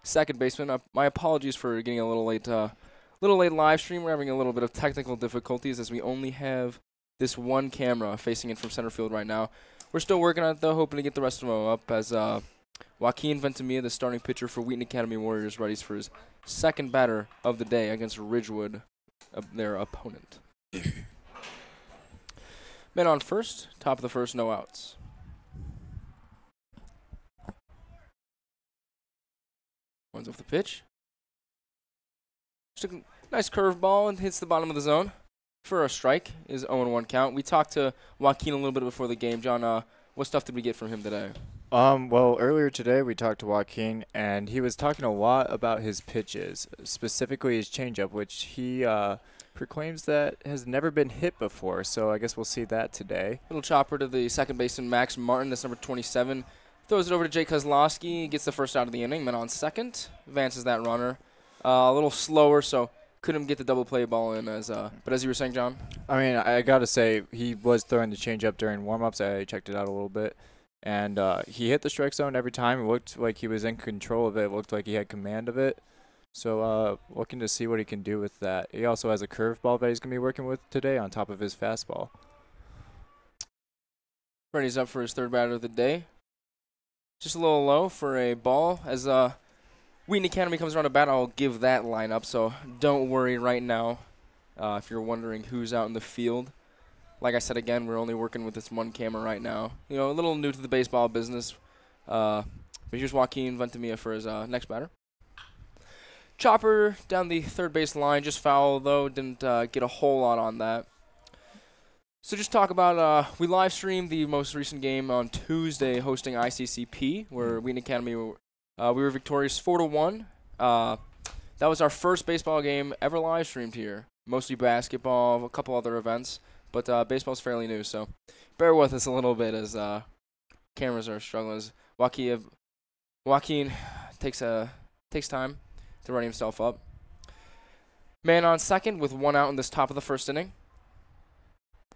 second baseman. My apologies for getting a little late live stream. We're having a little bit of technical difficulties as we only have this one camera facing in from center field right now. We're still working on it, though, hoping to get the rest of them up as Joaquin Ventimilla, the starting pitcher for Wheaton Academy Warriors, readies for his second batter of the day against Ridgewood, their opponent. Men on first, top of the first, no outs. One's off the pitch. Just a nice curveball and hits the bottom of the zone for a strike. Is 0-1 count. We talked to Joaquin a little bit before the game. John, what stuff did we get from him today? Well, earlier today we talked to Joaquin, and he was talking a lot about his pitches, specifically his changeup, which he proclaims that has never been hit before. So I guess we'll see that today. Little chopper to the second baseman, Max Martin. That's number 27. Throws it over to Jake Kozlowski. Gets the first out of the inning. Men on second. Advances that runner. A little slower, so couldn't get the double play ball in. But as you were saying, John? I mean, I got to say, he was throwing the changeup during warm-ups. I checked it out a little bit. And he hit the strike zone every time. It looked like he was in control of it. It looked like he had command of it. So looking to see what he can do with that. He also has a curveball that he's going to be working with today on top of his fastball. Ready's up for his third batter of the day. Just a little low for a ball. As Wheaton Academy comes around to bat, I'll give that lineup. So don't worry right now if you're wondering who's out in the field. Like I said again, we're only working with this one camera right now. You know, a little new to the baseball business. But here's Joaquin Ventimilla for his next batter. Chopper down the third base line, just foul though. Didn't get a whole lot on that. So just talk about, we live streamed the most recent game on Tuesday hosting ICCP, where Wheaton Academy, we were victorious 4-1. That was our first baseball game ever live streamed here. Mostly basketball, a couple other events. But baseball's fairly new, so bear with us a little bit as cameras are struggling. As Joaquin takes time to run himself up. Man on second with one out in this top of the first inning.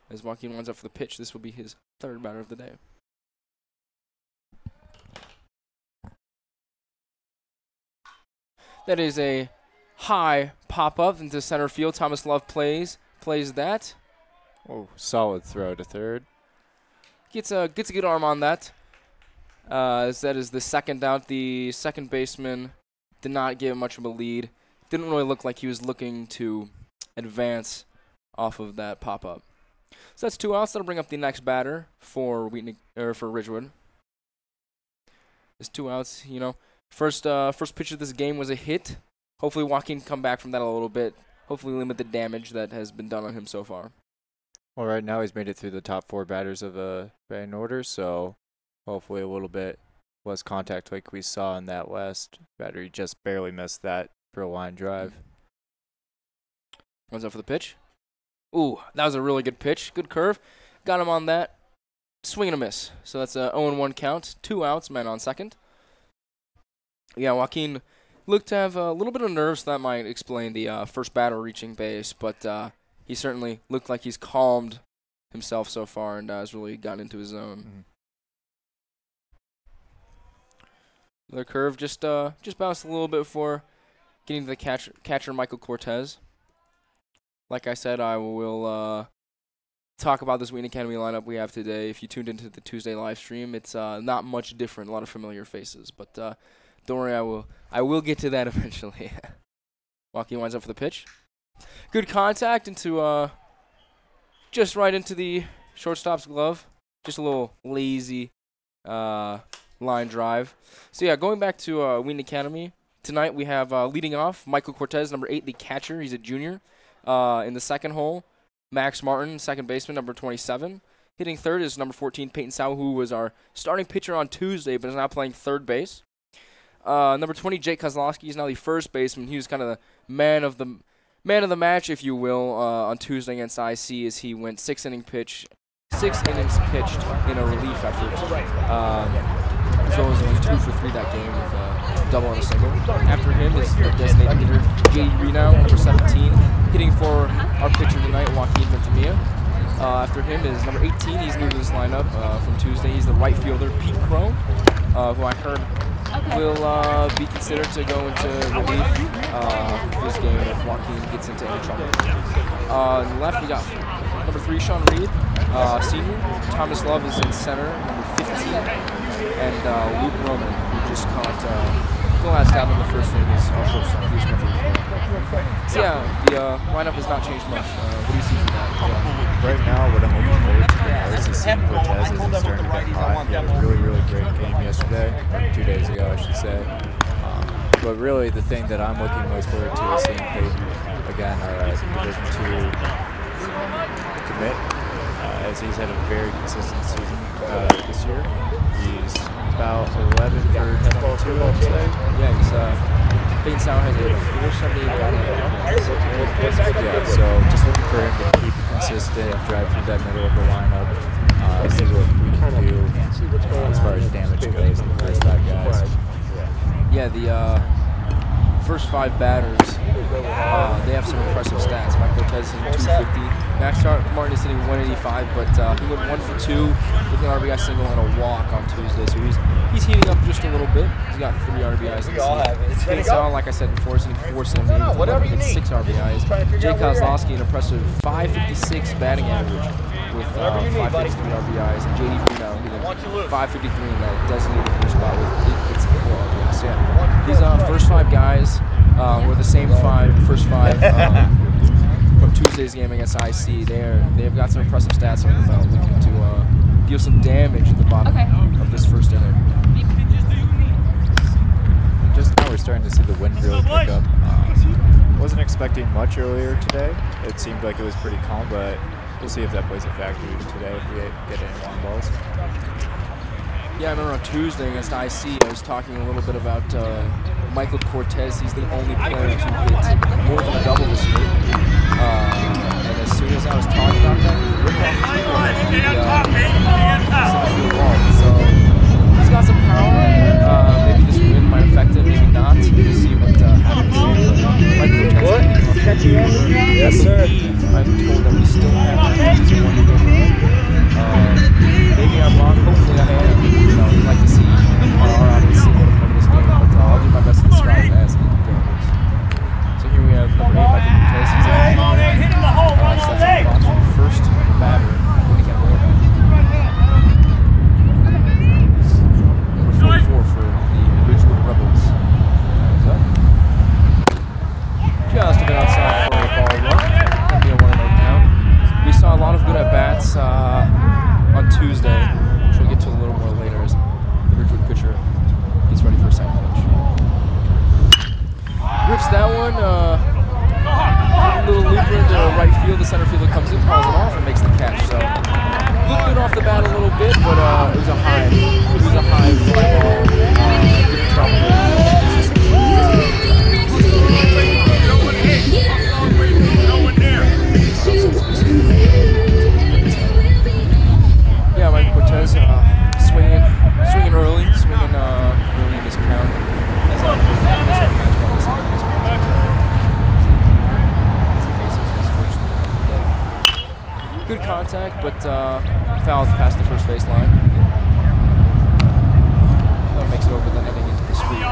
As Joaquin winds up for the pitch, this will be his third batter of the day. That is a high pop-up into center field. Thomas Love plays that. Oh, solid throw to third. Gets a good arm on that. As that is the second out. The second baseman did not give much of a lead. Didn't really look like he was looking to advance off of that pop-up. So that's 2 outs. That'll bring up the next batter for for Ridgewood. There's 2 outs. You know, first pitch of this game was a hit. Hopefully Joaquin can come back from that a little bit. Hopefully limit the damage that has been done on him so far. Well, right now he's made it through the top 4 batters of the batting order, so hopefully a little bit less contact like we saw in that last batter. He just barely missed that for a line drive. One's up for the pitch. Ooh, that was a really good pitch. Good curve. Got him on that. Swing and a miss. So that's a 0-1 count. 2 outs, man on second. Yeah, Joaquin looked to have a little bit of nerves. So that might explain the first batter reaching base, but he certainly looked like he's calmed himself so far and has really gotten into his zone. Mm-hmm. The curve just bounced a little bit before getting to the catcher Michael Cortez. Like I said, I will talk about this Wheaton Academy lineup we have today. If you tuned into the Tuesday live stream, it's not much different. A lot of familiar faces, but don't worry, I will get to that eventually. Joaquin winds up for the pitch. Good contact into just right into the shortstop's glove. Just a little lazy line drive. So yeah, going back to Wheaton Academy tonight, we have leading off Michael Cortez, number 8, the catcher. He's a junior. In the second hole, Max Martin, second baseman, number 27. Hitting third is number 14, Peyton Sow, who was our starting pitcher on Tuesday, but is now playing third base. Number 20, Jake Kozlowski, is now the first baseman. He was kind of the man of the match, if you will, on Tuesday against IC, as he went 6 innings pitched in a relief effort. As well as only 2 for 3 that game with a double and a single. After him is the designated hitter, J.D. Renow, number 17, hitting for our pitcher tonight, Joaquin Ventimilla. After him is number 18. He's new to this lineup from Tuesday. He's the right fielder, Pete Crow, who I heard will be considered to go into relief this game if Joaquin gets into any trouble. On the left, we got number 3, Sean Reed, senior. Thomas Love is in center, number 15. And Luke Roman, who just caught the last out in the first inning, is our shortstop. He's number 4. So yeah, the lineup has not changed much. What do you see from that? Right now, what I'm looking forward to the most is seeing Cortez as he's starting to get hot. He had a really, really great game yesterday, or 2 days ago, I should say. But really, the thing that I'm looking most forward to is seeing Peyton again, our Division II commit, as he's had a very consistent season this year. He's about 11 for 22, I'd say. Yeah, he's Peyton Sauer has a 478 batting average. Yeah, so just looking for him to keep it consistent, drive through that middle of the lineup, see what we can do as far as damage goes in the first 5 guys. Yeah, the first 5 batters, they have some impressive stats. Mike Cortez is hitting 250. Max Martin is hitting 185, but he went 1 for 2 with an RBI single and a walk on Tuesday, so he's heating up just a little bit. He's got 3 RBIs. Peyton Sauer, like I said before, is hitting 478 with 6 RBIs. Jay Kozlowski, an impressive 556 batting average with 553 RBIs, and JD Reno hitting 553 in that designated hitter spot with 4 RBIs. So yeah, these first 5 guys were the same first 5 from Tuesday's game against IC. They've got some impressive stats on the belt, looking to deal some damage at the bottom of this first inning. Just now we're starting to see the wind really pick up. Wasn't expecting much earlier today. It seemed like it was pretty calm, but we'll see if that plays a factor today if we get any long balls. Yeah, I remember on Tuesday against IC, I was talking a little bit about Michael Cortez. He's the only player to hit more than a double this year. And as soon as I was talking about that, he ripped off the table and the wall. So he's got some power. Maybe this win might affect him, maybe not. We'll see what happens. Michael Cortez. Yes, sir. I'm told that we still have these 1 game. Maybe I'm wrong. Hopefully I am. We'd like to see our audience see what part of this game, but I'll do my best to describe it as it goes. So here we have number 8, Michael Cortez. He's hit in the hole. First batter. Number 44 for the Ridgewood Rebels. Just a bit outside for a ball 1. That'll be a 1-0 count. We saw a lot of good at-bats on Tuesday, which we'll get to a little more later as the Ridgewood pitcher gets ready for a second pitch. Rips that one, a little looper into right field. The center fielder comes in, calls it off, and makes the catch. So looked good off the bat a little bit, but it was a high fly ball. Good trouble. Yeah, Mike Cortez swinging early in this count. Good contact, but fouled past the first base line. That makes it over the netting into the street.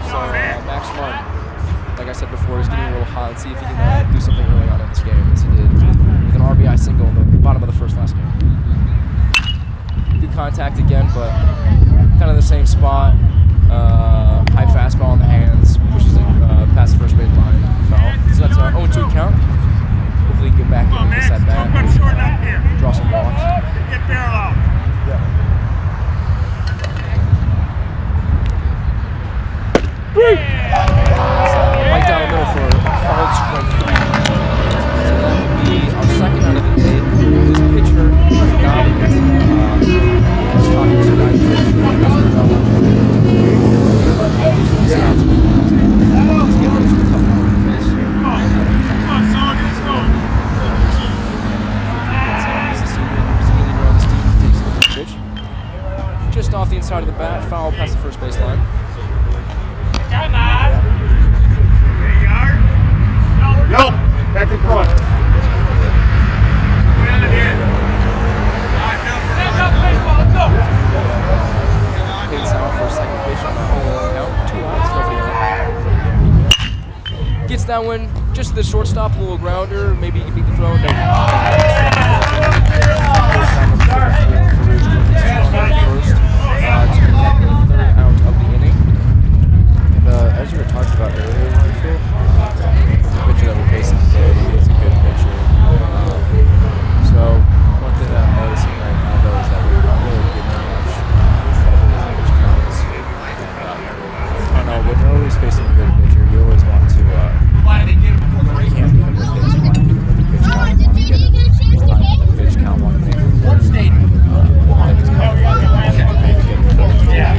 So Max Martin, like I said before, he's getting a little hot. Let's see if he can do something early on in this game, as he did with an RBI single in the bottom of the first last game. Good contact again, but kind of the same spot. High fastball in the hands, pushes it past the first base line. So that's an 0-2 count. Hopefully he can get back in and get that back. Draw some walks. Get parallel. Right down the middle for hard strike 3. So that will be our second out of the day. This pitcher is dominant. I was talking to the guy just off the inside of the bat, foul past the first base line. Hits that one just to the shortstop, a little grounder. Maybe he can beat the throw. No. First, to get the third out of the inning. And as you were talking about earlier, Michael, the pitcher that we're facing today is a good pitcher. So one thing that I'm noticing right now, though, is that we're not really getting much trouble with pitch counts. And, I don't know, when you're always facing a good pitcher, you always want to, you can't beat him with hits, you want to beat him with the pitch count, you want to get him with the pitch count, want to make him work. Things come maybe get him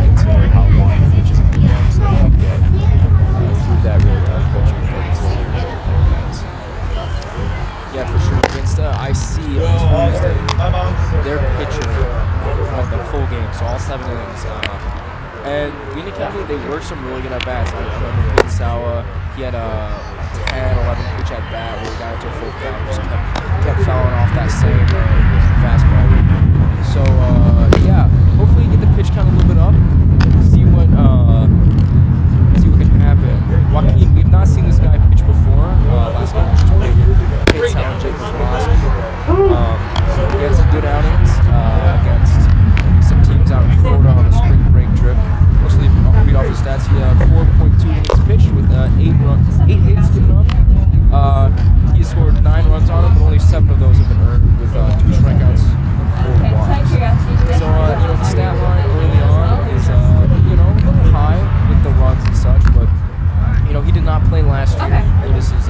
consider how long the pitch is going to go, so you can get through that really tough pitcher until you're really guys. Yeah, for sure. Against IC on Tuesday, their pitcher went the full game, so all 7 innings. And Wheeling County, they worked some really good at bats. I remember Peyton Sawa, he had a 10, 11 pitch at bat where he got into a full count, just kept fouling off that same fastball. So yeah, hopefully get the pitch count a little bit up. See what can happen. Joaquin, we've not seen this guy pitch before. Last game was just Peyton Sawa and Jake Kozlowski. He had some good outings against some teams out in Florida on the spring break trip. Mostly read off his stats. He had 4.2 innings pitched with 8 hits given up. He scored 9 runs on them, but only 7 of those have been earned with 2 strikeouts and 4 walks. So the stat line early on is high with the runs and such, but he did not play last year. This is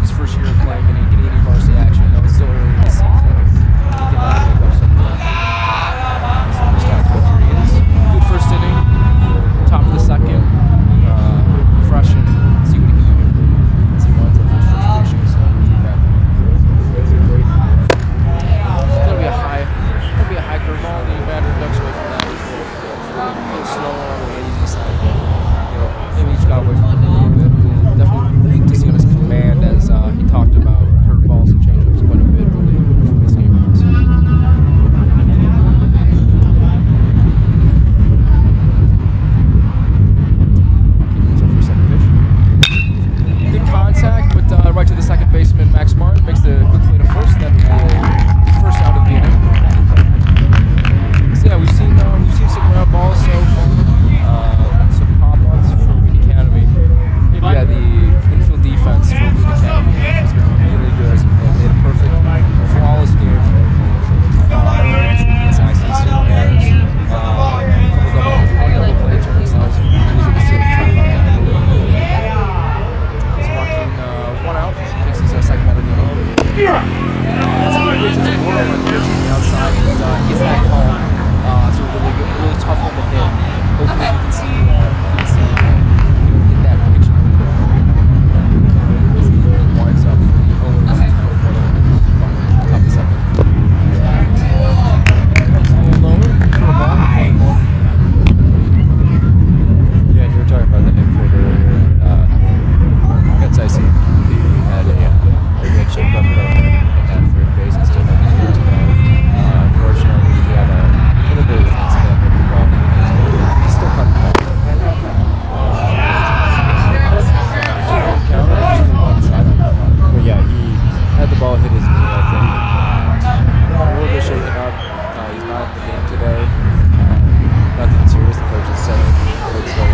his first year playing, getting any varsity action. It's still early in the season. He can make up some good first inning, top of the second, fresh and see what he can do. See what ends up for his first pitch. So, yeah. It's gonna be a high curveball. The batter ducks away from that. It's a little slower on the easy side. Maybe he's got away from it a little bit. We'll definitely need to see on his command as he talked about curveballs and changeups quite a bit early before this game. Contact, but right to the second baseman, Max Martin makes the quick play to first, then the first out of the inning. So yeah, we've seen some ground balls so far, some pop-ups for Wheeling Academy. Yeah, the infield defense for Wheeling Academy has been really good. They had a perfect, flawless game. Against ICC players. Double play turns. That was really good to see. One out, takes his second out of the inning. That's a good pitch. It's a quarter on the pitch on the outside. Gets that call. It's a really tough one to hit. Hopefully you can see hit that pitch. Winds up for the Owens. Top of the second. It's a little lower for a ball. Yeah, you were talking about the infield earlier. Against IC. Had a good shape up in that third base and still had to do today. Unfortunately, he had a little bit of an incident with the ball. He still caught the ball. But yeah, he had the ball hit his knee, I think. A little bit shaken up. He's not in the game today. Nothing serious. The coach has said that he looks like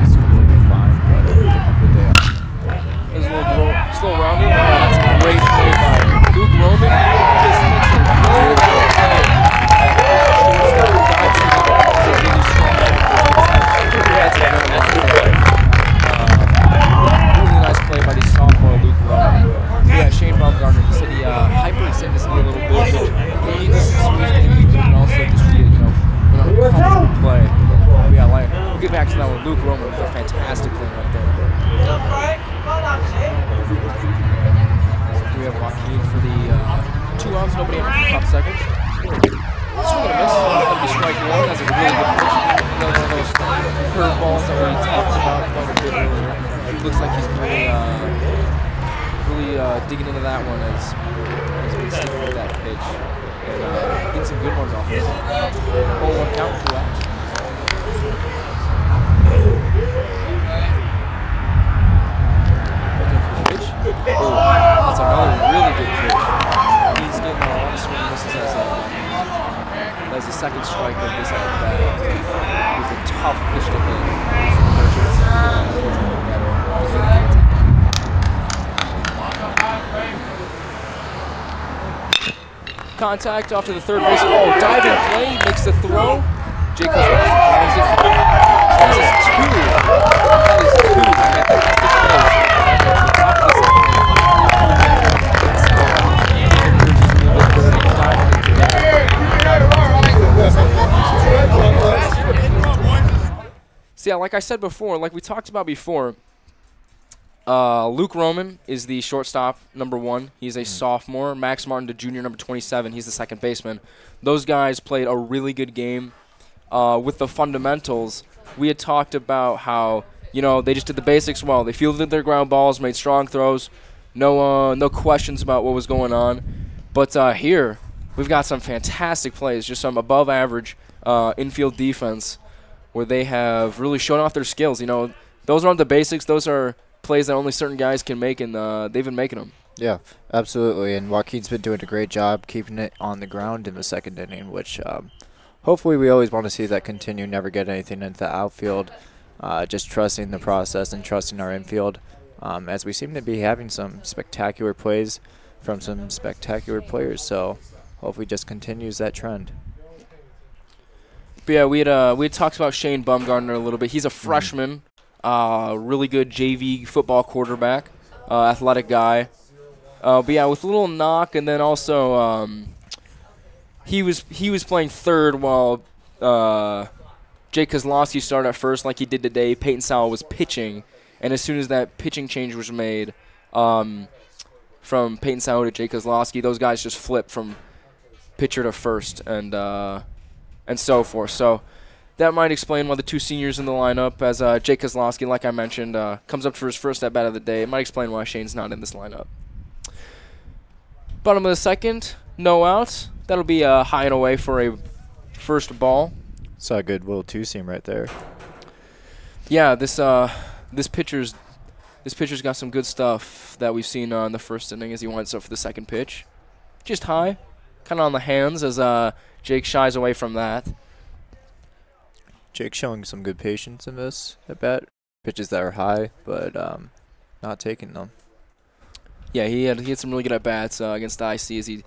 he's completely fine, but took a good day off. There's a little slow rounding. That's a great play by Luke Roman. Just makes a really good play. Really nice play by the sophomore Luke Roman. Yeah, Shane Baumgartner, he said he hyperextended his knee a little bit, which can lead to some serious injuries, but can also just be a comfortable play. But yeah, we'll get back to that one. Luke Roman with a fantastic play right there. We have Joaquin for the 2 outs, nobody out for the top second. Swing and a miss. That'll be strike 1. That's a really good pitch. Another one of those curveballs that we talked about quite a bit earlier. It looks like he's really digging into that one as he's been sticking with that pitch. And getting some good ones off of it. 0-1 count, 2 outs. Contact off to the third base. Oh, diving play, makes the throw. Jake was that is two. That is two. So yeah, like I said before, like we talked about before, Luke Roman is the shortstop, number 1. He's a sophomore. Max Martin, the junior, number 27. He's the second baseman. Those guys played a really good game. With the fundamentals, we had talked about how, they just did the basics well. They fielded their ground balls, made strong throws. No questions about what was going on. But here, we've got some fantastic plays, just some above-average infield defense where they have really shown off their skills. Those aren't the basics. Those are plays that only certain guys can make, and they've been making them. Yeah, absolutely. And Joaquin's been doing a great job keeping it on the ground in the second inning, which hopefully we always want to see that continue, never get anything into the outfield, just trusting the process and trusting our infield, as we seem to be having some spectacular plays from some spectacular players. So hopefully just continues that trend. But yeah, we had talked about Shane Bumgardner a little bit. He's a freshman, really good JV football quarterback, athletic guy. But yeah, with a little knock, and then also he was playing third while Jake Kozlowski started at first, like he did today. Peyton Sowell was pitching, and as soon as that pitching change was made from Peyton Sowell to Jake Kozlowski, those guys just flipped from pitcher to first, and so forth. So that might explain why the two seniors in the lineup, as Jake Kozlowski, like I mentioned, comes up for his first at-bat of the day. It might explain why Shane's not in this lineup. Bottom of the second, no outs. That'll be high and away for a first ball. Saw a good little two-seam right there. Yeah, this pitcher's got some good stuff that we've seen in the first inning as he winds up for the second pitch. Just high, kind of on the hands as Jake shies away from that. Jake showing some good patience in this at bat. Pitches that are high, but not taking them. Yeah, he had some really good at bats against the IC as he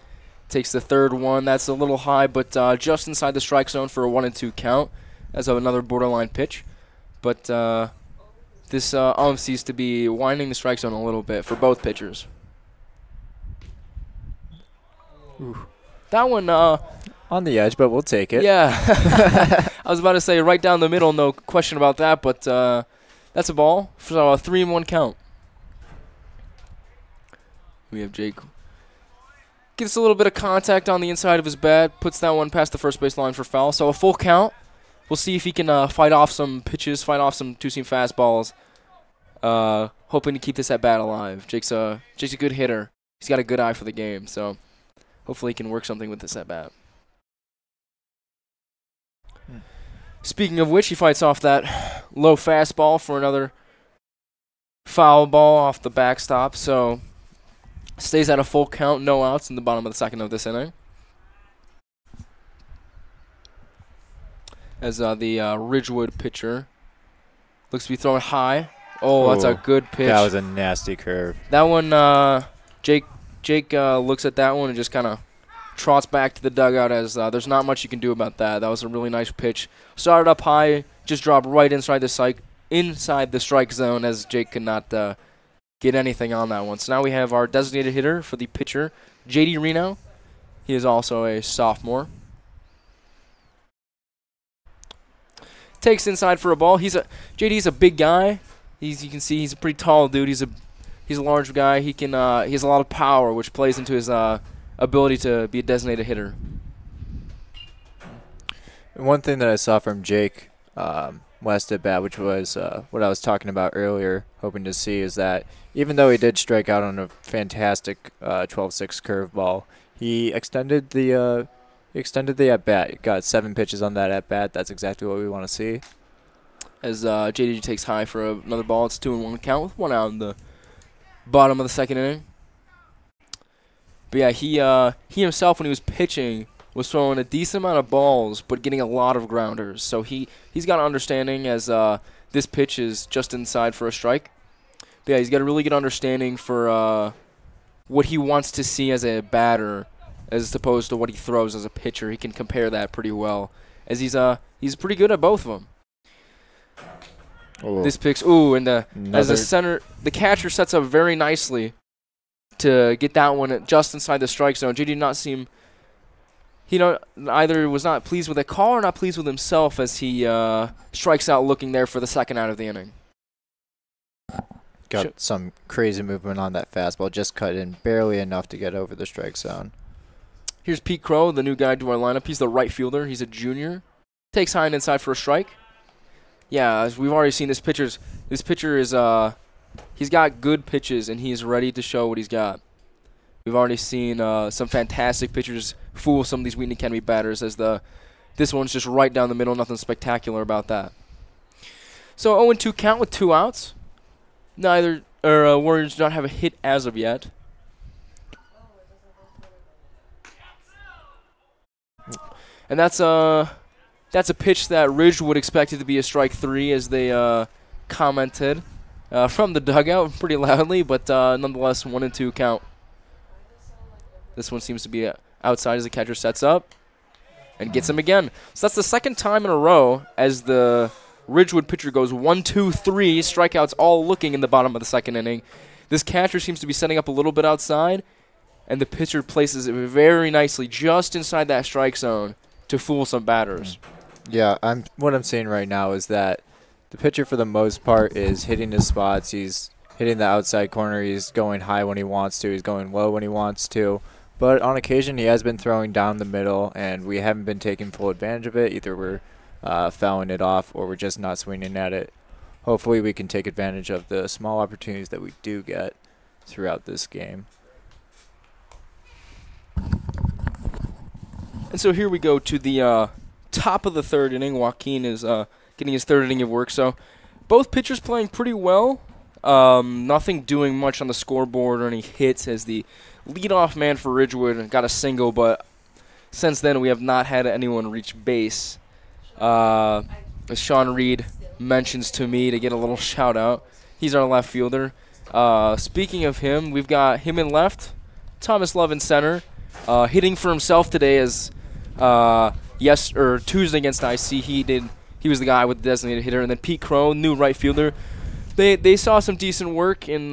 takes the third one. That's a little high, but just inside the strike zone for a 1-2 count as another borderline pitch. But this seems to be winding the strike zone a little bit for both pitchers. Ooh. That one on the edge, but we'll take it. Yeah. I was about to say right down the middle, no question about that, but that's a ball for a 3-1 count. We have Jake. Gets a little bit of contact on the inside of his bat, puts that one past the first base line for foul. So a full count. We'll see if he can fight off some pitches, fight off some two-seam fastballs. Hoping to keep this at bat alive. Jake's a good hitter. He's got a good eye for the game, so hopefully he can work something with this at bat. Speaking of which, he fights off that low fastball for another foul ball off the backstop. So stays at a full count, no outs in the bottom of the second of this inning. As the Ridgewood pitcher looks to be throwing high. Oh, that's a good pitch. That was a nasty curve. That one, Jake looks at that one and just kind of trots back to the dugout as there's not much you can do about that. That was a really nice pitch. Started up high, just dropped right inside the strike zone as Jake could not get anything on that one. So now we have our designated hitter for the pitcher, J.D. Reno. He is also a sophomore. Takes inside for a ball. JD's a big guy. You can see he's a pretty tall dude. He's a large guy. He has a lot of power, which plays into his ability to be a designated hitter. One thing that I saw from Jake last at bat, which was what I was talking about earlier, hoping to see, is that even though he did strike out on a fantastic 12-6 curveball, he extended the at bat. Got 7 pitches on that at bat. That's exactly what we want to see. As JD takes high for another ball, it's 2-1 count with 1 out in the bottom of the second inning. But yeah, he himself, when he was pitching, was throwing a decent amount of balls, but getting a lot of grounders. So he's got an understanding as this pitch is just inside for a strike. But yeah, he's got a really good understanding for what he wants to see as a batter as opposed to what he throws as a pitcher. He can compare that pretty well, as he's pretty good at both of them. Ooh. This picks and as a center, the catcher sets up very nicely to get that one just inside the strike zone. JD did not seem either was not pleased with the call or not pleased with himself as he strikes out looking there for the second out of the inning. Got some crazy movement on that fastball, just cut in barely enough to get over the strike zone. Here's Pete Crow, the new guy to our lineup. He's the right fielder. He's a junior. Takes high and inside for a strike. Yeah, as we've already seen, this pitcher is he's got good pitches and he's ready to show what he's got. We've already seen some fantastic pitchers fool some of these Wheaton Academy batters, as this one's just right down the middle. Nothing spectacular about that. So 0-2 count with 2 outs. Warriors do not have a hit as of yet. And that's a pitch that Ridgewood expected to be a strike 3, as they commented from the dugout pretty loudly, but nonetheless 1-2 count. This one seems to be outside as the catcher sets up and gets him again. So that's the second time in a row as the Ridgewood pitcher goes 1-2-3, strikeouts all looking in the bottom of the second inning. This catcher seems to be setting up a little bit outside, and the pitcher places it very nicely just inside that strike zone to fool some batters. Yeah, what I'm seeing right now is that the pitcher for the most part is hitting his spots. He's hitting the outside corner. He's going high when he wants to. He's going low when he wants to. But on occasion, he has been throwing down the middle, and we haven't been taking full advantage of it. Either we're fouling it off or we're just not swinging at it. Hopefully we can take advantage of the small opportunities that we do get throughout this game. And so here we go to the top of the third inning. Joaquin is getting his third inning of work. So both pitchers playing pretty well. Nothing doing much on the scoreboard or any hits, as the leadoff man for Ridgewood got a single, but since then we have not had anyone reach base. As Sean Reed mentions to me to get a little shout out, he's our left fielder. Speaking of him, we've got him in left, Thomas Love in center, hitting for himself today as Tuesday against IC. He was the guy with the designated hitter, and then Pete Crow, new right fielder. They saw some decent work in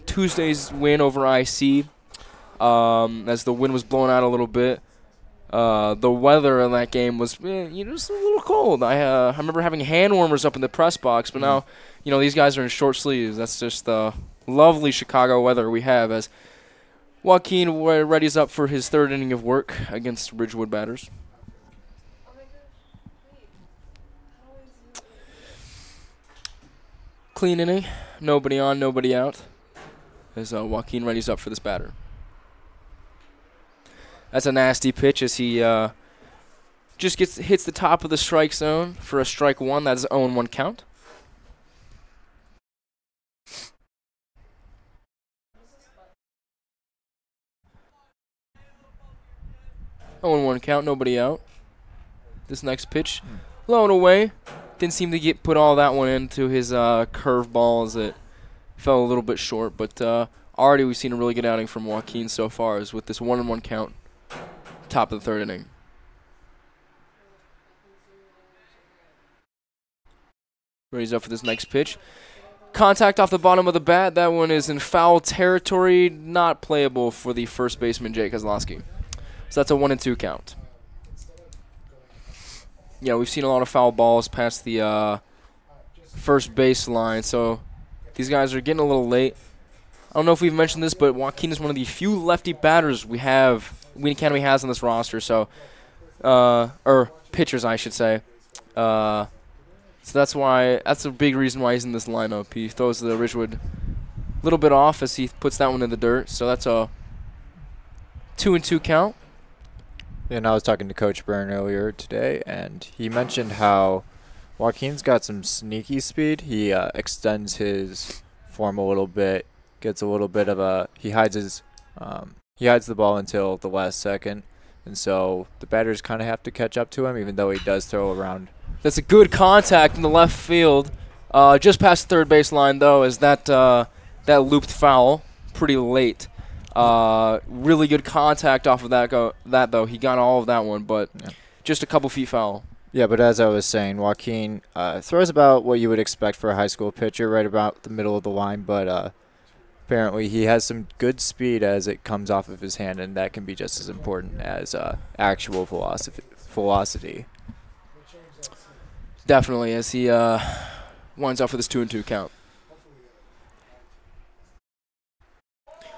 Tuesday's win over IC. As the wind was blowing out a little bit. The weather in that game was just a little cold. I remember having hand warmers up in the press box, but now these guys are in short sleeves. That's just the lovely Chicago weather we have, as Joaquin readies up for his third inning of work against Ridgewood batters. Clean inning, nobody on, nobody out, as Joaquin readies up for this batter. That's a nasty pitch as he just hits the top of the strike zone for a strike 1. That's 0-1 count. Oh, 1 count, nobody out. This next pitch, low and away. Didn't seem to get put all that one into his curveball, as it fell a little bit short. But already we've seen a really good outing from Joaquin so far, as with this 1-1 count. Top of the third inning. Ready's up for this next pitch. Contact off the bottom of the bat. That one is in foul territory. Not playable for the first baseman, Jake Kozlowski. So that's a 1-2 count. Yeah, we've seen a lot of foul balls past the first base line. So these guys are getting a little late. I don't know if we've mentioned this, but Joaquin is one of the few lefty batters Wheaton Academy has on this roster, so or pitchers, I should say. So that's a big reason why he's in this lineup. He throws the Ridgewood a little bit off as he puts that one in the dirt. So that's a 2-2 count. And I was talking to Coach Byrne earlier today, and he mentioned how Joaquin's got some sneaky speed. He extends his form a little bit, gets a little bit of he hides the ball until the last second, and so the batters kind of have to catch up to him, even though he does throw around. That's a good contact in the left field, just past the third base line though, as that looped foul pretty late. Really good contact off of that though. He got all of that one, but just a couple feet foul. Yeah, but as I was saying, Joaquin throws about what you would expect for a high school pitcher, right about the middle of the line, but apparently he has some good speed as it comes off of his hand, and that can be just as important as actual velocity. Definitely, as he winds up with his 2-2 count.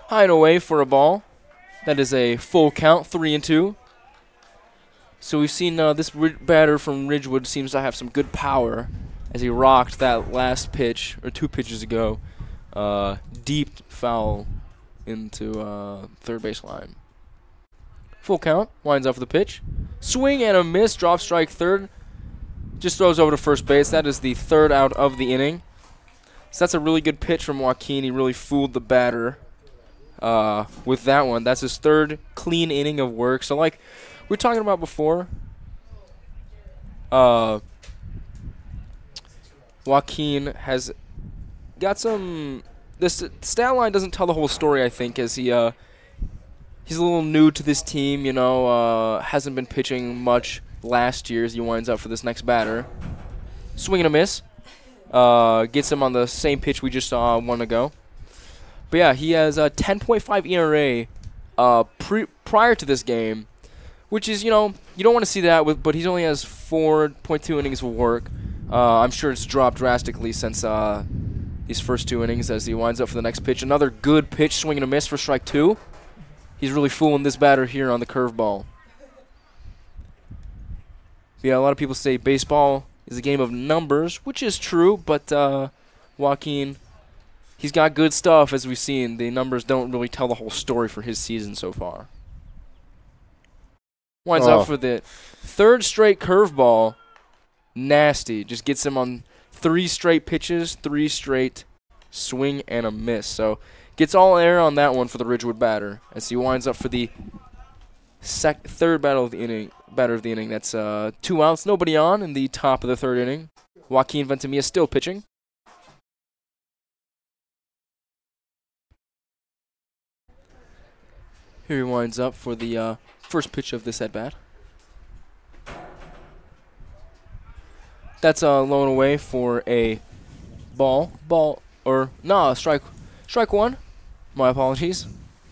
High and away for a ball. That is a full count, 3-2. So we've seen this batter from Ridgewood seems to have some good power as he rocked that last pitch, or 2 pitches ago, deep foul into third base line. Full count, winds up for the pitch. Swing and a miss, drop strike third. Just throws over to first base. That is the 3rd out of the inning. So that's a really good pitch from Joaquin. He really fooled the batter with that one. That's his 3rd clean inning of work. So like we were talking about before, Joaquin has got some. This stat line doesn't tell the whole story, I think, as he's a little new to this team. You know, hasn't been pitching much last year as he winds up for this next batter. Swing and a miss. Gets him on the same pitch we just saw one ago. But yeah, he has a 10.5 ERA prior to this game, which is, you know, you don't want to see that, but he only has 4.2 innings of work. I'm sure it's dropped drastically since these first 2 innings as he winds up for the next pitch. Another good pitch, swing and a miss for strike 2. He's really fooling this batter here on the curveball. Yeah, a lot of people say baseball is a game of numbers, which is true, but Joaquin, he's got good stuff, as we've seen. The numbers don't really tell the whole story for his season so far. Winds up for the 3rd straight curveball. Nasty. Just gets him on 3 straight pitches, 3 straight swing and a miss. So gets all air on that one for the Ridgewood batter as he winds up for the 3rd batter of the inning. That's 2 outs, nobody on in the top of the 3rd inning. Joaquin Ventimilla still pitching. Here he winds up for the first pitch of this at-bat. That's low and away for a strike 1. My apologies.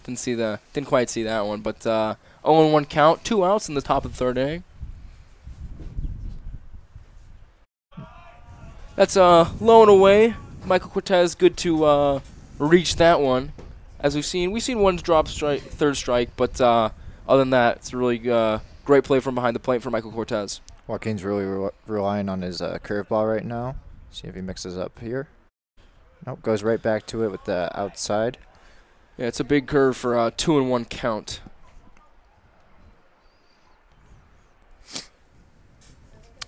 Didn't quite see that one, but 0-1 count, 2 outs in the top of the 3rd inning. That's low and away. Michael Cortez good to reach that one. As we've seen one drop strike, 3rd strike, but other than that, it's a really great play from behind the plate for Michael Cortez. Joaquin's really relying on his curveball right now. See if he mixes up here. Nope, goes right back to it with the outside. Yeah, it's a big curve for a 2-1 count.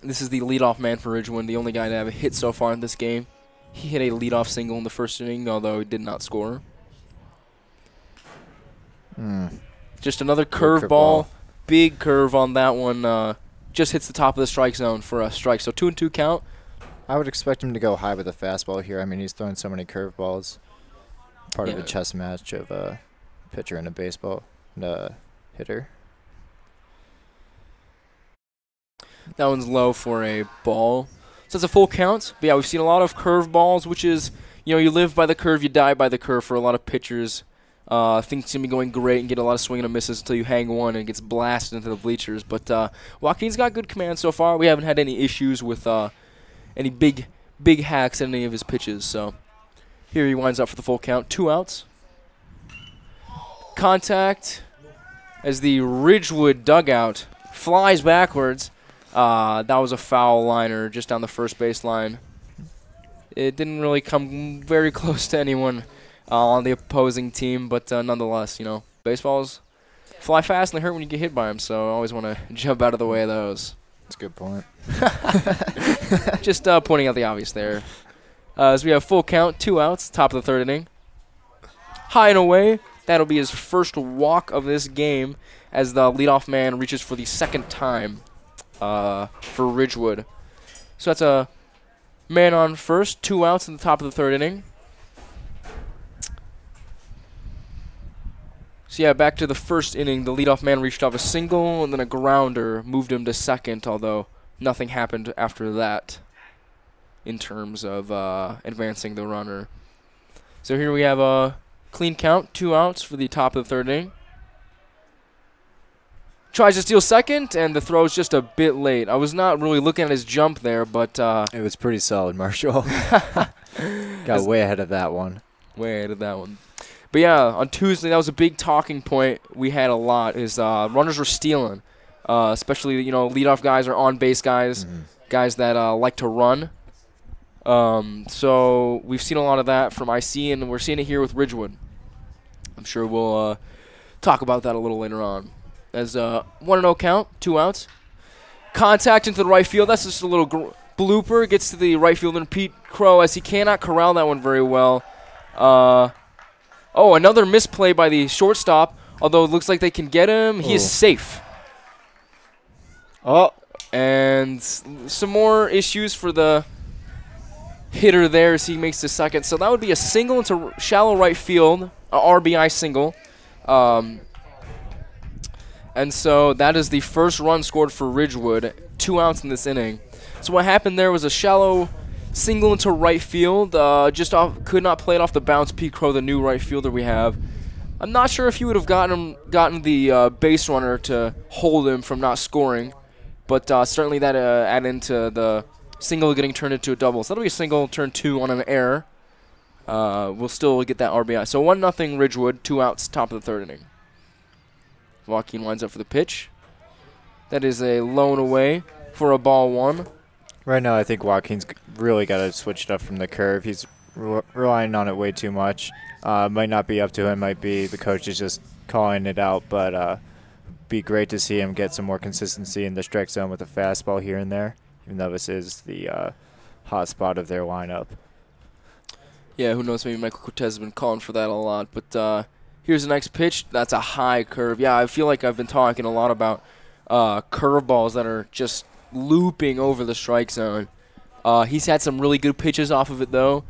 This is the leadoff man for Ridgewood, the only guy to have a hit so far in this game. He hit a leadoff single in the 1st inning, although he did not score. Just another curveball. Big curve on that one. Just hits the top of the strike zone for a strike. So 2-2 count. I would expect him to go high with a fastball here. I mean, he's throwing so many curveballs. Part of a chess match of a pitcher and a baseball and a hitter. That one's low for a ball. So that's a full count. But yeah, we've seen a lot of curveballs, which is, you know, you live by the curve, you die by the curve for a lot of pitchers. Things seem to be going great and get a lot of swing and misses until you hang one and it gets blasted into the bleachers. But Joaquin's got good command so far. We haven't had any issues with any big hacks in any of his pitches. So here he winds up for the full count. 2 outs. Contact as the Ridgewood dugout flies backwards. That was a foul liner just down the first base line. It didn't really come very close to anyone on the opposing team, but nonetheless, you know, baseballs fly fast and they hurt when you get hit by them, so I always want to jump out of the way of those. That's a good point. Just pointing out the obvious there. As we have full count, 2 outs, top of the 3rd inning. High and away, that'll be his first walk of this game as the leadoff man reaches for the 2nd time for Ridgewood. So that's a man on first, 2 outs in the top of the 3rd inning. So yeah, back to the first inning. The leadoff man reached off a single and then a grounder moved him to second, although nothing happened after that in terms of advancing the runner. So here we have a clean count, 2 outs for the top of the third inning. Tries to steal second, and the throw's just a bit late. I was not really looking at his jump there, but it was pretty solid, Marshall. Got way ahead of that one. Way ahead of that one. But yeah, on Tuesday, that was a big talking point we had a lot, is runners were stealing. Especially, leadoff guys or on-base guys, guys that like to run. So we've seen a lot of that from IC, and we're seeing it here with Ridgewood. I'm sure we'll talk about that a little later on. As 1-0 count, 2 outs. Contact into the right field. That's just a little blooper. Gets to the right fielder, Pete Crow, as he cannot corral that one very well. Another misplay by the shortstop. Although it looks like they can get him. He is safe. Oh. And some more issues for the hitter there as he makes the second. So that would be a single into shallow right field, a RBI single. And so that is the first run scored for Ridgewood, 2 outs in this inning. So what happened there was a shallow single into right field, could not play it off the bounce. Pete Crow, the new right fielder we have. I'm not sure if he would have gotten the base runner to hold him from not scoring, but certainly that added into the single getting turned into a double. So that'll be a single, turn 2 on an error. We'll still get that RBI. So 1-0 Ridgewood, 2 outs, top of the third inning. Joaquin lines up for the pitch. That is a lone away for a ball 1. Right now, I think Joaquin's really got to switch it up from the curve. He's relying on it way too much. Might not be up to him. Might be the coach is just calling it out. But be great to see him get some more consistency in the strike zone with a fastball here and there, even though this is the hot spot of their lineup. Yeah, who knows? Maybe Michael Cortez has been calling for that a lot. But here's the next pitch. That's a high curve. Yeah, I feel like I've been talking a lot about curveballs that are just looping over the strike zone. He's had some really good pitches off of it, though,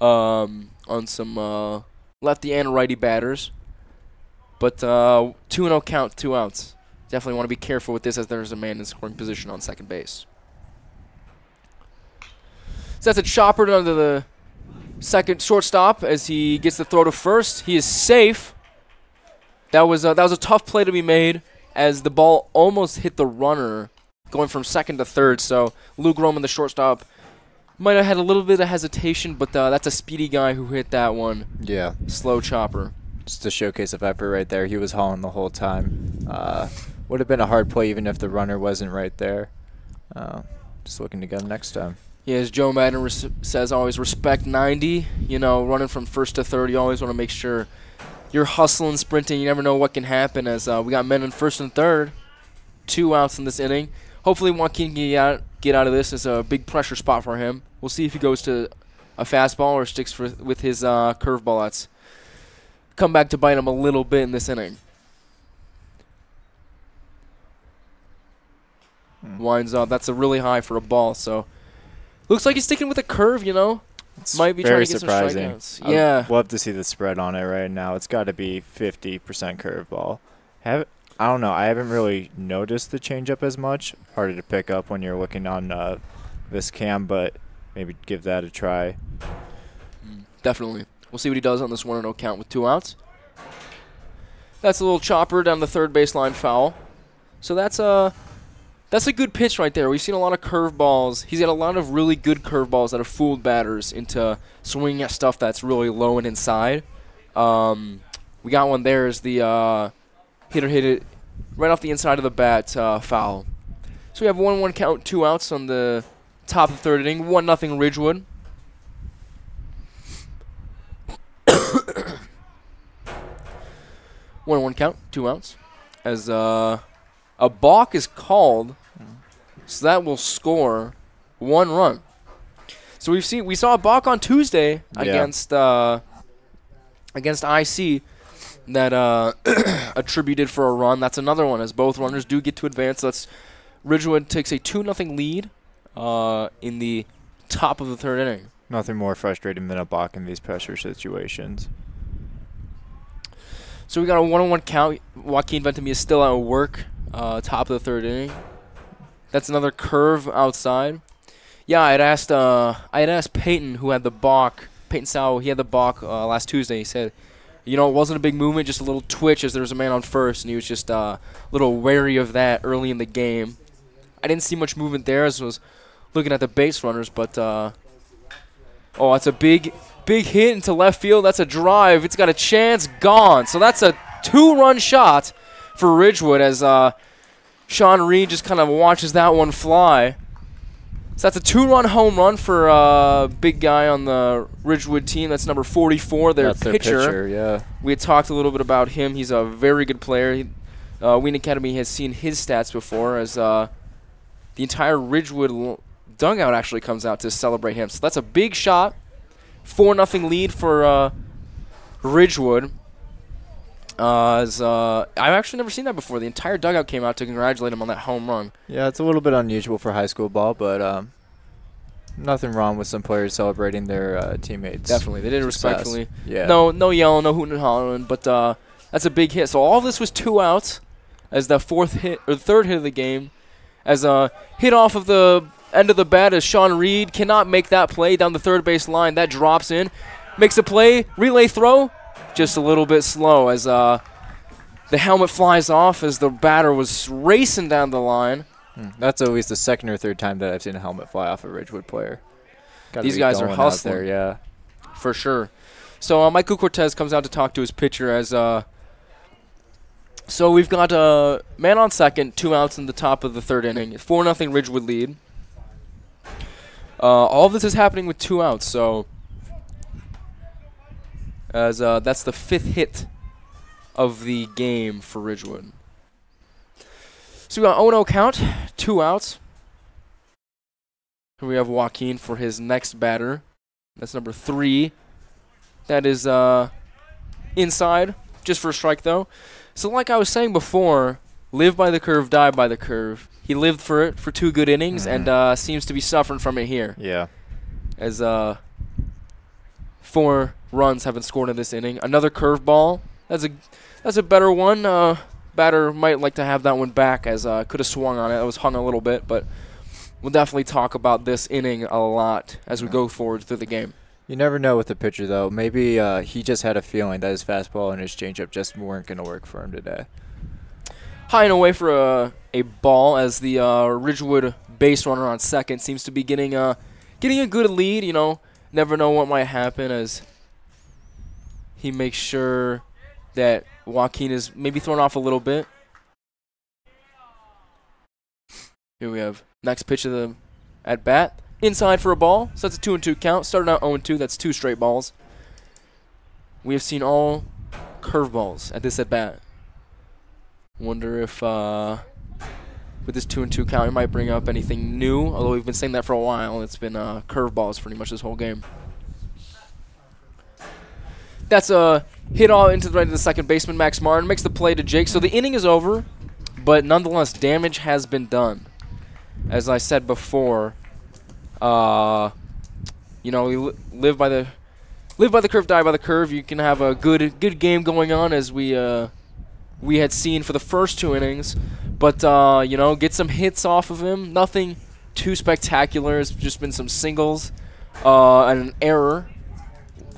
on some lefty and righty batters. But 2-0 count, 2 outs. Definitely want to be careful with this as there's a man in scoring position on second base. So that's a chopper under the second shortstop as he gets the throw to first. He is safe. That was a tough play to be made as the ball almost hit the runner going from second to third. So Luke Roman, the shortstop, might have had a little bit of hesitation, but that's a speedy guy who hit that one. Yeah. Slow chopper. Just a showcase of effort right there. He was hauling the whole time. Would have been a hard play even if the runner wasn't right there. Just looking to get him next time. Yeah, as Joe Madden says, always respect 90. Running from first to third, you always want to make sure you're hustling, sprinting. You never know what can happen as we got men in first and third. 2 outs in this inning. Hopefully Joaquin can get out of this. It's a big pressure spot for him. We'll see if he goes to a fastball or sticks with his curveball. That's come back to bite him a little bit in this inning. Winds up. That's a really high for a ball, so looks like he's sticking with a curve, It's might be trying to get surprising. some strikeouts. Yeah. I'd love to see the spread on it right now. It's got to be 50% curveball. I don't know. I haven't really noticed the changeup as much. Harder to pick up when you're looking on this cam, but maybe give that a try. Definitely. We'll see what he does on this 1-0 count with 2 outs. That's a little chopper down the third baseline foul. So that's a good pitch right there. We've seen a lot of curveballs. He's got a lot of really good curveballs that have fooled batters into swinging at stuff that's really low and inside. We got one there as the hitter hit it right off the inside of the bat, foul. So we have 1-1 count, 2 outs on the top of the third inning. 1-0 Ridgewood. One count, 2 outs. As a balk is called, so that will score 1 run. So we saw a balk on Tuesday against IC that attributed for a run. That's another one, as both runners do get to advance. That's Ridgewood takes a 2-0 lead in the top of the third inning. Nothing more frustrating than a balk in these pressure situations. So we got a 1-on-1 count. Joaquin Ventimilla is still at work, top of the 3rd inning. That's another curve outside. Yeah, I had asked Peyton, who had the balk. Peyton Sau, he had the balk last Tuesday. He said, it wasn't a big movement, just a little twitch as there was a man on first, and he was just a little wary of that early in the game. I didn't see much movement there as I was looking at the base runners, but it's a big hit into left field. That's a drive. It's got a chance. Gone. So that's a 2-run shot for Ridgewood as Sean Reed just kind of watches that one fly. So that's a 2-run home run for big guy on the Ridgewood team. That's number 44, their pitcher. Yeah. We had talked a little bit about him. He's a very good player. Wheaton Academy has seen his stats before as the entire Ridgewood dugout actually comes out to celebrate him. So that's a big shot. 4-0 lead for Ridgewood. I've actually never seen that before. The entire dugout came out to congratulate him on that home run. Yeah, it's a little bit unusual for high school ball, but nothing wrong with some players celebrating their teammates. Definitely, they did it respectfully. Yeah. No yelling, no hooting and hollering, but that's a big hit. So all of this was 2 outs as the 3rd hit of the game, as a hit off of the end of the bat as Sean Reed cannot make that play down the 3rd base line. That drops in, makes a play, relay throw, just a little bit slow as the helmet flies off as the batter was racing down the line. That's at least the 2nd or 3rd time that I've seen a helmet fly off a Ridgewood player. These guys are hustling. Yeah. For sure. So Michael Cortez comes out to talk to his pitcher as so we've got a man on second, 2 outs in the top of the 3rd inning. 4-0 Ridgewood lead. All of this is happening with 2 outs, so as that's the 5th hit of the game for Ridgewood. So we got 0-0 count, 2 outs. Here we have Joaquin for his next batter. That's number 3. That is inside, just for a strike though. So like I was saying before, live by the curve, die by the curve. He lived for it for 2 good innings and seems to be suffering from it here. Yeah. As 4 runs have been scored in this inning. Another curveball. That's a better one. Batter might like to have that one back as could have swung on it. It was hung a little bit, but we'll definitely talk about this inning a lot as we go forward through the game. You never know with the pitcher, though. Maybe he just had a feeling that his fastball and his changeup just weren't going to work for him today. High and away for a ball as the Ridgewood base runner on second seems to be getting a good lead. Never know what might happen as he makes sure that Joaquin is maybe thrown off a little bit. Here we have next pitch of the at bat. Inside for a ball, so that's a 2-2 count. Started out 0-2, that's 2 straight balls. We have seen all curveballs at this at bat. Wonder if with this 2-2 count, it might bring up anything new. Although we've been saying that for a while, it's been curveballs pretty much this whole game. That's a hit all into the right of the second baseman. Max Martin makes the play to Jake. So the inning is over, but nonetheless, damage has been done. As I said before, we live by the curve, die by the curve. You can have a good game going on as we had seen for the first 2 innings, but get some hits off of him. Nothing too spectacular. It's just been some singles and an error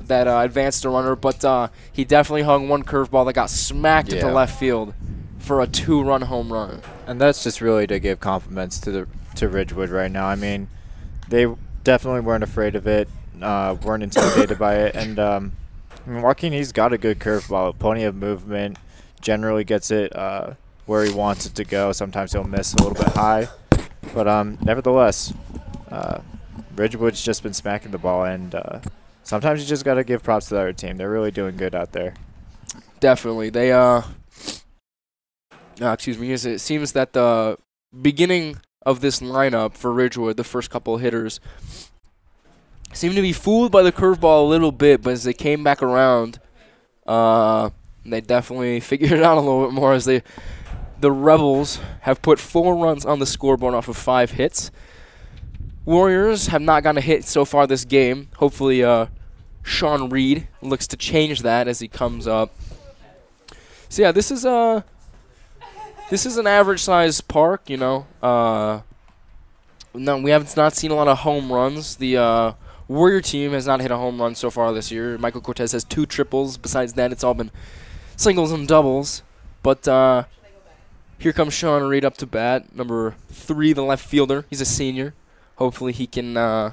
that advanced the runner, but he definitely hung one curveball that got smacked into left field for a 2-run home run. And that's just really to give compliments to Ridgewood right now. I mean, they definitely weren't afraid of it, weren't intimidated by it, and Joaquin, he's got a good curveball, plenty of movement, generally gets it where he wants it to go. Sometimes he'll miss a little bit high, but nevertheless, Ridgewood's just been smacking the ball, and sometimes you just got to give props to the other team. They're really doing good out there. Definitely. They it seems that the beginning of this lineup for Ridgewood, the first couple of hitters, seemed to be fooled by the curveball a little bit, but as they came back around, they definitely figured it out a little bit more as the Rebels have put 4 runs on the scoreboard off of 5 hits. Warriors have not gotten a hit so far this game. Hopefully Sean Reed looks to change that as he comes up So yeah, this is an average sized park. No, we haven't not seen a lot of home runs. The Warrior team has not hit a home run so far this year. Michael Cortez has 2 triples. Besides that, it's all been singles and doubles. But here comes Sean Reed up to bat, number 3, the left fielder. He's a senior. Hopefully he can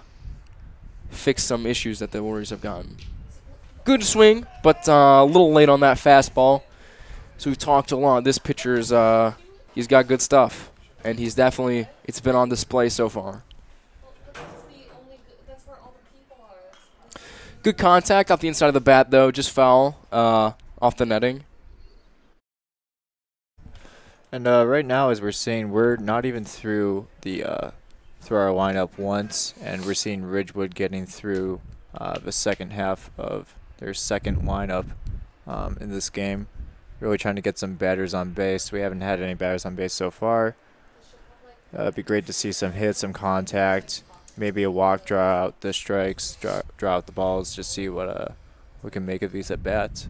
fix some issues that the Warriors have gotten. Good swing, but a little late on that fastball. So we've talked a lot. This pitcher's he's got good stuff, and it's been on display so far. Good contact off the inside of the bat, though, just foul off the netting. And right now, as we're seeing, we're not even through our lineup once, and we're seeing Ridgewood getting through the second half of their second lineup in this game. Really trying to get some batters on base. We haven't had any batters on base so far. It'd be great to see some hits, some contact, maybe a walk, draw out the strikes, draw out the balls, just see what we can make of these at bats.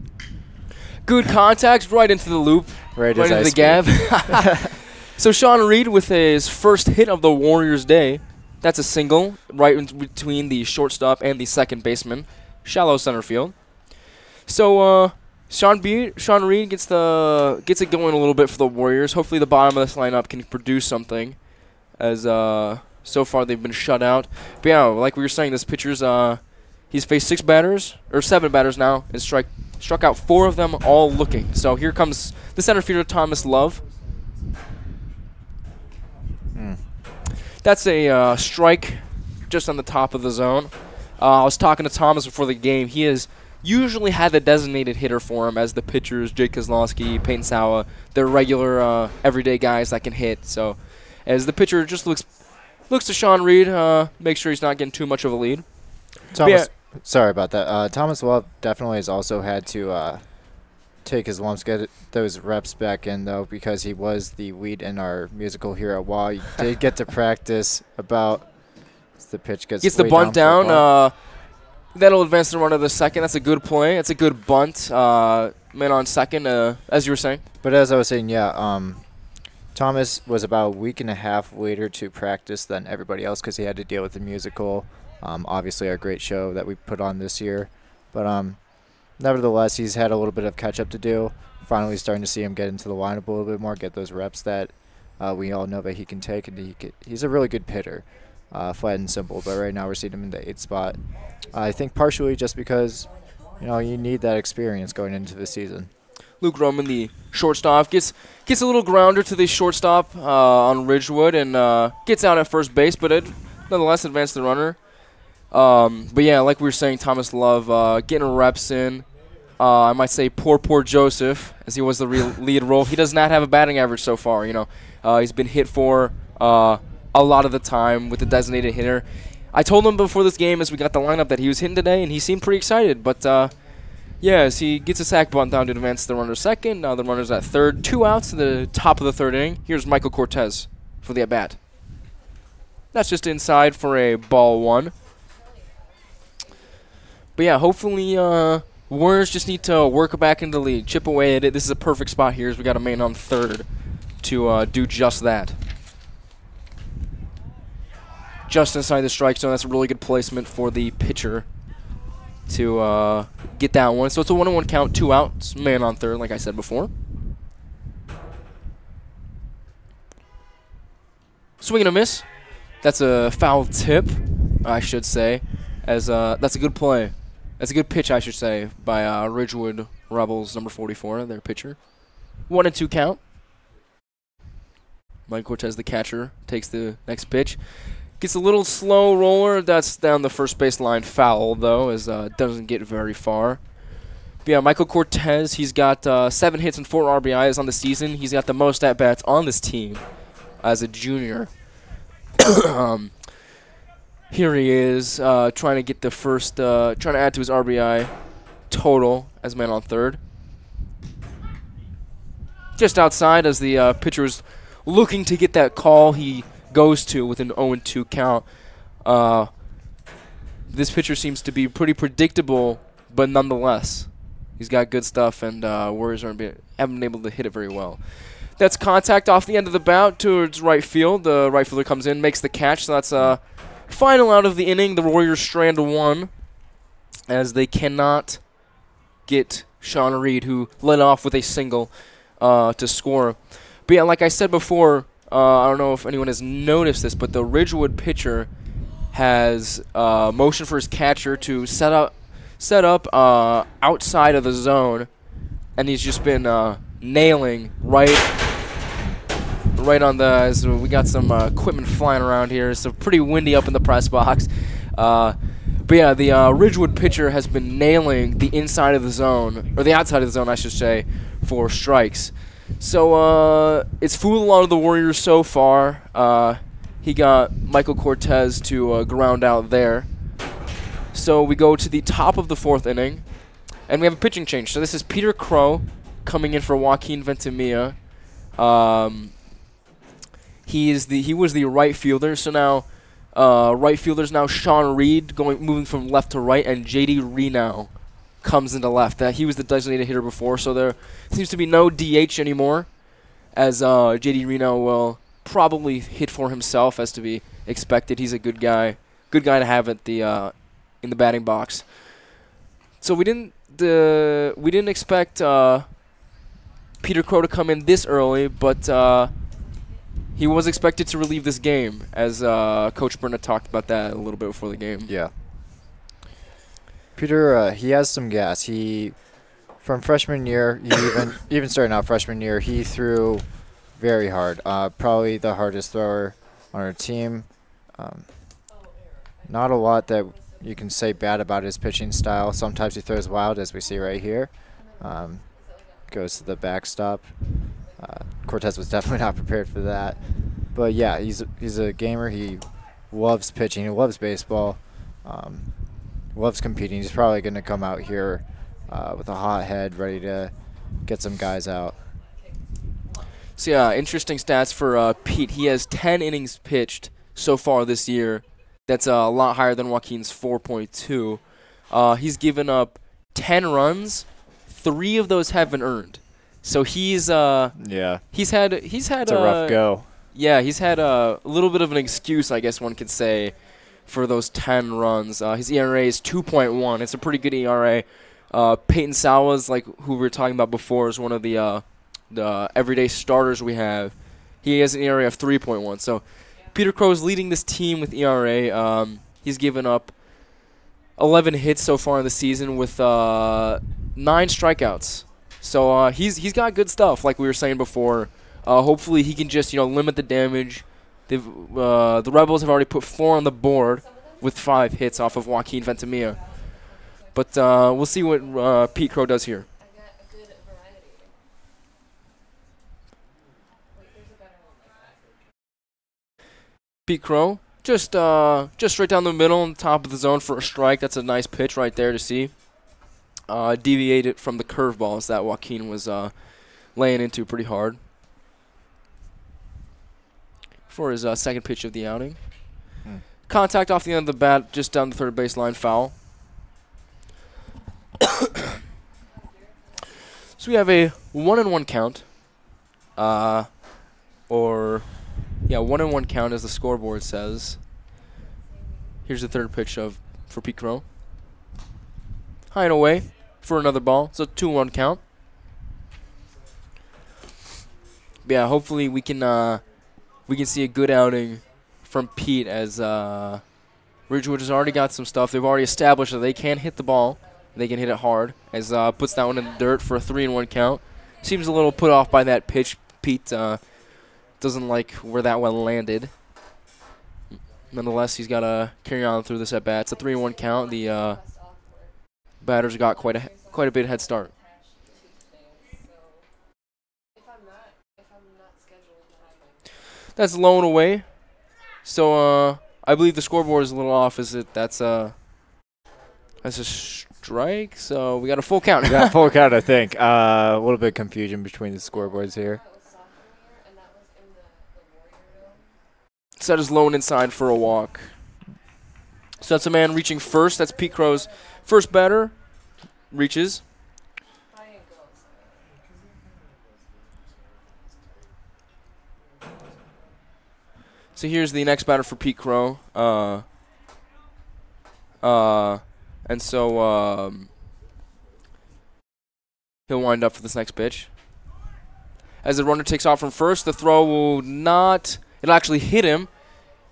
Good contact right into the loop, right into the gap. So Sean Reed with his first hit of the Warriors' day. That's a single right in between the shortstop and the second baseman. Shallow center field. So Sean Reed gets it going a little bit for the Warriors. Hopefully the bottom of this lineup can produce something, as so far they've been shut out. But yeah, like we were saying, this pitcher's he's faced 7 batters now, and struck out 4 of them, all looking. So here comes the center fielder, Thomas Love. That's a strike just on the top of the zone. I was talking to Thomas before the game. He has usually had the designated hitter for him, as the pitchers, Jake Kozlowski, Peyton Sawa, they're regular everyday guys that can hit. So as the pitcher just looks to Sean Reed, make sure he's not getting too much of a lead. Thomas, sorry about that. Thomas Love definitely has also had to take his lumps, get those reps back in, though, because he was the lead in our musical here at Wall. He did get to practice about the pitch gets the bunt down. That'll advance the runner to the second. That's a good play. That's a good bunt. Man on second, as you were saying. But as I was saying, yeah, Thomas was about a week and a half later to practice than everybody else because he had to deal with the musical. Obviously, our great show that we put on this year. But nevertheless, he's had a little bit of catch-up to do. Finally starting to see him get into the lineup a little bit more, get those reps that we all know that he can take. And he's a really good hitter, flat and simple. But right now we're seeing him in the 8th spot. I think partially just because, you need that experience going into the season. Luke Roman, the shortstop, gets a little grounder to the shortstop on Ridgewood and gets out at first base, but it nonetheless advanced the runner. But yeah, like we were saying, Thomas Love getting reps in. I might say poor Joseph, as he was the lead role. He does not have a batting average so far. He's been hit for a lot of the time with the designated hitter. I told him before this game, as we got the lineup, that he was hitting today, and he seemed pretty excited. But yeah, as he gets a sac bunt down to advance the runner second. Now the runner's at third. 2 outs to the top of the 3rd inning. Here's Michael Cortez for the at-bat. That's just inside for a ball 1. But yeah, hopefully Warriors just need to work back into the lead, chip away at it. This is a perfect spot here, as we got a man on third to do just that. Just inside the strike zone. That's a really good placement for the pitcher to get that one. So it's a 1-1 count, 2 outs, man on third, like I said before. Swing and a miss. That's a foul tip, I should say, as that's a good play. That's a good pitch, I should say, by Ridgewood Rebels, number 44, their pitcher. 1-2 count. Mike Cortez, the catcher, takes the next pitch. Gets a little slow roller. That's down the first base line, foul, though, as doesn't get very far. But yeah, Michael Cortez, he's got 7 hits and 4 RBIs on the season. He's got the most at-bats on this team as a junior. Here he is, trying to get the first, trying to add to his RBI total as man on third. Just outside, as the pitcher is looking to get that call he goes to with an 0-2 count. This pitcher seems to be pretty predictable, but nonetheless, He's got good stuff, and Warriors haven't been able to hit it very well. That's contact off the end of the bat towards right field. The right fielder comes in, makes the catch. So that's final out of the inning. The Warriors strand one as they cannot get Sean Reed, who led off with a single to score. But yeah, like I said before, I don't know if anyone has noticed this, but the Ridgewood pitcher has motioned for his catcher to set up outside of the zone, and he's just been nailing right on the. As we got some equipment flying around here. It's pretty windy up in the press box. But yeah, the Ridgewood pitcher has been nailing the inside of the zone, or the outside of the zone, I should say, for strikes. So it's fooled a lot of the Warriors so far. He got Michael Cortez to ground out there. So we go to the top of the fourth inning, and we have a pitching change. So this is Peter Crow coming in for Joaquin Ventimilla. He was the right fielder. So now right fielder's now Sean Reed moving from left to right, and J.D. Renow comes into left. He was the designated hitter before, so there seems to be no DH anymore, as J.D. Renow will probably hit for himself, as to be expected. He's a good guy to have at the in the batting box. So we didn't expect Peter Crow to come in this early, but he was expected to relieve this game, as Coach Burnett talked about that a little bit before the game. Yeah. Peter, he has some gas. From freshman year, even starting out freshman year, he threw very hard. Probably the hardest thrower on our team. Not a lot that you can say bad about his pitching style. Sometimes he throws wild, as we see right here. Goes to the backstop. Cortez was definitely not prepared for that. But yeah, he's a gamer. He loves pitching. He loves baseball. Loves competing. He's probably going to come out here with a hot head, ready to get some guys out. So yeah, interesting stats for Pete. He has 10 innings pitched so far this year. That's a lot higher than Joaquin's 4.2. He's given up 10 runs. 3 of those have been earned. So he's had it's a rough go. Yeah, he's had a little bit of an excuse, I guess one could say, for those 10 runs. His ERA is 2.1. It's a pretty good ERA. Peyton Sawas, like who we were talking about before, is one of the everyday starters we have. He has an ERA of 3.1. So Peter Crow is leading this team with ERA. He's given up 11 hits so far in the season with 9 strikeouts. So he's got good stuff, like we were saying before. Hopefully he can just limit the damage. The Rebels have already put 4 on the board with 5 hits off of Joaquin Ventimilla. But we'll see what Pete Crow does here. Pete Crow, just straight down the middle on top of the zone for a strike. That's a nice pitch right there to see. Deviated from the curveballs that Joaquin was laying into pretty hard. For his second pitch of the outing. Contact off the end of the bat, just down the third baseline, foul. So we have a 1-1 count. 1-1 count as the scoreboard says. Here's the third pitch for Pete Crow. High and away for another ball. So 2-1 count. But yeah, hopefully we can see a good outing from Pete, as Ridgewood has already got some stuff. They've already established that they can hit the ball. They can hit it hard, as puts that one in the dirt for a 3-1 count. Seems a little put off by that pitch. Pete doesn't like where that one landed. Nonetheless, he's got to carry on through this at-bat. It's a 3-1 count. The batters got quite a bit head start. That's low and away. So I believe the scoreboard is a little off. That's a strike? So we got a full count. We got a full count, I think. A little bit of confusion between the scoreboards here. Set is low and inside for a walk. So that's a man reaching first. That's Pete Crow's first batter. Reaches. So here's the next batter for Pete Crow. And so he'll wind up for this next pitch. As the runner takes off from first, the throw will not. It'll actually hit him.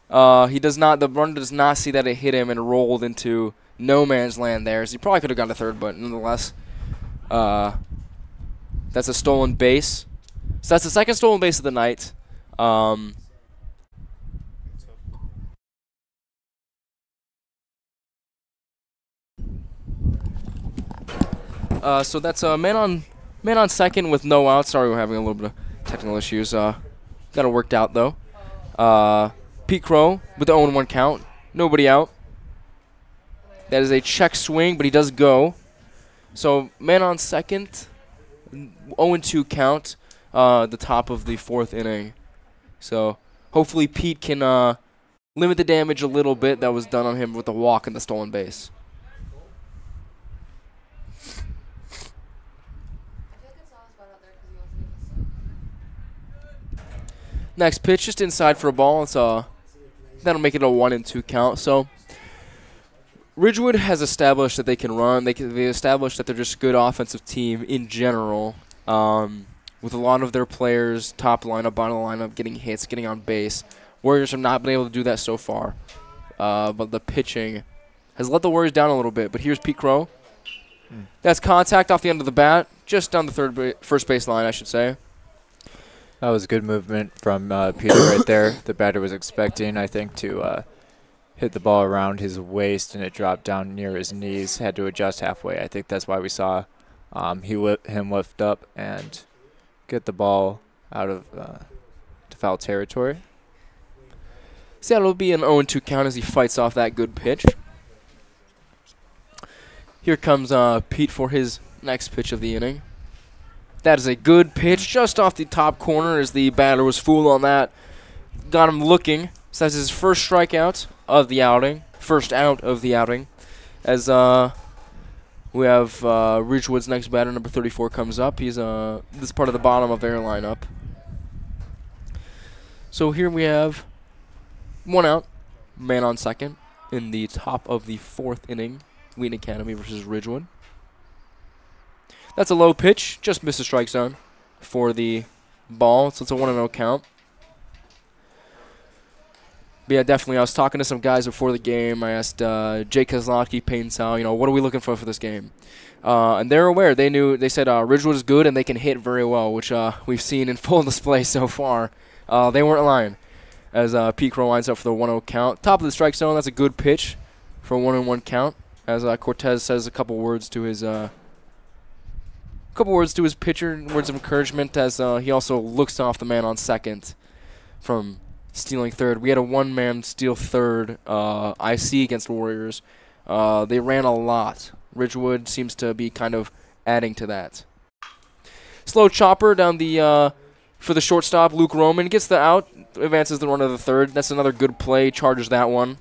He does not. The runner does not see that it hit him and rolled into no man's land there. So he probably could have gone to third, but nonetheless, that's a stolen base. So that's the second stolen base of the night. So that's a man on second with no outs. Sorry, we're having a little bit of technical issues. Got it worked out though. Pete Crow with the 0-1 count. Nobody out. That is a check swing, but he does go. So man on second, 0-2 count. The top of the fourth inning. So hopefully Pete can limit the damage a little bit that was done on him with the walk and the stolen base. Next pitch, just inside for a ball. It's that'll make it a 1-2 count. So Ridgewood has established that they can run. They established that they're just a good offensive team in general. With a lot of their players, top lineup, bottom lineup, getting hits, getting on base. Warriors have not been able to do that so far. But the pitching has let the Warriors down a little bit. But here's Pete Crow. That's contact off the end of the bat, just down the first base line, I should say. That was good movement from Peter right there. The batter was expecting, I think, to hit the ball around his waist, and it dropped down near his knees. Had to adjust halfway. I think that's why we saw him lift up and get the ball out of to foul territory. So it'll be an 0-2 count as he fights off that good pitch. Here comes Pete for his next pitch of the inning. That is a good pitch just off the top corner as the batter was fooled on that. Got him looking. So that's his first strikeout of the outing. First out of the outing. As we have Ridgewood's next batter, number 34, comes up. He's this part of the bottom of their lineup. So here we have 1 out, man on second in the top of the fourth inning. Wheaton Academy versus Ridgewood. That's a low pitch, just missed the strike zone for the ball, so it's a 1-0 count. But yeah, definitely. I was talking to some guys before the game. I asked Jake Kozlowski, Payne Sal, what are we looking for this game? And they're aware. They knew. They said Ridgewood is good and they can hit very well, which we've seen in full display so far. They weren't lying. As Pete Crow lines up for the 1-0 count. Top of the strike zone, that's a good pitch for a 1-1 count. As Cortez says a couple words to his pitcher, words of encouragement, as he also looks off the man on second from stealing third. We had a one-man steal third IC against Warriors. They ran a lot. Ridgewood seems to be kind of adding to that. Slow chopper down the for the shortstop. Luke Roman gets the out, advances the runner to the third. That's another good play. Charges that one.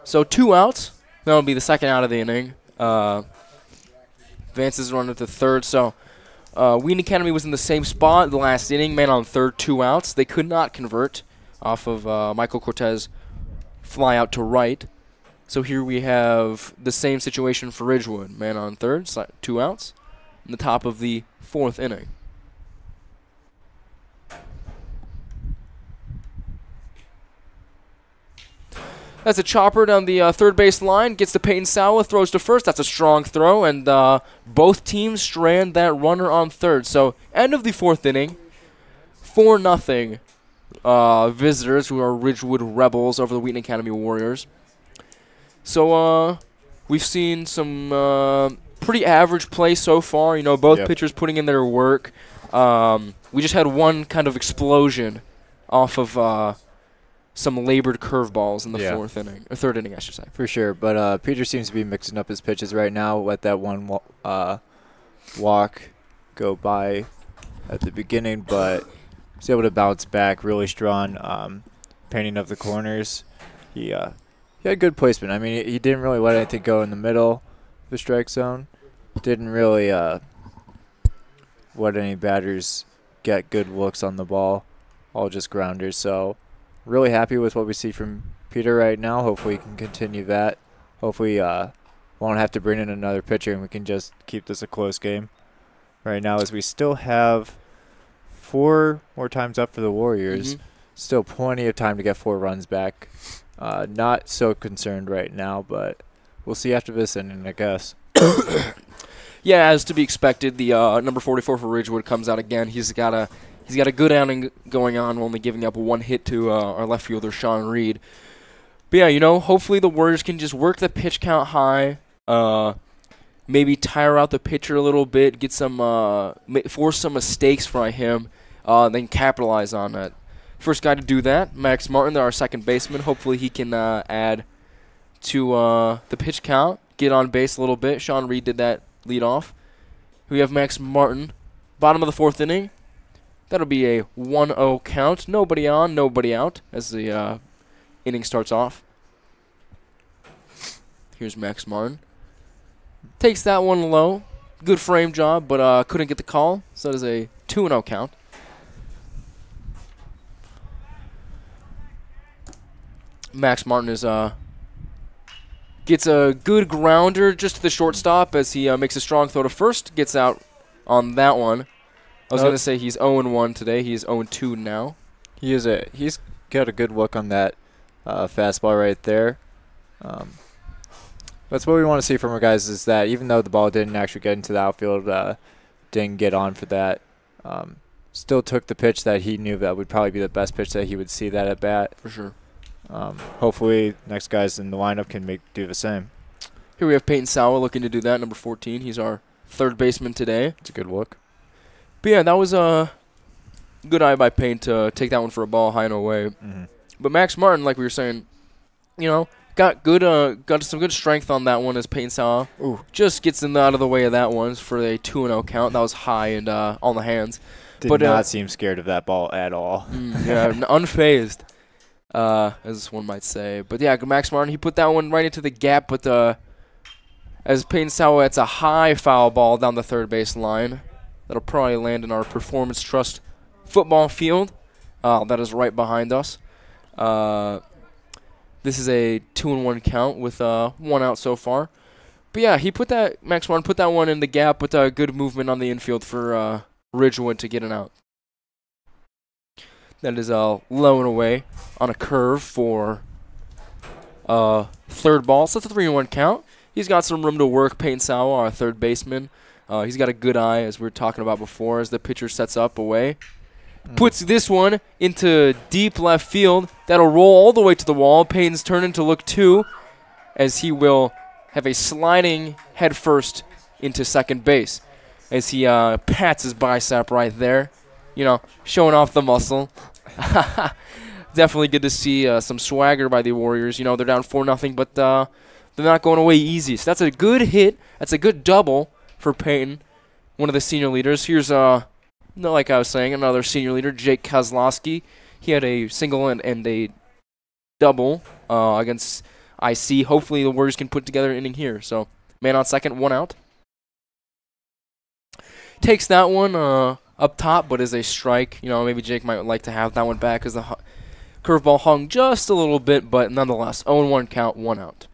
So 2 outs. That'll be the second out of the inning. Advances the runner to third. So Wheaton Academy was in the same spot the last inning. Man on third, 2 outs. They could not convert off of Michael Cortez fly out to right. So here we have the same situation for Ridgewood. Man on third, 2 outs. In the top of the fourth inning. That's a chopper down the third base line. Gets to Peyton Sawa, throws to first. That's a strong throw, and both teams strand that runner on third. So end of the fourth inning, 4-0 visitors, who are Ridgewood Rebels, over the Wheaton Academy Warriors. So we've seen some pretty average play so far. Both pitchers putting in their work. We just had one kind of explosion off of some labored curveballs in the fourth inning, or third inning, I should say. For sure, but Peter seems to be mixing up his pitches right now. Let that one walk go by at the beginning, but he's able to bounce back. Really strong painting of the corners. He had good placement. I mean, he didn't really let anything go in the middle of the strike zone. Didn't really let any batters get good looks on the ball. all just grounders. So really happy with what we see from Peter right now. Hopefully we can continue that. Hopefully won't have to bring in another pitcher and we can just keep this a close game right now, as we still have 4 more times up for the Warriors. Still plenty of time to get 4 runs back. Not so concerned right now, but we'll see after this inning, I guess. Yeah, as to be expected, the number 44 for Ridgewood comes out again. He's got a good outing going on, only giving up 1 hit to our left fielder, Sean Reed. But yeah, hopefully the Warriors can just work the pitch count high, maybe tire out the pitcher a little bit, get some force some mistakes from him, then capitalize on that. First guy to do that, Max Martin, our second baseman. Hopefully he can add to the pitch count, get on base a little bit. Sean Reed did that lead off. We have Max Martin, bottom of the 4th inning. That'll be a 1-0 count. Nobody on, nobody out as the inning starts off. Here's Max Martin. Takes that one low. Good frame job, but couldn't get the call. So that is a 2-0 count. Max Martin is gets a good grounder just to the shortstop as he makes a strong throw to first. Gets out on that one. I was going to say he's 0-1 today. He is 0-2 now. He's got a good look on that fastball right there. That's what we want to see from our guys, is that even though the ball didn't actually get into the outfield, didn't get on for that, still took the pitch that he knew that would probably be the best pitch that he would see that at bat. For sure. Hopefully next guys in the lineup can do the same. Here we have Peyton Sawa looking to do that, number 14. He's our third baseman today. It's a good look. But yeah, that was a good eye by Payne to take that one for a ball high and away. But Max Martin, like we were saying, got some good strength on that one as Payne Sawa just gets out of the way of that one for a 2-0 count. That was high and on the hands. Did not seem scared of that ball at all. Yeah, unfazed, as one might say. But yeah, Max Martin, he put that one right into the gap, but as Payne Sawa, it's a high foul ball down the third base line. That'll probably land in our Performance Trust football field. That is right behind us. This is a 2-1 count with 1 out so far. But yeah, Max Martin put that one in the gap with good movement on the infield for Ridgewood to get an out. That is low and away on a curve for third ball. So that's a 3-1 count. He's got some room to work. Payne Sawa, our third baseman. He's got a good eye, as we were talking about before, as the pitcher sets up away. Puts this one into deep left field. That'll roll all the way to the wall. Payne's turning to look 2, as he will have a sliding head first into second base, as he pats his bicep right there, showing off the muscle. Definitely good to see some swagger by the Warriors. They're down 4-0, but they're not going away easy. So that's a good hit. That's a good double for Payton, one of the senior leaders. Here's, like I was saying, another senior leader, Jake Kozlowski. He had a single and a double against IC. Hopefully the Warriors can put together an inning here. So man on second, 1 out. Takes that one up top, but is a strike. Maybe Jake might like to have that one back as the curveball hung just a little bit, but nonetheless, 0-1 count, 1 out.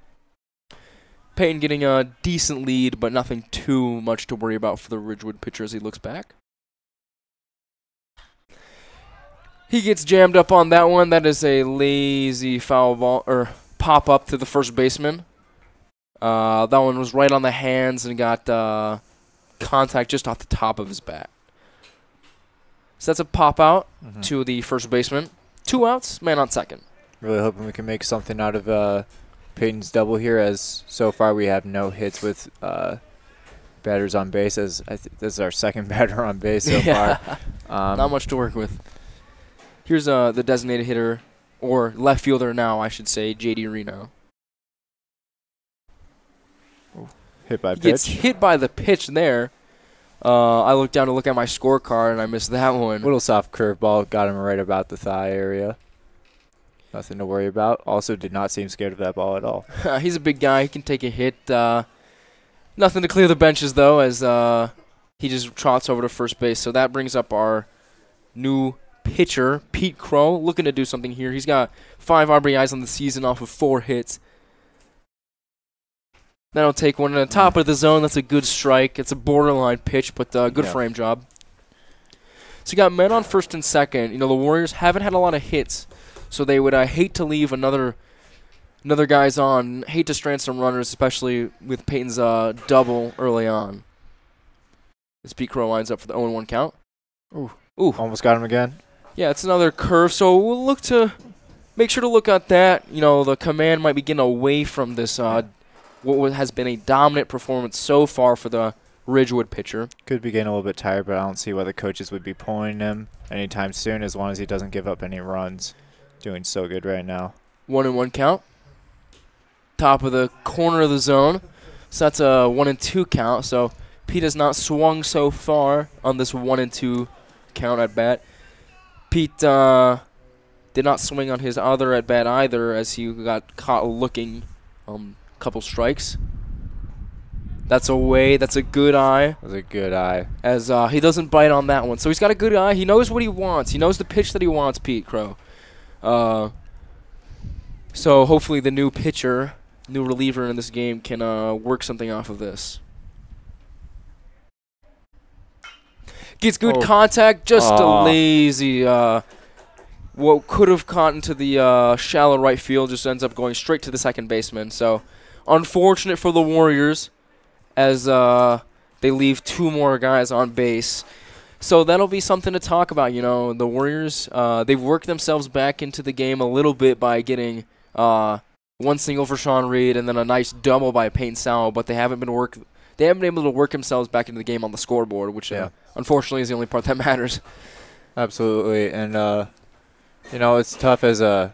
Payton getting a decent lead, but nothing too much to worry about for the Ridgewood pitcher as he looks back. He gets jammed up on that one. That is a lazy foul ball, or pop up to the first baseman. That one was right on the hands and got contact just off the top of his bat. So that's a pop out to the first baseman. 2 outs, man on second. Really hoping we can make something out of Payton's double here, as so far we have no hits with batters on base, as this is our second batter on base so far. Not much to work with. Here's the designated hitter, or left fielder now, I should say, J.D. Reno. Hit by pitch. Gets hit by the pitch there. I looked down to look at my scorecard, and I missed that one. Little soft curveball, got him right about the thigh area. Nothing to worry about. Also did not seem scared of that ball at all. He's a big guy. He can take a hit. Nothing to clear the benches, though, as he just trots over to first base. So that brings up our new pitcher, Pete Crow, looking to do something here. He's got 5 RBIs on the season off of 4 hits. That'll take one on the top of the zone. That's a good strike. It's a borderline pitch, but good frame job. So you got men on first and second. You know, the Warriors haven't had a lot of hits, so they would hate to leave another guys on. Hate to strand some runners, especially with Peyton's double early on. As Pete Crow lines up for the 0-1 count. Ooh. Almost got him again. Yeah, it's another curve, so we'll look to make sure to look at that. You know, the command might be getting away from this what has been a dominant performance so far for the Ridgewood pitcher. Could be getting a little bit tired, but I don't see why the coaches would be pulling him anytime soon as long as he doesn't give up any runs. Doing so good right now. 1-1 count. Top of the corner of the zone. So that's a 1-2 count. So Pete has not swung so far on this 1-2 count at bat. Pete did not swing on his other at bat either as he got caught looking couple strikes. That's away. That's a good eye. That's a good eye. As he doesn't bite on that one. So he's got a good eye. He knows what he wants. He knows the pitch that he wants, Pete Crow. So hopefully the new pitcher, new reliever in this game can work something off of this. Gets good contact. Just a lazy... what could have caught into the shallow right field just ends up going straight to the second baseman. So unfortunate for the Warriors as they leave 2 more guys on base. So that'll be something to talk about. You know, the Warriors, they've worked themselves back into the game a little bit by getting 1 single for Sean Reed and then a nice double by Peyton Sowell, but they haven't been able to work themselves back into the game on the scoreboard, which unfortunately is the only part that matters. Absolutely. And you know, it's tough as a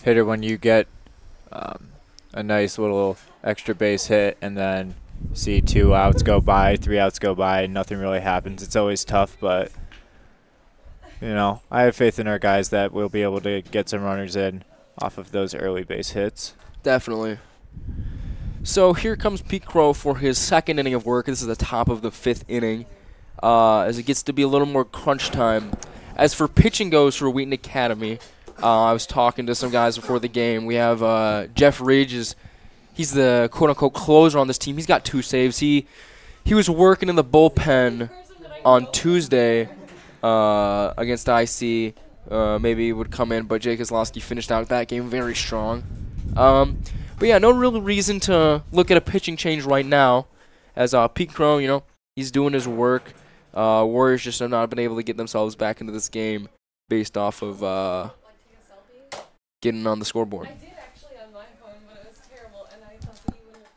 hitter when you get a nice little extra base hit and then see 2 outs go by, 3 outs go by, and nothing really happens. It's always tough, but, you know, I have faith in our guys that we'll be able to get some runners in off of those early base hits. Definitely. So here comes Pete Crow for his 2nd inning of work. This is the top of the 5th inning as it gets to be a little more crunch time. As for pitching goes for Wheaton Academy, I was talking to some guys before the game. We have Jeff Ridge. He's the quote-unquote closer on this team. He's got 2 saves. He was working in the bullpen on Tuesday against IC. Maybe he would come in, but Jake Kozlowski finished out that game very strong. But yeah, no real reason to look at a pitching change right now. As Pete Crow, you know, he's doing his work. Warriors just have not been able to get themselves back into this game based off of getting on the scoreboard. I did actually on my phone, but it was terrible, and I thought that you wouldn't have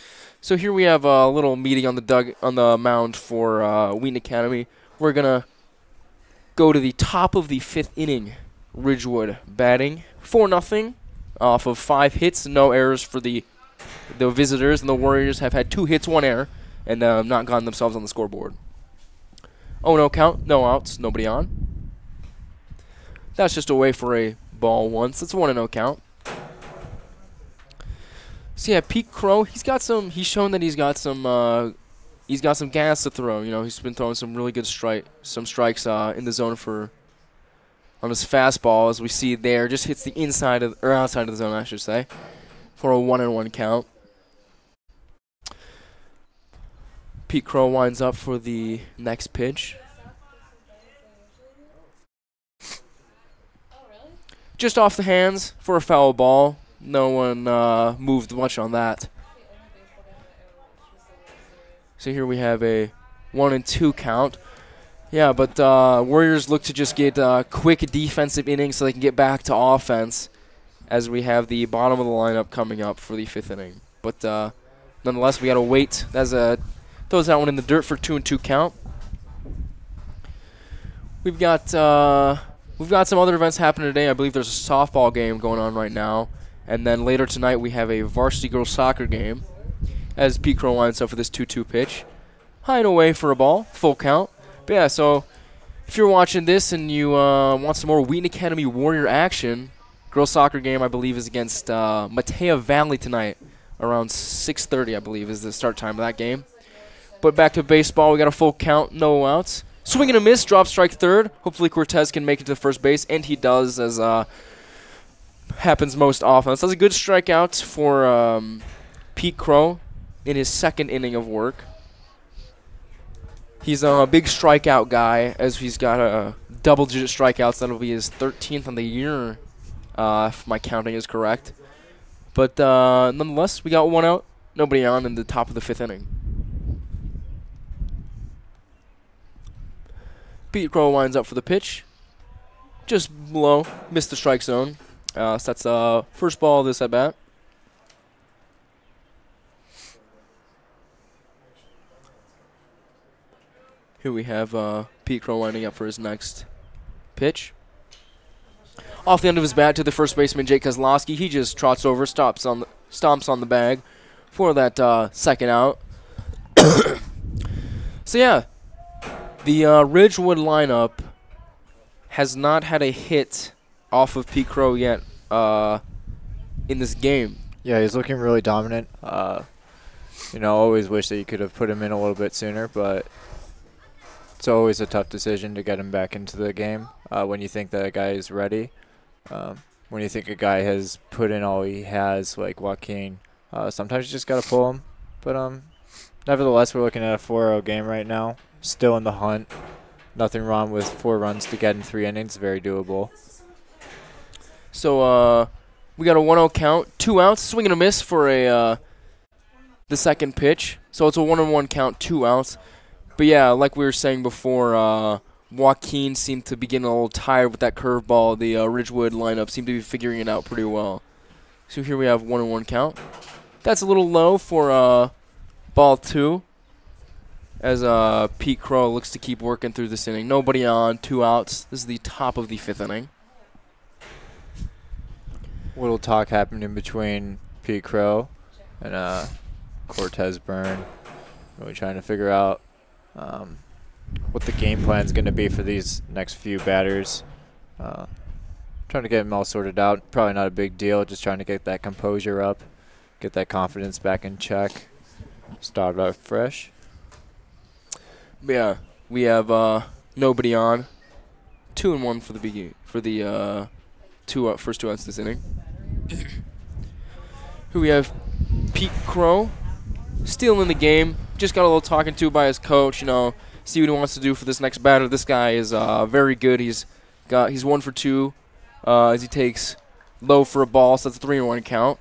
it. So here we have a little meeting on the mound for Wheaton Academy. We're gonna go to the top of the 5th inning. Ridgewood batting 4-0 off of 5 hits, no errors for the visitors, and the Warriors have had 2 hits, 1 error, and not gotten themselves on the scoreboard. 0-0 count, no outs, nobody on. That's just away for a ball once. It's 1-0 count. So yeah, Pete Crow, he's shown that he's got some gas to throw. You know, he's been throwing some really good strikes in the zone on his fastball, as we see there. Just hits the outside of the zone, I should say, for a 1-1 count. Pete Crow winds up for the next pitch. Just off the hands for a foul ball. No one moved much on that. So here we have a 1-2 count. Yeah, but Warriors look to just get quick defensive innings so they can get back to offense as we have the bottom of the lineup coming up for the 5th inning. But nonetheless, we got to wait. Throws that one in the dirt for 2-2 count. We've got some other events happening today. I believe there's a softball game going on right now. And then later tonight we have a varsity girls soccer game as Pete Crow lines up for this 2-2 pitch. High and away for a ball, full count. But yeah, so if you're watching this and you want some more Wheaton Academy Warrior action, girls soccer game I believe is against Matea Valley tonight around 6:30, I believe, is the start time of that game. But back to baseball, we got a full count, no outs. Swing and a miss, drop strike third. Hopefully Cortez can make it to first base, and he does, as happens most often. This is a good strikeout for Pete Crow in his second inning of work. He's a big strikeout guy, as he's got double-digit strikeouts. That'll be his 13th on the year, if my counting is correct. But nonetheless, we got one out, nobody on in the top of the 5th inning. Pete Crow winds up for the pitch. Just below, missed the strike zone. So that's first ball of this at bat. Here we have Pete Crow winding up for his next pitch. Off the end of his bat to the first baseman, Jake Kozlowski. He just trots over, stomps on the bag for that second out. So yeah, the Ridgewood lineup has not had a hit off of Pete Crow yet in this game. Yeah, he's looking really dominant. Always wish that you could have put him in a little bit sooner, but it's always a tough decision to get him back into the game when you think that a guy is ready. When you think a guy has put in all he has, like Joaquin, sometimes you just got to pull him. But nevertheless, we're looking at a 4-0 game right now. Still in the hunt. Nothing wrong with 4 runs to get in 3 innings. Very doable. So we got a 1-0 count, 2 outs, swing and a miss for the second pitch. So it's a 1-1 count, 2 outs. But yeah, like we were saying before, Joaquin seemed to be getting a little tired with that curveball. The Ridgewood lineup seemed to be figuring it out pretty well. So here we have 1-1 count. That's a little low for ball 2. As Pete Crow looks to keep working through this inning. Nobody on, 2 outs. This is the top of the 5th inning. Little talk happened in between Pete Crow and Cortez Byrne. Really trying to figure out what the game plan is going to be for these next few batters. Trying to get them all sorted out. Probably not a big deal. Just trying to get that composure up, get that confidence back in check, start out fresh. Yeah, we have nobody on. 2-1 for the first 2 outs this inning. Here we have Pete Crow still in the game. Just got a little talking to by his coach. See what he wants to do for this next batter. This guy is very good. He's 1 for 2 as he takes low for a ball. So that's a 3-1 count.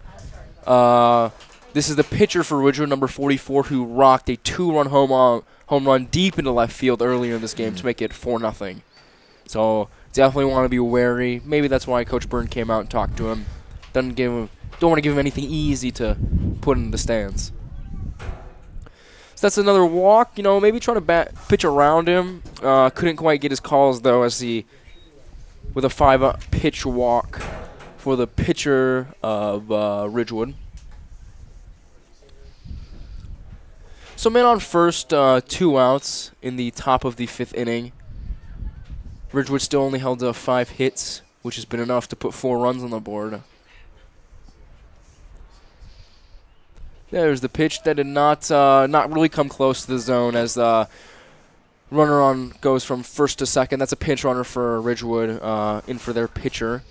This is the pitcher for Ridgewood, number 44, who rocked a 2-run home run deep into left field earlier in this game to make it 4-0. So definitely want to be wary. Maybe that's why Coach Byrne came out and talked to him. Don't want to give him anything easy to put in the stands. So that's another walk. Maybe trying to pitch around him. Couldn't quite get his calls though, as with a 5-pitch walk for the pitcher of Ridgewood. So man on first, 2 outs in the top of the 5th inning. Ridgewood still only held 5 hits, which has been enough to put 4 runs on the board. There's the pitch that did not really come close to the zone, as runner on goes from first to second. That's a pinch runner for Ridgewood in for their pitcher.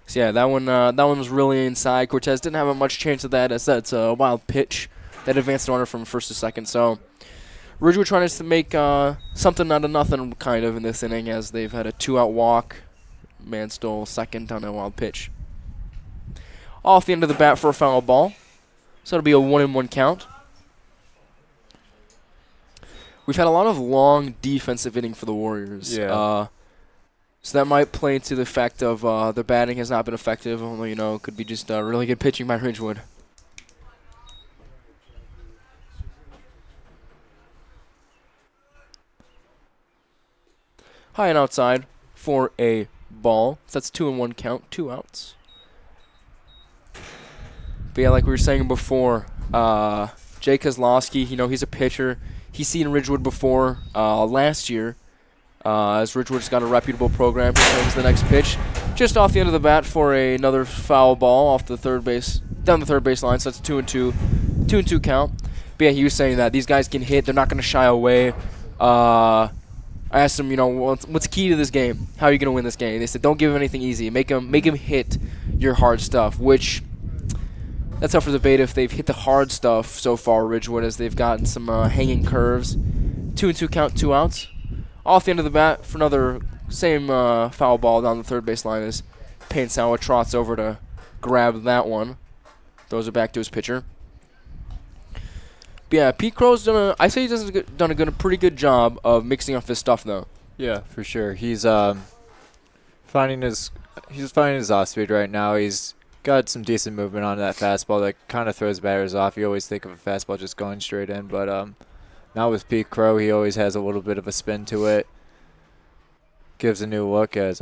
So yeah, that one was really inside. Cortez didn't have much chance of that, as that's a wild pitch that advanced the runner from first to second. So Ridgewood trying to make something out of nothing kind of in this inning, as they've had a 2-out walk. Man stole second on a wild pitch. Off the end of the bat for a foul ball. So it'll be a 1-1 count. We've had a lot of long defensive inning for the Warriors. Yeah. So that might play into the fact of the batting has not been effective, although, it could be just really good pitching by Ridgewood. High and outside for a ball. So that's 2-1 count, 2 outs. But yeah, like we were saying before, Jake Kozlowski, he's a pitcher. He's seen Ridgewood before last year, as Ridgewood's got a reputable program. Here comes the next pitch, just off the end of the bat for another foul ball off the third base, down the third base line. So that's 2-2 count. But But yeah, he was saying that these guys can hit. They're not going to shy away. I asked him, what's key to this game? How are you going to win this game? They said, don't give him anything easy. Make him hit your hard stuff, which that's up for debate if they've hit the hard stuff so far, Ridgewood, as they've gotten some hanging curves. 2-2 count, 2 outs. Off the end of the bat for another same foul ball down the third base line as Payne Sawa trots over to grab that one. Throws it back to his pitcher. But yeah, Pete Crow's done a pretty good job of mixing up his stuff though. Yeah, for sure. He's finding his off speed right now. He's got some decent movement on that fastball that kind of throws batters off. You always think of a fastball just going straight in, but now with Pete Crow, he always has a little bit of a spin to it. Gives a new look as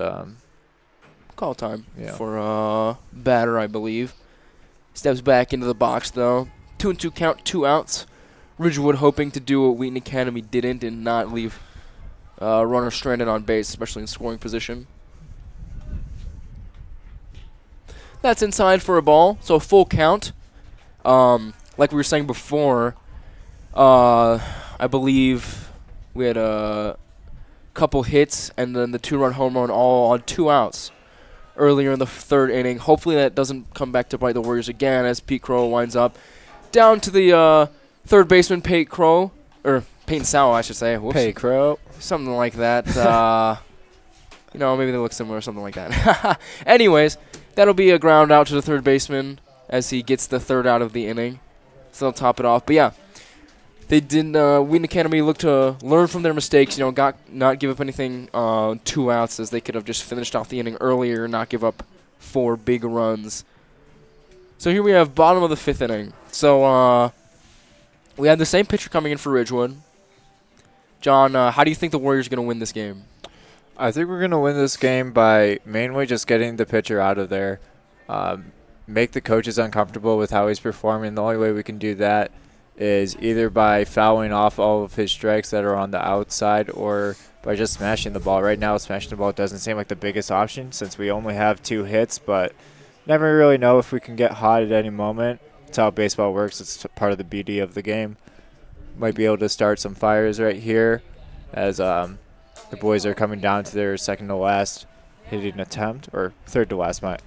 call time for batter, I believe. Steps back into the box though. 2-2 count, 2 outs. Ridgewood hoping to do what Wheaton Academy didn't and not leave runner stranded on base, especially in scoring position. That's inside for a ball, so full count. Like we were saying before, I believe we had a couple hits and then the 2-run home run all on 2 outs earlier in the third inning. Hopefully that doesn't come back to bite the Warriors again as Pete Crow winds up down to the third baseman, Payne Sawa, I should say. Whoops. Pay Crow. Something like that. Maybe they look similar or something like that. Anyways, that'll be a ground out to the third baseman as he gets the third out of the inning. So they'll top it off. But yeah, they didn't. Wheaton Academy looked to learn from their mistakes. Not give up anything 2 outs as they could have just finished off the inning earlier, not give up 4 big runs. So here we have bottom of the 5th inning. So we had the same pitcher coming in for Ridgewood. John, how do you think the Warriors are going to win this game? I think we're going to win this game by mainly just getting the pitcher out of there. Make the coaches uncomfortable with how he's performing. The only way we can do that is either by fouling off all of his strikes that are on the outside or by just smashing the ball. Right now, smashing the ball doesn't seem like the biggest option since we only have 2 hits, but never really know if we can get hot at any moment. That's how baseball works. It's part of the beauty of the game. Might be able to start some fires right here as the boys are coming down to their second to last hitting attempt, or third to last. My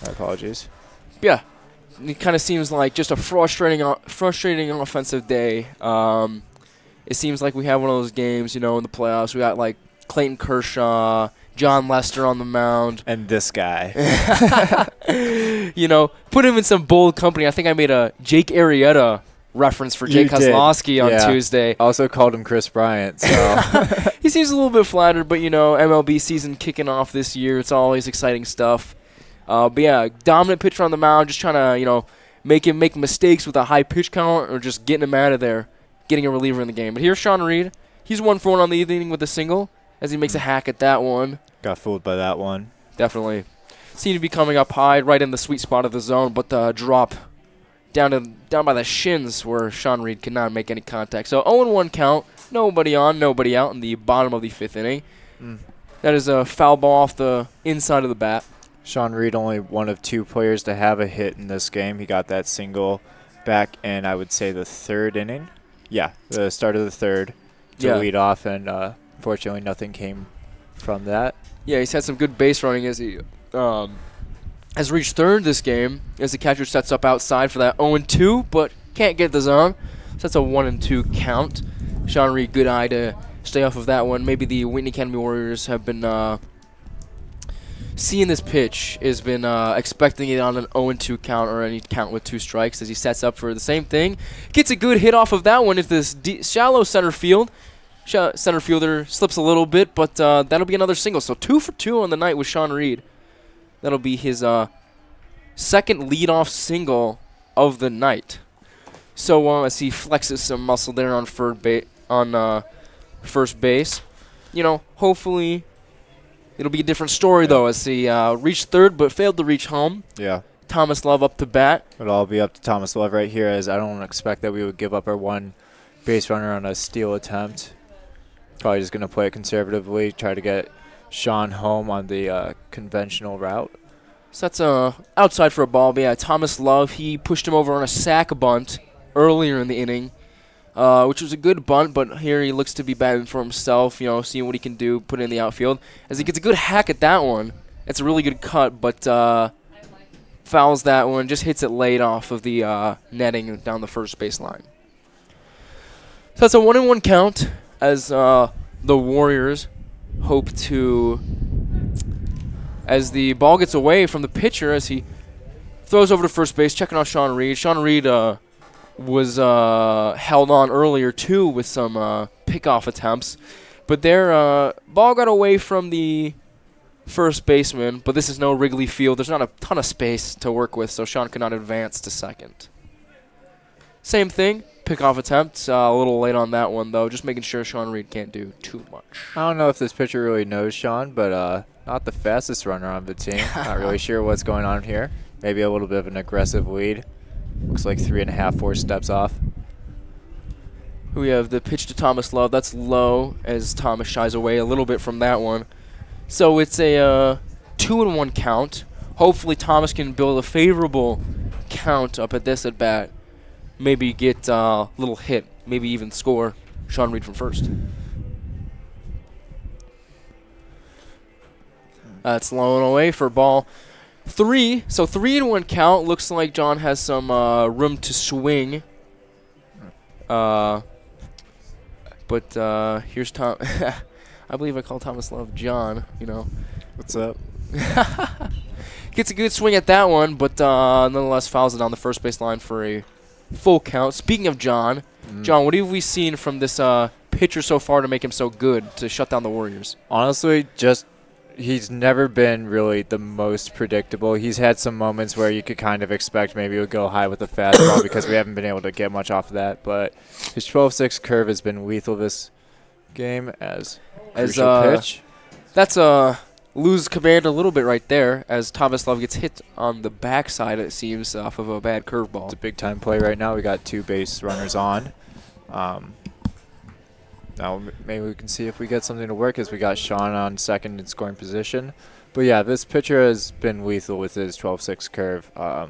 apologies. Yeah, it kind of seems like just a frustrating offensive day. It seems like we have one of those games, in the playoffs. We got like Clayton Kershaw, John Lester on the mound. And this guy. Put him in some bold company. I think I made a Jake Arrieta reference for Jake Kozlowski on Tuesday. Also called him Chris Bryant. So he seems a little bit flattered, but, MLB season kicking off this year. It's always exciting stuff. But, yeah, dominant pitcher on the mound, just trying to, make him make mistakes with a high pitch count or just getting him out of there, getting a reliever in the game. But here's Sean Reed. He's 1 for 1 on the inning with a single as he makes a hack at that one. Got fooled by that one. Definitely. Seemed to be coming up high, right in the sweet spot of the zone, but the drop down by the shins where Sean Reed could not make any contact. So 0-1 count, nobody on, nobody out in the bottom of the 5th inning. That is a foul ball off the inside of the bat. Sean Reed, only one of 2 players to have a hit in this game. He got that single back in, I would say, the 3rd inning. Yeah, the start of the 3rd to lead off, and unfortunately nothing came from that. Yeah, he's had some good base running as he has reached 3rd this game as the catcher sets up outside for that 0-2, but can't get the zone. So that's a 1-2 count. Sean Reed, good eye to stay off of that one. Maybe the Wheaton Academy Warriors have been seeing this pitch, has been expecting it on an 0-2 count or any count with 2 strikes as he sets up for the same thing. Gets a good hit off of that one. If this shallow center field. Center fielder slips a little bit, but that'll be another single. So 2 for 2 on the night with Sean Reed. That'll be his 2nd leadoff single of the night. So as he flexes some muscle there on first base, hopefully it'll be a different story though as he reached 3rd but failed to reach home. Yeah. Thomas Love up to bat. It'll all be up to Thomas Love right here, as I don't expect that we would give up our 1 base runner on a steal attempt. Probably just going to play it conservatively, try to get Sean home on the conventional route. So that's outside for a ball. But yeah, Thomas Love, he pushed him over on a sack bunt earlier in the inning, which was a good bunt, but here he looks to be batting for himself, seeing what he can do, put it in the outfield. As he gets a good hack at that one. It's a really good cut, but fouls that one, just hits it late off of the netting down the first base line. So that's a 1-1 count as the Warriors hope to, as the ball gets away from the pitcher as he throws over to first base, checking on Sean Reed. Sean Reed was held on earlier, too, with some pickoff attempts. But their ball got away from the first baseman, but this is no Wrigley Field. There's not a ton of space to work with, so Sean could not advance to second. Same thing, pickoff attempt. A little late on that one, though, just making sure Sean Reed can't do too much. I don't know if this pitcher really knows Sean, but not the fastest runner on the team. Not really sure what's going on here. Maybe a little bit of an aggressive lead. Looks like 3.5, 4 steps off. We have the pitch to Thomas Love. That's low as Thomas shies away a little bit from that one. So it's a 2-1 count. Hopefully Thomas can build a favorable count up at this at bat. Maybe get a little hit. Maybe even score Sean Reed from first. That's low and away for ball 3. So 3-1 count. Looks like John has some room to swing. But here's Tom. I believe I called Thomas Love John, What's up? Gets a good swing at that one, but nonetheless fouls it on the first base line for a full count. Speaking of John, John, what have we seen from this pitcher so far to make him so good to shut down the Warriors? Honestly, he's never been really the most predictable. He's had some moments where you could kind of expect maybe he would go high with the fastball because we haven't been able to get much off of that. But his 12-6 curve has been lethal this game as pitch. That's lose command a little bit right there as Thomas Love gets hit on the backside, it seems, off of a bad curveball. It's a big-time play right now. We got 2 base runners on. Now maybe we can see if we get something to work as we got Sean on second in scoring position. But, yeah, this pitcher has been lethal with his 12-6 curve. I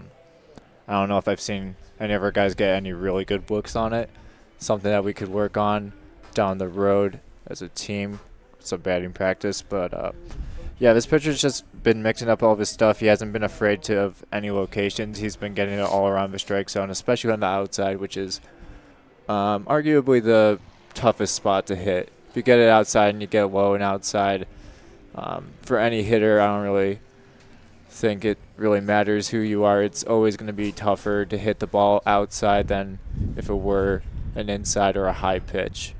don't know if I've seen any of our guys get any really good looks on it. Something that we could work on down the road as a team. Some batting practice. But, yeah, this pitcher's just been mixing up all of his stuff. He hasn't been afraid of any locations. He's been getting it all around the strike zone, especially on the outside, which is arguably the toughest spot to hit. If you get it outside and you get low and outside, for any hitter, I don't really think it really matters who you are. It's always going to be tougher to hit the ball outside than if it were an inside or a high pitch.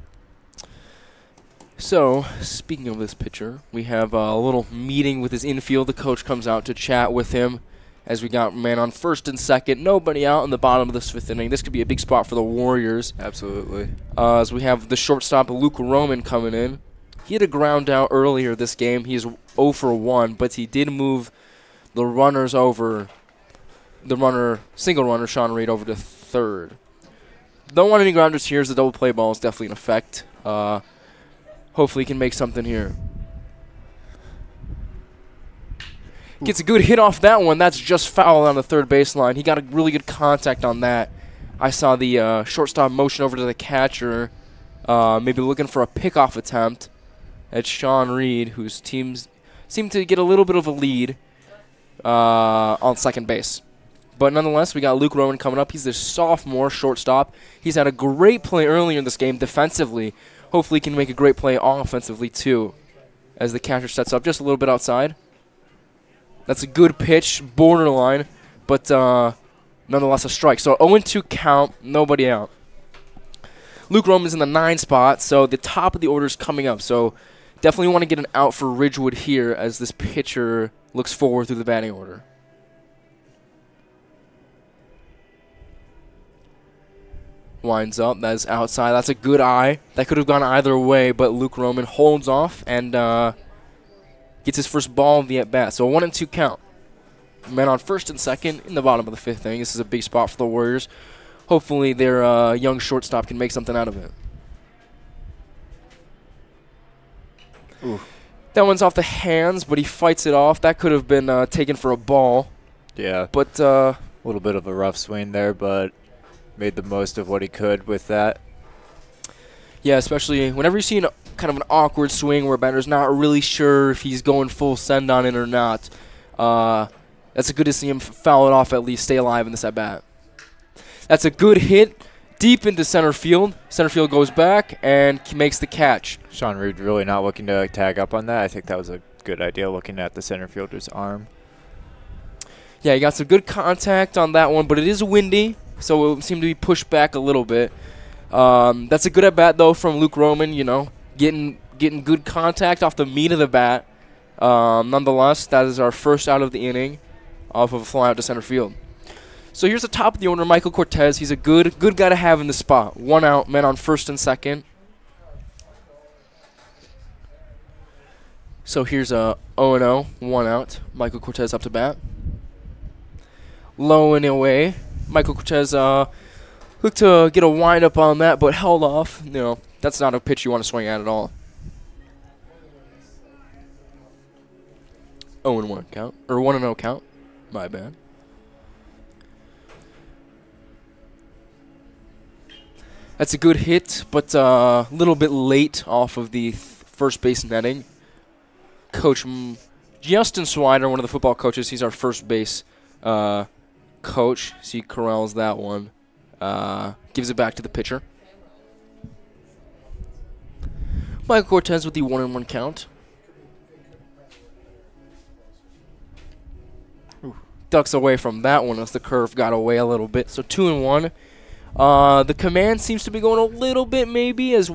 So, speaking of this pitcher, we have a little meeting with his infield. The coach comes out to chat with him as we got man on first and second. Nobody out in the bottom of this 5th inning. This could be a big spot for the Warriors. Absolutely. As we have the shortstop, Luke Roman, coming in. He had a ground out earlier this game. He is 0 for 1, but he did move the runners over, single runner, Sean Reed, over to third. Don't want any grounders here as the double play ball is definitely in effect. Hopefully he can make something here. Gets a good hit off that one. That's just foul on the third baseline. He got a really good contact on that. I saw the shortstop motion over to the catcher, maybe looking for a pickoff attempt at Sean Reed, whose teams seem to get a little bit of a lead on second base. But nonetheless, we got Luke Rowan coming up. He's the sophomore shortstop. He's had a great play earlier in this game defensively. Hopefully he can make a great play offensively, too, as the catcher sets up just a little bit outside. That's a good pitch, borderline, but nonetheless a strike. So 0-2 count, nobody out. Luke Roman's in the 9 spot, so the top of the order is coming up. So definitely want to get an out for Ridgewood here as this pitcher looks forward through the batting order. Winds up. That is outside. That's a good eye. That could have gone either way, but Luke Roman holds off and gets his first ball of the at-bat. So a 1-2 count. Men on first and second in the bottom of the 5th inning. This is a big spot for the Warriors. Hopefully their young shortstop can make something out of it. Ooh. That one's off the hands, but he fights it off. That could have been taken for a ball. Yeah. But a little bit of a rough swing there, but made the most of what he could with that. Yeah, especially whenever you see kind of an awkward swing where a batter's not really sure if he's going full send on it or not. That's good to see him foul it off, at least stay alive in this at bat. That's a good hit deep into center field. Center field goes back and makes the catch. Sean Reed really not looking to tag up on that. I think that was a good idea looking at the center fielder's arm. Yeah, he got some good contact on that one, but it is windy, so it seemed to be pushed back a little bit. That's a good at bat though from Luke Roman. You know, getting good contact off the meat of the bat. Nonetheless, that is our first out of the inning, off of a fly out to center field. So here's the top of the order, Michael Cortez. He's a good guy to have in the spot. 1 out, men on first and second. So here's a 0-0, 1 out. Michael Cortez up to bat. Low and away. Michael Cortez looked to get a windup on that, but held off. You know, that's not a pitch you want to swing at all. 0-1 count, or 1-0 count. My bad. That's a good hit, but a little bit late off of the first base netting. Coach Justin Swider, one of the football coaches, he's our first base coach. So he corrals that one. Gives it back to the pitcher. Michael Cortez with the 1-1 count. Ducks away from that one as the curve got away a little bit. So 2-1. The command seems to be going a little bit maybe as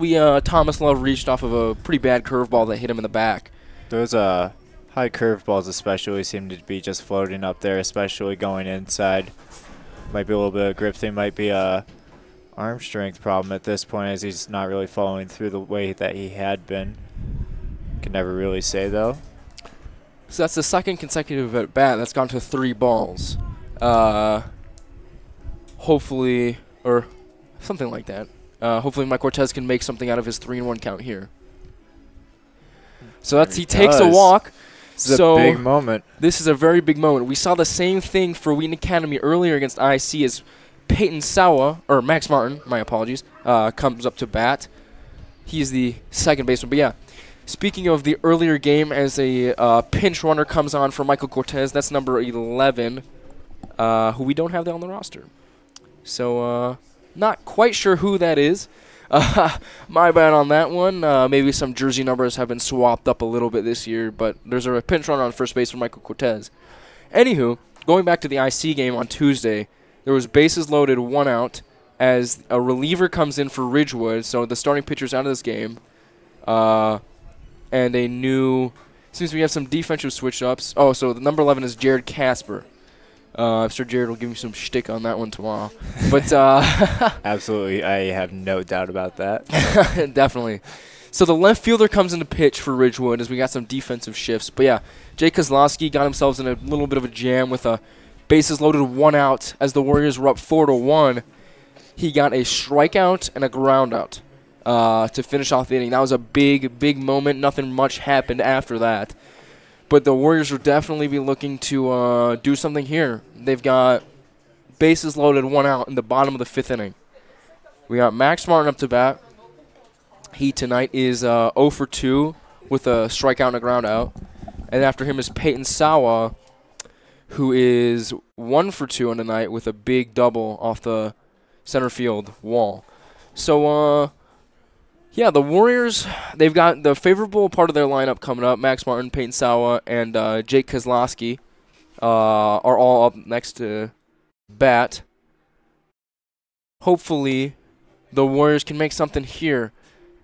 Thomas Love reached off of a pretty bad curveball that hit him in the back. Those high curveballs especially seem to be just floating up there, especially going inside. Might be a little bit of grip thing, might be a arm strength problem at this point as he's not really following through the way that he had been. Can never really say though. So that's the second consecutive at bat that's gone to 3 balls. Hopefully, or something like that. Hopefully Mike Cortez can make something out of his 3-1 count here. So he takes a walk. This is a big moment. This is a very big moment. We saw the same thing for Wheaton Academy earlier against IC as Peyton Sawa, or Max Martin, my apologies, comes up to bat. He's the second baseman. But yeah, speaking of the earlier game, as a pinch runner comes on for Michael Cortez, that's number 11, who we don't have on the roster. So not quite sure who that is. My bad on that one. Maybe some jersey numbers have been swapped up a little bit this year, but there's a pinch runner on first base for Michael Cortez. Anywho, going back to the IC game on Tuesday, there was bases loaded, 1 out, as a reliever comes in for Ridgewood, so the starting pitcher's out of this game. And a new, seems we have some defensive switch-ups. Oh, so the number 11 is Jared Casper. I'm sure Jared will give me some shtick on that one tomorrow. But absolutely, I have no doubt about that. Definitely. So the left fielder comes in to pitch for Ridgewood as we got some defensive shifts. But yeah, Jake Kozlowski got himself in a little bit of a jam with a bases loaded, 1 out as the Warriors were up 4-1. He got a strikeout and a ground out to finish off the inning. That was a big moment. Nothing much happened after that. But the Warriors will definitely be looking to do something here. They've got bases loaded, 1 out in the bottom of the 5th inning. We got Max Martin up to bat. He tonight is 0 for 2 with a strikeout and a ground out. And after him is Peyton Sawa, who is 1 for 2 on the night with a big double off the center field wall. So, yeah, the Warriors, they've got the favorable part of their lineup coming up. Max Martin, Peyton Sawa, and Jake Kozlowski are all up next to bat. Hopefully, the Warriors can make something here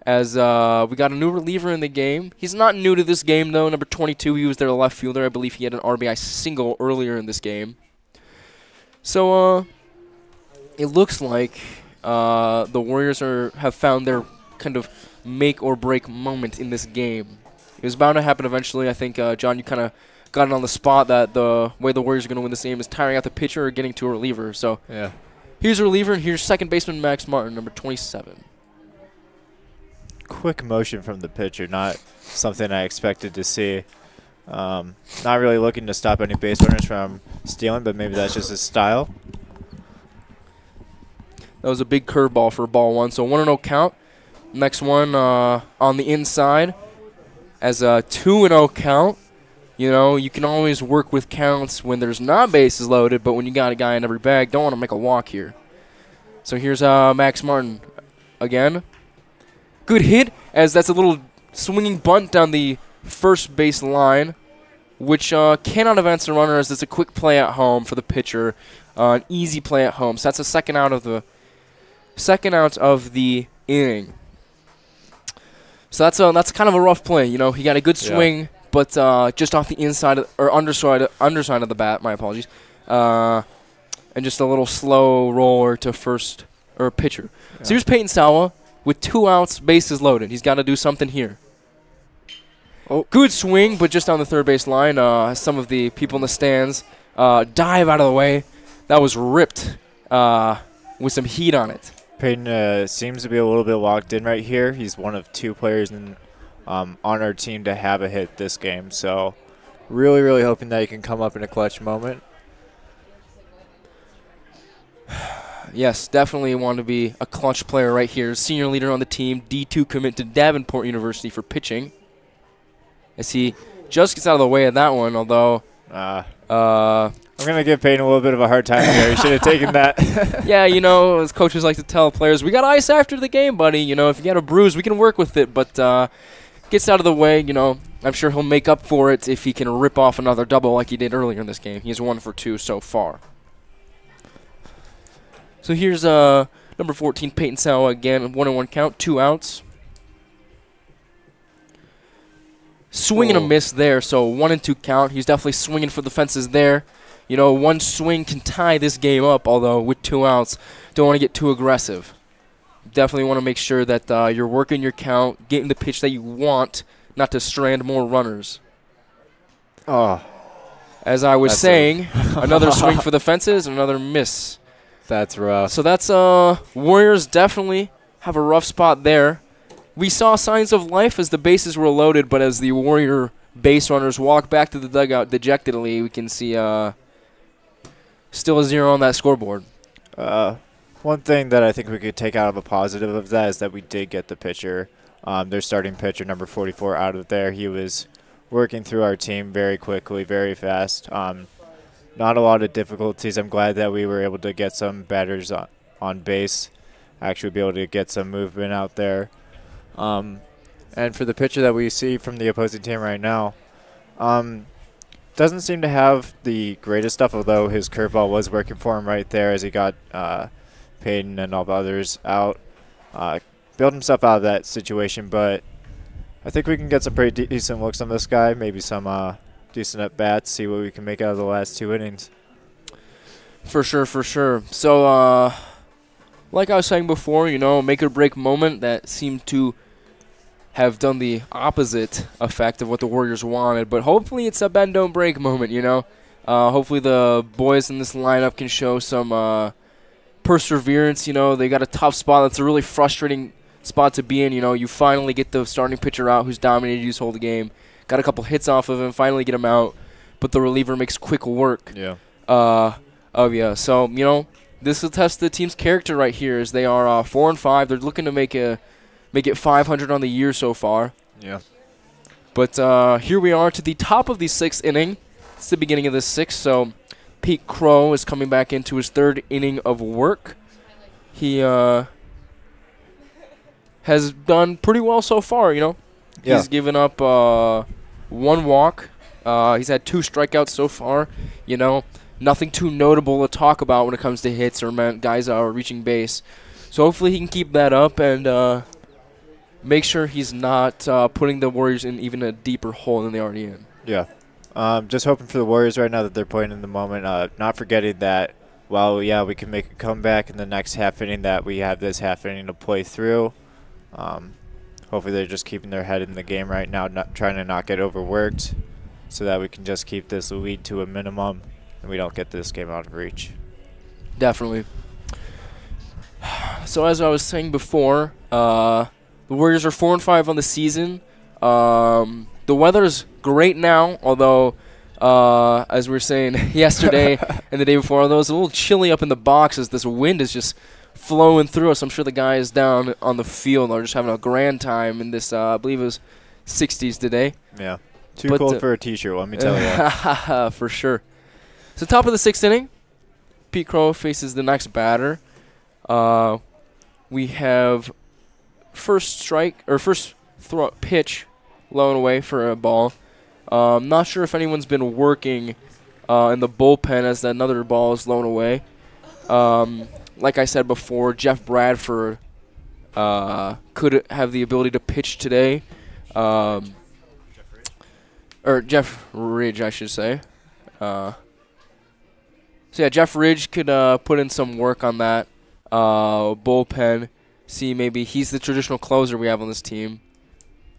as we got a new reliever in the game. He's not new to this game, though. Number 22, he was their left fielder. I believe he had an RBI single earlier in this game. So, it looks like the Warriors have found their kind of make or break moment in this game. It was bound to happen eventually. I think, John, you kind of got it on the spot that the way the Warriors are going to win this game is tiring out the pitcher or getting to a reliever. So yeah, here's a reliever, and here's second baseman Max Martin, number 27. Quick motion from the pitcher, not something I expected to see. Not really looking to stop any base runners from stealing, but maybe that's just his style. That was a big curveball for ball 1. So 1-0 count. Next one on the inside as a 2-0 count. You know, you can always work with counts when there's not bases loaded, but when you got a guy in every bag, don't want to make a walk here. So here's Max Martin again. Good hit, as that's a little swinging bunt down the first base line, which cannot advance the runner as it's a quick play at home for the pitcher. An easy play at home. So that's the second out of the inning. So that's kind of a rough play. You know, he got a good swing, but just off the inside or underside of the bat. My apologies. And just a little slow roller to first or pitcher. Yeah. So here's Peyton Sawa with 2 outs, bases loaded. He's got to do something here. Oh, good swing, but just on the third base line. Some of the people in the stands dive out of the way. That was ripped with some heat on it. Peyton seems to be a little bit locked in right here. He's one of 2 players on our team to have a hit this game. So really, really hoping that he can come up in a clutch moment. Yes, definitely want to be a clutch player right here. Senior leader on the team, D2 commit to Davenport University for pitching. As he just gets out of the way of that one, although I'm going to give Peyton a little bit of a hard time here. He should have taken that. Yeah, you know, as coaches like to tell players, we got ice after the game, buddy. You know, if you got a bruise, we can work with it. But gets out of the way, you know, I'm sure he'll make up for it if he can rip off another double like he did earlier in this game. He has 1 for 2 so far. So here's number 14, Peyton Sawa again. 1-1 count, 2 outs. Swing and a miss there, so 1-2 count. He's definitely swinging for the fences there. You know, 1 swing can tie this game up, although with 2 outs, don't want to get too aggressive. Definitely want to make sure that you're working your count, getting the pitch that you want, not to strand more runners. Oh. As I was saying, another swing for the fences, another miss. That's rough. So that's Warriors definitely have a rough spot there. We saw signs of life as the bases were loaded, but as the Warrior base runners walk back to the dugout dejectedly, we can see still a 0 on that scoreboard. One thing that I think we could take out of a positive of that is that we did get the pitcher, their starting pitcher, number 44, out of there. He was working through our team very quickly, very fast. Not a lot of difficulties. I'm glad that we were able to get some batters on base, actually be able to get some movement out there. And for the pitcher that we see from the opposing team right now, doesn't seem to have the greatest stuff, although his curveball was working for him right there as he got Peyton and all the others out. Built himself out of that situation, but I think we can get some pretty decent looks on this guy, maybe some decent at-bats, see what we can make out of the last 2 innings. For sure, for sure. So, like I was saying before, you know, make-or-break moment that seemed to have done the opposite effect of what the Warriors wanted. But hopefully it's a bend-don't-break moment, you know. Hopefully the boys in this lineup can show some perseverance, you know. They got a tough spot. That's a really frustrating spot to be in, you know. You finally get the starting pitcher out who's dominated you this whole game. Got a couple hits off of him, finally get him out. But the reliever makes quick work of you. So, you know, this will test the team's character right here as they are 4-5. They're looking to make it 500 on the year so far. Yeah. But here we are to the top of the 6th inning. It's the beginning of the 6th, so Pete Crow is coming back into his 3rd inning of work. He has done pretty well so far, you know. Yeah. He's given up 1 walk. He's had 2 strikeouts so far, you know. Nothing too notable to talk about when it comes to hits or guys reaching base. So hopefully he can keep that up and make sure he's not putting the Warriors in even a deeper hole than they already in. Yeah. Just hoping for the Warriors right now that they're playing in the moment. Not forgetting that while, yeah, we can make a comeback in the next half inning, that we have this half inning to play through. Hopefully they're just keeping their head in the game right now, not trying to not get overworked, so that we can just keep this lead to a minimum and we don't get this game out of reach. Definitely. So as I was saying before, the Warriors are 4-5 on the season. The weather's great now, although as we were saying yesterday and the day before, although it's a little chilly up in the box as this wind is just flowing through us. I'm sure the guys down on the field are just having a grand time in this, I believe it was 60s today. Yeah. Too cold for a T-shirt, let me tell you. For sure. So top of the 6th inning, Pete Crow faces the next batter. We have first pitch low and away for a ball. Not sure if anyone's been working in the bullpen as another ball is low and away. Like I said before, Jeff Bradford could have the ability to pitch today. Or Jeff Ridge, I should say. So yeah, Jeff Ridge could put in some work on that bullpen. See, maybe he's the traditional closer we have on this team.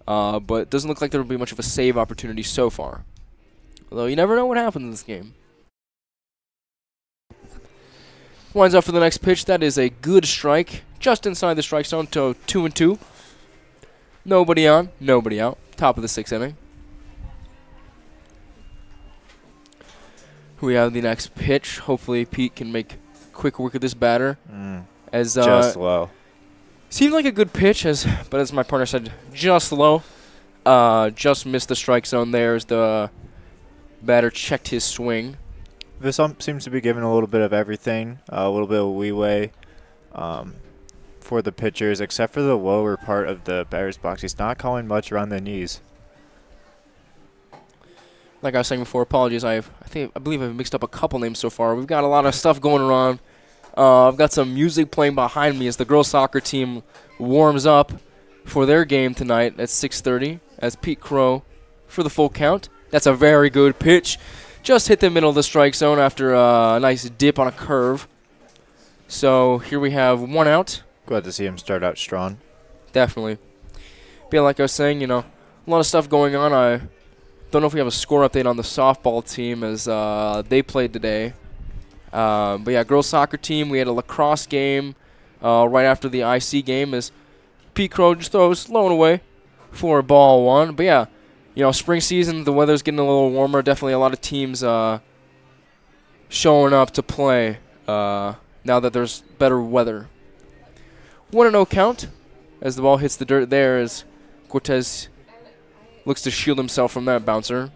But it doesn't look like there will be much of a save opportunity so far. Although you never know what happens in this game. Winds up for the next pitch. That is a good strike. Just inside the strike zone to 2-2. Nobody on, nobody out. Top of the 6th inning. We have the next pitch. Hopefully Pete can make quick work of this batter. Just low. Seemed like a good pitch, but as my partner said, just low. Just missed the strike zone there as the batter checked his swing. This seems to be giving a little bit of everything, a little bit of leeway for the pitchers, except for the lower part of the batter's box. He's not calling much around the knees. Like I was saying before, apologies. I believe I've mixed up a couple names so far. We've got a lot of stuff going around. I've got some music playing behind me as the girls soccer team warms up for their game tonight at 6:30 as Pete Crow for the full count. That's a very good pitch. Just hit the middle of the strike zone after a nice dip on a curve. So here we have 1 out. Glad to see him start out strong. Definitely. But yeah, like I was saying, a lot of stuff going on. I don't know if we have a score update on the softball team as they played today. But yeah, girls soccer team, we had a lacrosse game right after the IC game as Pete Crow just throws low and away for ball 1. But yeah, spring season, the weather's getting a little warmer. Definitely a lot of teams showing up to play now that there's better weather. 1-0 count as the ball hits the dirt there as Cortez looks to shield himself from that bouncer.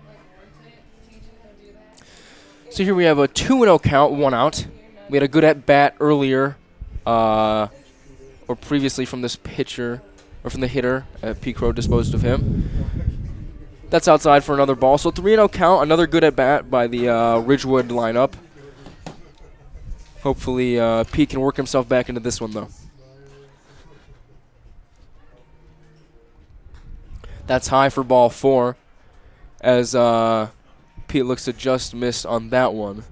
So here we have a 2-0 count, 1 out. We had a good at-bat earlier, or previously from this pitcher, or from the hitter. Pete Crow disposed of him. That's outside for another ball. So 3-0 count, another good at-bat by the Ridgewood lineup. Hopefully Pete can work himself back into this one, though. That's high for ball 4 as Pete looks to just miss on that one.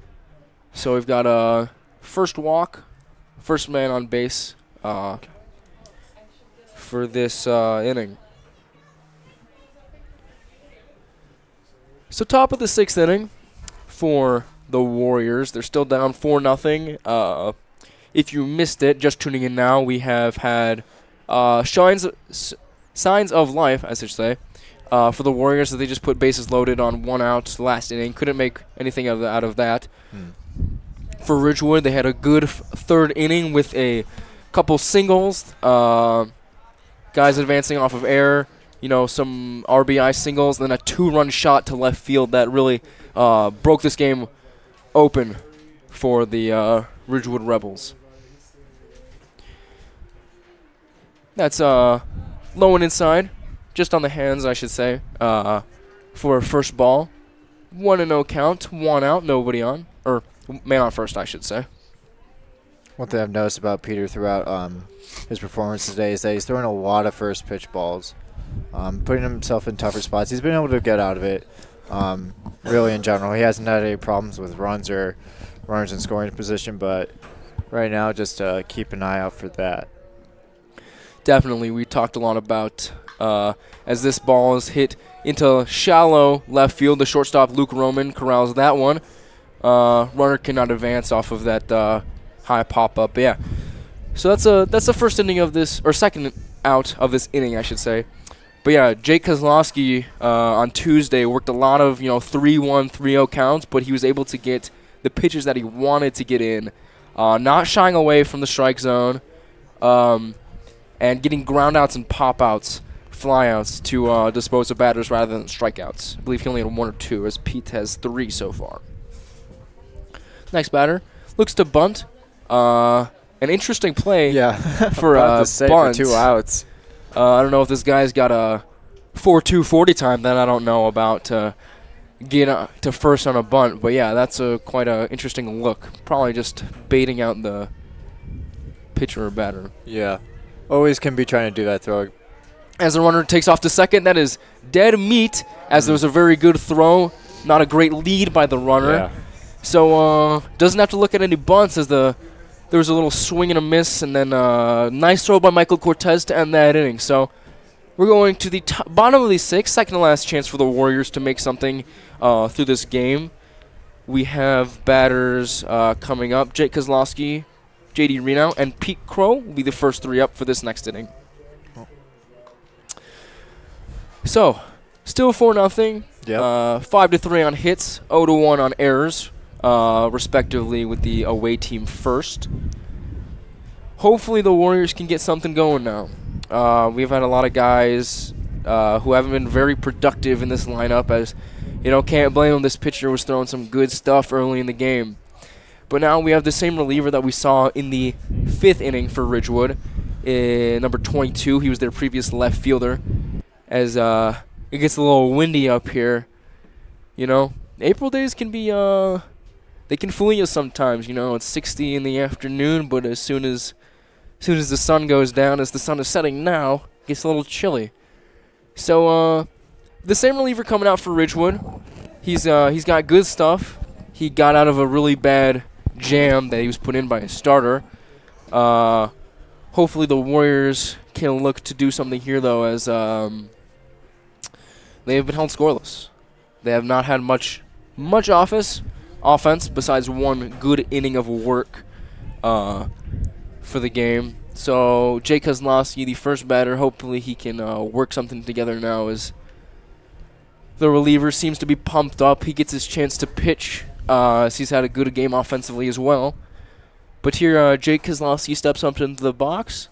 So we've got a first walk, first man on base for this inning. So top of the 6th inning for the Warriors. They're still down 4-0. If you missed it, just tuning in now, we have had signs of life, I should say, for the Warriors. So they just put bases loaded on 1 out last inning. Couldn't make anything out of that. For Ridgewood, they had a good 3rd inning with a couple singles. Guys advancing off of air. Some RBI singles, and then a 2-run shot to left field that really broke this game open for the Ridgewood Rebels. That's low and inside, just on the hands, I should say, for a first ball. 1-0 count, 1 out, nobody on. Or man on first, I should say. One thing I've noticed about Peter throughout his performance today is that he's throwing a lot of first pitch balls. Putting himself in tougher spots. He's been able to get out of it, really, in general. He hasn't had any problems with runs or runners in scoring position, but right now just keep an eye out for that. Definitely. We talked a lot about as this ball is hit into shallow left field, the shortstop Luke Roman corrals that one. Runner cannot advance off of that high pop-up. But yeah, so that's the first inning of this, or second out of this inning, I should say. But yeah, Jake Kozlowski on Tuesday worked a lot of 3-1, 3-0 counts, but he was able to get the pitches that he wanted to get in not shying away from the strike zone, and getting groundouts and pop-outs, flyouts to dispose of batters rather than strikeouts. I believe he only had 1 or 2, as Pete has 3 so far. Next batter looks to bunt. An interesting play for about to say bunt. for 2 outs. I don't know if this guy's got a 4-2 40 time that I don't know about to get to first on a bunt. But, yeah, that's quite an interesting look. Probably just baiting out the pitcher or batter. Yeah. Always can be trying to do that throw. As the runner takes off to second, that is dead meat, as there was a very good throw. Not a great lead by the runner. Yeah. So doesn't have to look at any bunts, as there was a little swing and a miss, and then nice throw by Michael Cortez to end that inning. So we're going to the bottom of the 6th, second to last chance for the Warriors to make something through this game. We have batters coming up. Jake Kozlowski, J.D. Reno, and Pete Crow will be the first 3 up for this next inning. So, still 4-0. Yep. 5-3 on hits, 0-1 on errors, respectively, with the away team first. Hopefully the Warriors can get something going now. We've had a lot of guys who haven't been very productive in this lineup, as, can't blame them. This pitcher was throwing some good stuff early in the game. But now we have the same reliever that we saw in the 5th inning for Ridgewood, number 22. He was their previous left fielder. As it gets a little windy up here, April days can be, they can fool you sometimes. It's 60 in the afternoon, but as soon as the sun goes down, as the sun is setting now, it gets a little chilly. So the same reliever coming out for Ridgewood. He's got good stuff. He got out of a really bad jam that he was put in by a starter. Hopefully the Warriors can look to do something here, though, as they have been held scoreless. They have not had much offense besides 1 good inning of work for the game. So Jake Kozlowski, the first batter, hopefully he can work something together now, as the reliever seems to be pumped up. He gets his chance to pitch, as he's had a good game offensively as well. But here Jake Kozlowski steps up into the box,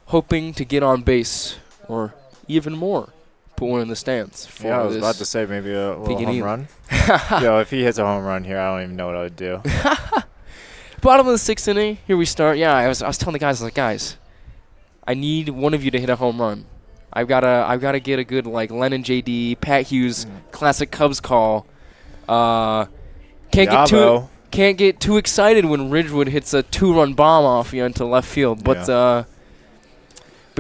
hoping to get on base, or even more. Put one in the stands. For I was about to say maybe a little home run. If he hits a home run here, I don't even know what I would do. Bottom of the 6th inning, here we start. Yeah, I was telling the guys, guys, I need one of you to hit a home run. I've gotta get a good Lennon JD, Pat Hughes, classic Cubs call. Can't get too excited when Ridgewood hits a 2-run bomb off you into left field. But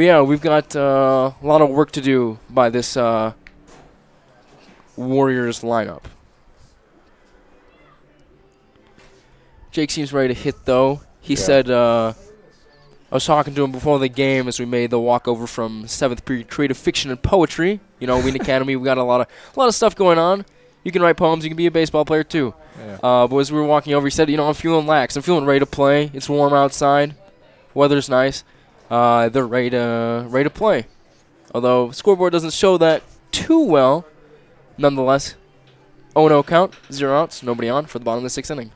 yeah, we've got a lot of work to do by this Warriors lineup. Jake seems ready to hit, though. He said, I was talking to him before the game as we made the walkover from 7th period creative fiction and poetry. Wien Academy, we got a lot of stuff going on. You can write poems. You can be a baseball player, too. Yeah. But as we were walking over, he said, I'm feeling lax. I'm feeling ready to play. It's warm outside. Weather's nice. They're ready to play. Although scoreboard doesn't show that too well. Nonetheless, 0-0 count, 0 outs, nobody on for the bottom of the 6th inning.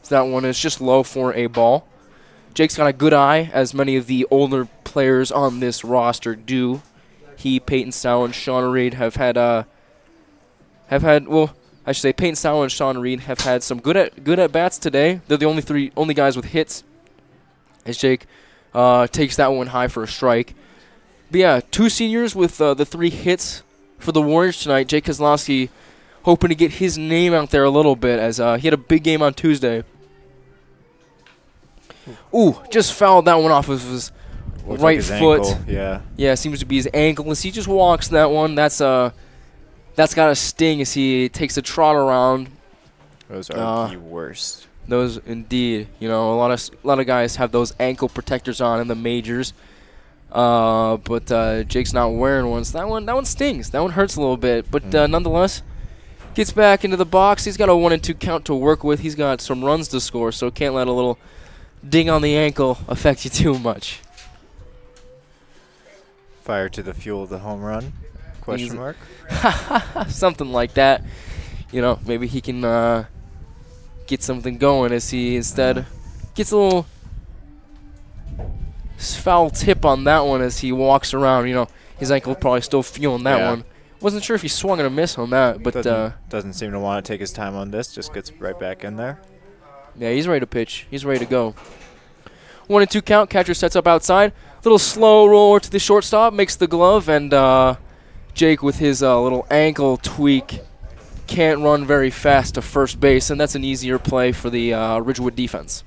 So that one is just low for a ball. Jake's got a good eye, as many of the older players on this roster do. He, Peyton Sowell, and Sean Reed have had Peyton Sowell and Sean Reed have had some good at bats today. They're the only guys with hits, as Jake takes that one high for a strike. But yeah, 2 seniors with the 3 hits for the Warriors tonight. Jake Kozlowski hoping to get his name out there a little bit, as he had a big game on Tuesday. Ooh, just fouled that one off of his right foot. Ankle. Yeah, seems to be his ankle. As he just walks that one, that's got a sting as he takes a trot around. Those are the worst. Those indeed. A lot of guys have those ankle protectors on in the majors. But Jake's not wearing one, so that one stings. That one hurts a little bit. But nonetheless, gets back into the box. He's got a 1-2 count to work with. He's got some runs to score, so can't let a little ding on the ankle affect you too much. Fire to the fuel of the home run? Question mark? Something like that. Maybe he can get something going as he instead gets a little foul tip on that one as he walks around. You know, his ankle probably still feeling that one. Wasn't sure if he swung and a miss on that, but doesn't seem to want to take his time on this. Just gets right back in there. Yeah, he's ready to pitch. He's ready to go. 1-2 count. Catcher sets up outside. Little slow roller to the shortstop, makes the glove, and Jake with his little ankle tweak can't run very fast to first base, and that's an easier play for the Ridgewood defense.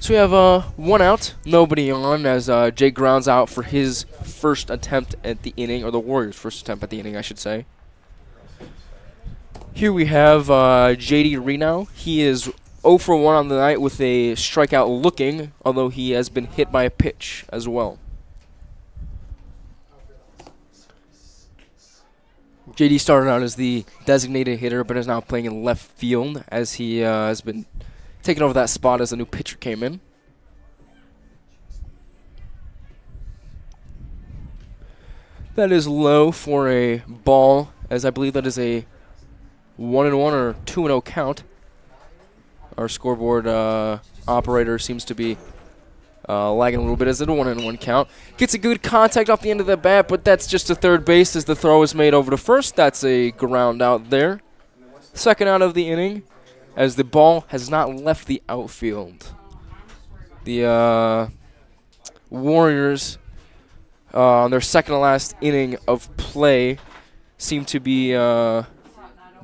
So we have 1 out, nobody on, as Jake grounds out for his first attempt at the inning, or the Warriors' first attempt at the inning, I should say. Here we have J.D. Reno. He is 0 for 1 on the night with a strikeout looking, although he has been hit by a pitch as well. J.D. started out as the designated hitter, but is now playing in left field as he has been taking over that spot as a new pitcher came in. That is low for a ball, as I believe that is a 1-1 or 2-0 count. Our scoreboard operator seems to be lagging a little bit as it a 1-1 count. Gets a good contact off the end of the bat, but that's just a third base as the throw is made over to first. That's a ground out there. Second out of the inning, as the ball has not left the outfield. The Warriors, on their second to last inning of play, seem to be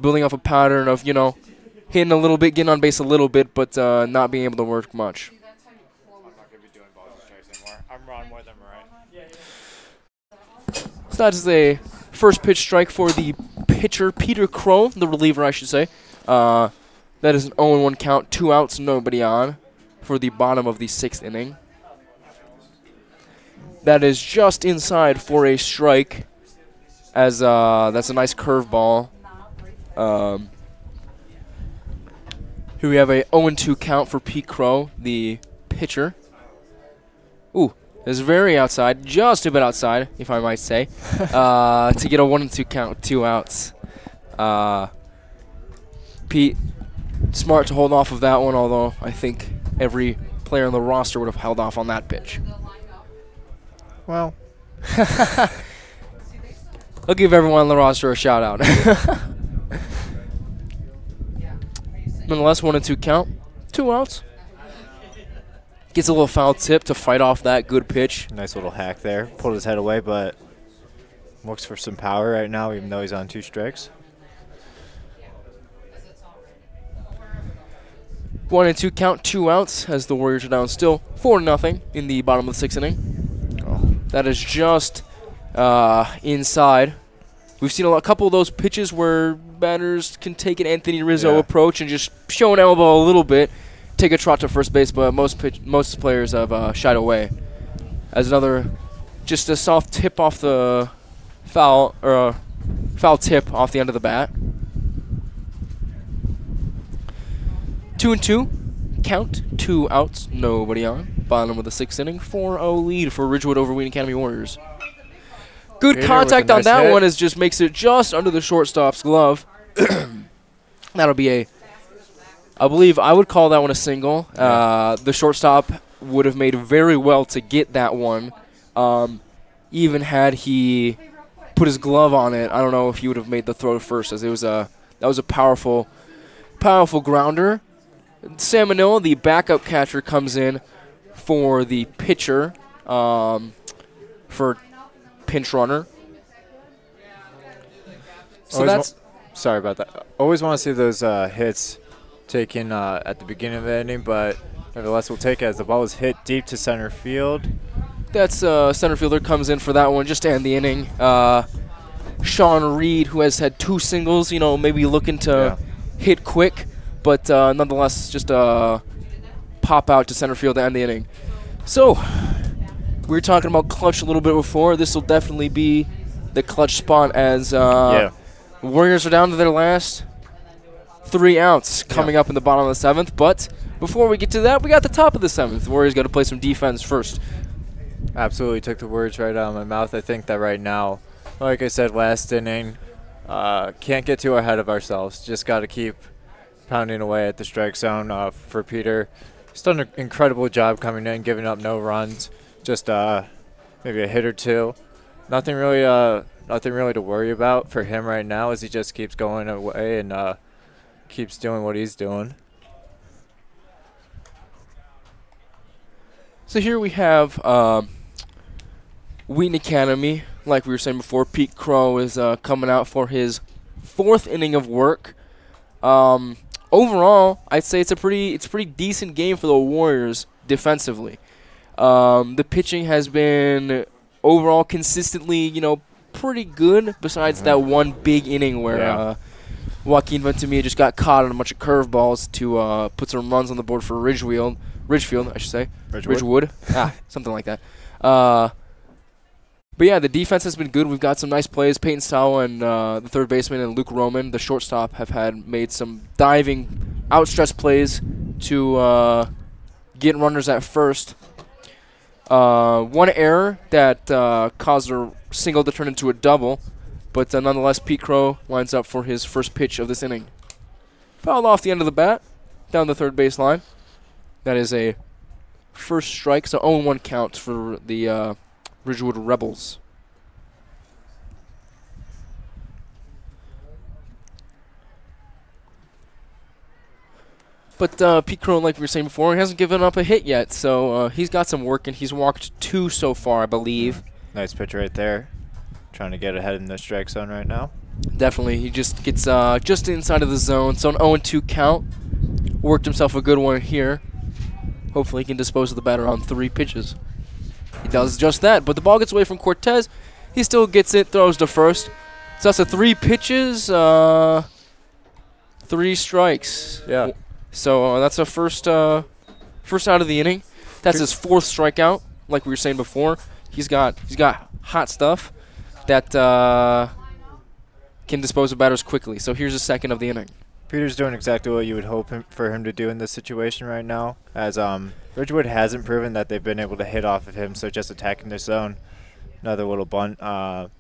building up a pattern of, you know, hitting a little bit, getting on base a little bit, but not being able to work much. I'm not going to be doing balls and strikes anymore. I'm Ron more than Mariah. So that is a first pitch strike for the pitcher, Peter Crow, the reliever, I should say. That is an 0-1 count, 2 outs, nobody on for the bottom of the 6th inning. That is just inside for a strike, as that's a nice curveball. Here we have a 0-2 count for Pete Crow, the pitcher. Ooh, is very outside, just a bit outside, if I might say, to get a 1-2 count, 2 outs. Pete, smart to hold off of that one, although I think every player on the roster would have held off on that pitch. Well, I'll give everyone on the roster a shout out. Nonetheless, 1-2 count, 2 outs. Gets a little foul tip to fight off that good pitch. nice little hack there. Pulled his head away, but looks for some power right now, even though he's on 2 strikes. 1-2 count, 2 outs, as the Warriors are down still 4-0 in the bottom of the 6th inning. Oh. That is just inside. We've seen a couple of those pitches where batters can take an Anthony Rizzo approach and just show an elbow a little bit, take a trot to first base, but most players have shied away. As another, just a soft tip off the foul, or a foul tip off the end of the bat. 2-2, count, 2 outs, nobody on. Bottom of the 6th inning, 4-0 lead for Ridgewood over Wheaton Academy Warriors. Good contact on that one, as just makes it just under the shortstop's glove. That'll be a, I believe I would call that one a single. The shortstop would have made very well to get that one. Even had he put his glove on it, I don't know if he would have made the throw to first, as it was that was a powerful grounder. Sam Manila, the backup catcher, comes in for the pitcher for pinch runner. So that's sorry about that. Always want to see those hits taken at the beginning of the inning, but nevertheless we'll take it as the ball is hit deep to center field. That's center fielder comes in for that one just to end the inning. Sean Reed, who has had 2 singles, you know, maybe looking to hit quick, but nonetheless just pop out to center field to end the inning. So we were talking about clutch a little bit before. This will definitely be the clutch spot, as Warriors are down to their last 3 outs coming up in the bottom of the 7th. But before we get to that, we got the top of the 7th. Warriors got to play some defense first. Absolutely took the words right out of my mouth. I think that right now, like I said last inning, can't get too ahead of ourselves. Just got to keep pounding away at the strike zone for Peter. He's done an incredible job coming in, giving up no runs, just maybe a hit or two. Nothing really to worry about for him right now, as he just keeps going away and keeps doing what he's doing. So here we have Wheaton Academy. Like we were saying before, Pete Crow is coming out for his 4th inning of work. Overall, I'd say it's a pretty decent game for the Warriors defensively. The pitching has been overall consistently, pretty good. Besides that one big inning where Joaquin Ventimilla just got caught on a bunch of curveballs to put some runs on the board for Ridgefield, I should say. Ridgewood. Something like that. But yeah, the defense has been good. We've got some nice plays. Peyton Sawa and the third baseman and Luke Roman, the shortstop, have made some diving, outstretched plays to get runners at first. One error that caused a single to turn into a double, but nonetheless, Pete Crow lines up for his first pitch of this inning. Fouled off the end of the bat, down the third baseline. That is a first strike, so 0-1 count for the Ridgewood Rebels. But Pete Crow, like we were saying before, he hasn't given up a hit yet, so he's got some work, and he's walked 2 so far, I believe. Nice pitch right there. Trying to get ahead in the strike zone right now. Definitely. He just gets just inside of the zone, so an 0-2 count. Worked himself a good one here. Hopefully he can dispose of the batter on 3 pitches. He does just that, but the ball gets away from Cortez. He still gets it, throws to first. So that's a 3 pitches, 3 strikes. Yeah. So that's a first out of the inning. That's his 4th strikeout, like we were saying before. He's got hot stuff that can dispose of batters quickly. So here's the 2nd of the inning. Peter's doing exactly what you would hope for him to do in this situation right now, as Ridgewood hasn't proven that they've been able to hit off of him, so just attacking the zone. Another little bunt. Not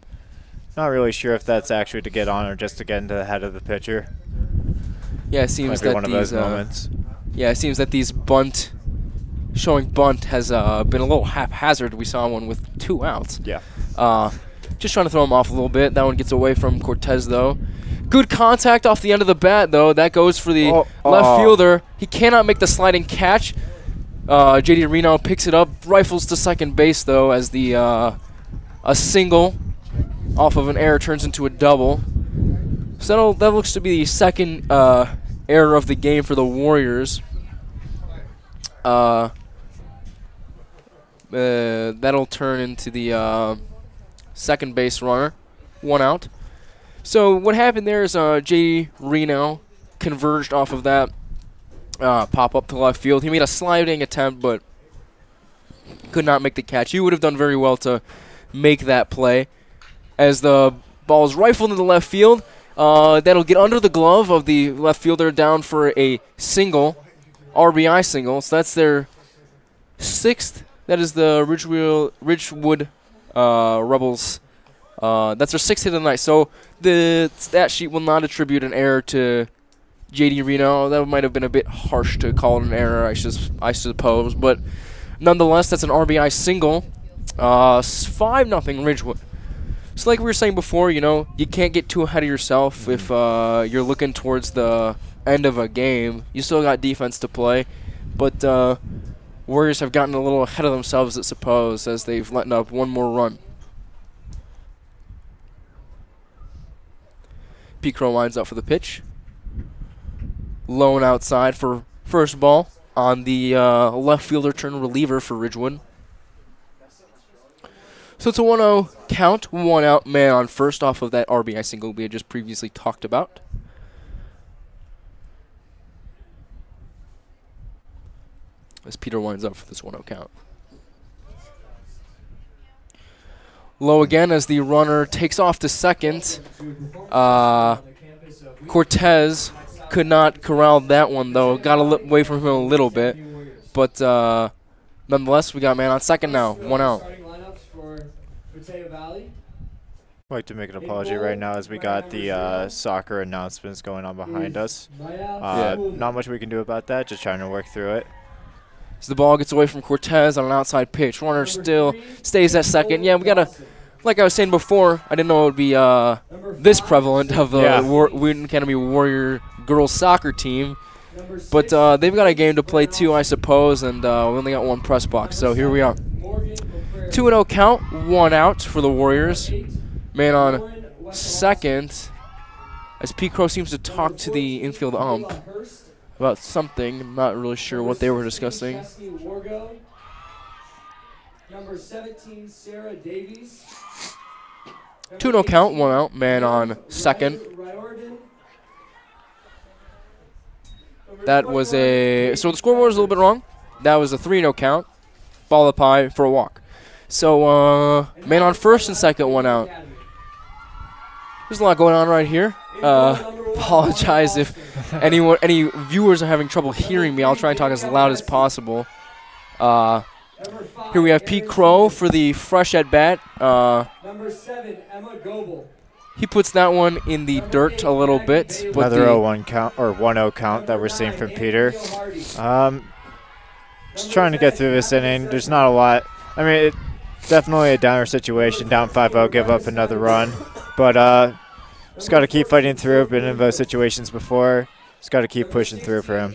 really sure if that's actually to get on or just to get into the head of the pitcher. Yeah, it seems that one of those moments. Yeah, it seems that showing bunt has been a little haphazard. We saw one with 2 outs. Yeah. Just trying to throw him off a little bit. That one gets away from Cortez, though. Good contact off the end of the bat, though. That goes for the left fielder. He cannot make the sliding catch. J.D. Reno picks it up, rifles to second base, though, as the a single off of an error turns into a double. So that looks to be the 2nd error of the game for the Warriors. That'll turn into the second base runner, 1 out. So what happened there is J.D. Reno converged off of that pop up to left field. He made a sliding attempt, but could not make the catch. He would have done very well to make that play. As the ball is rifled into left field, that'll get under the glove of the left fielder, down for a single, RBI single. So that's their 6th. That is the Ridgewood Rebels. That's their 6th hit of the night. So the stat sheet will not attribute an error to J.D. Reno. That might have been a bit harsh to call it an error, I suppose. But nonetheless, that's an RBI single. 5-0 Ridgewood. So like we were saying before, you can't get too ahead of yourself if you're looking towards the end of a game. You still got defense to play. But Warriors have gotten a little ahead of themselves, I suppose, as they've let up 1 more run. Pete Crow lines up for the pitch. Low and outside for first ball on the left fielder turn reliever for Ridgewood. So it's a 1-0 count, 1 out, man on first off of that RBI single we had just previously talked about. As Peter winds up for this 1-0 count. Low again as the runner takes off to second. Cortez could not corral that one, though. Got away from him a little bit. But nonetheless, we got man on second now. 1 out. Well, like to make an apology right now as we got the soccer announcements going on behind us. Not much we can do about that, just trying to work through it. As the ball gets away from Cortez on an outside pitch, runner still stays at second. Yeah, we got to, like I was saying before, I didn't know it would be this prevalent of the Wheaton Academy Warrior girls soccer team. But they've got a game to play too, I suppose, and we only got one press box. So here we are. 2-0 count, 1 out for the Warriors. Man on second, as Pete Crow seems to talk to the infield ump about something. I'm not really sure what they were discussing. Number 17, Sarah Davies. 2-0 count, 1 out. Man on second. That was so the scoreboard was a little bit wrong. That was a 3-0 count. Ball up high for a walk. So man on first and second, 1 out. There's a lot going on right here. Apologize if any viewers are having trouble hearing me. I'll try and talk as loud as possible. Here we have Pete Crow for the fresh at bat. Number 7, Emma Goebel. He puts that one in the dirt a little bit. But another 0-1 count or 1-0 count that we're seeing from Peter. Just trying to get through this inning. There's not a lot. I mean, definitely a downer situation. Down 5-0, give up another run. But just got to keep fighting through. Been in those situations before. Just got to keep pushing through for him.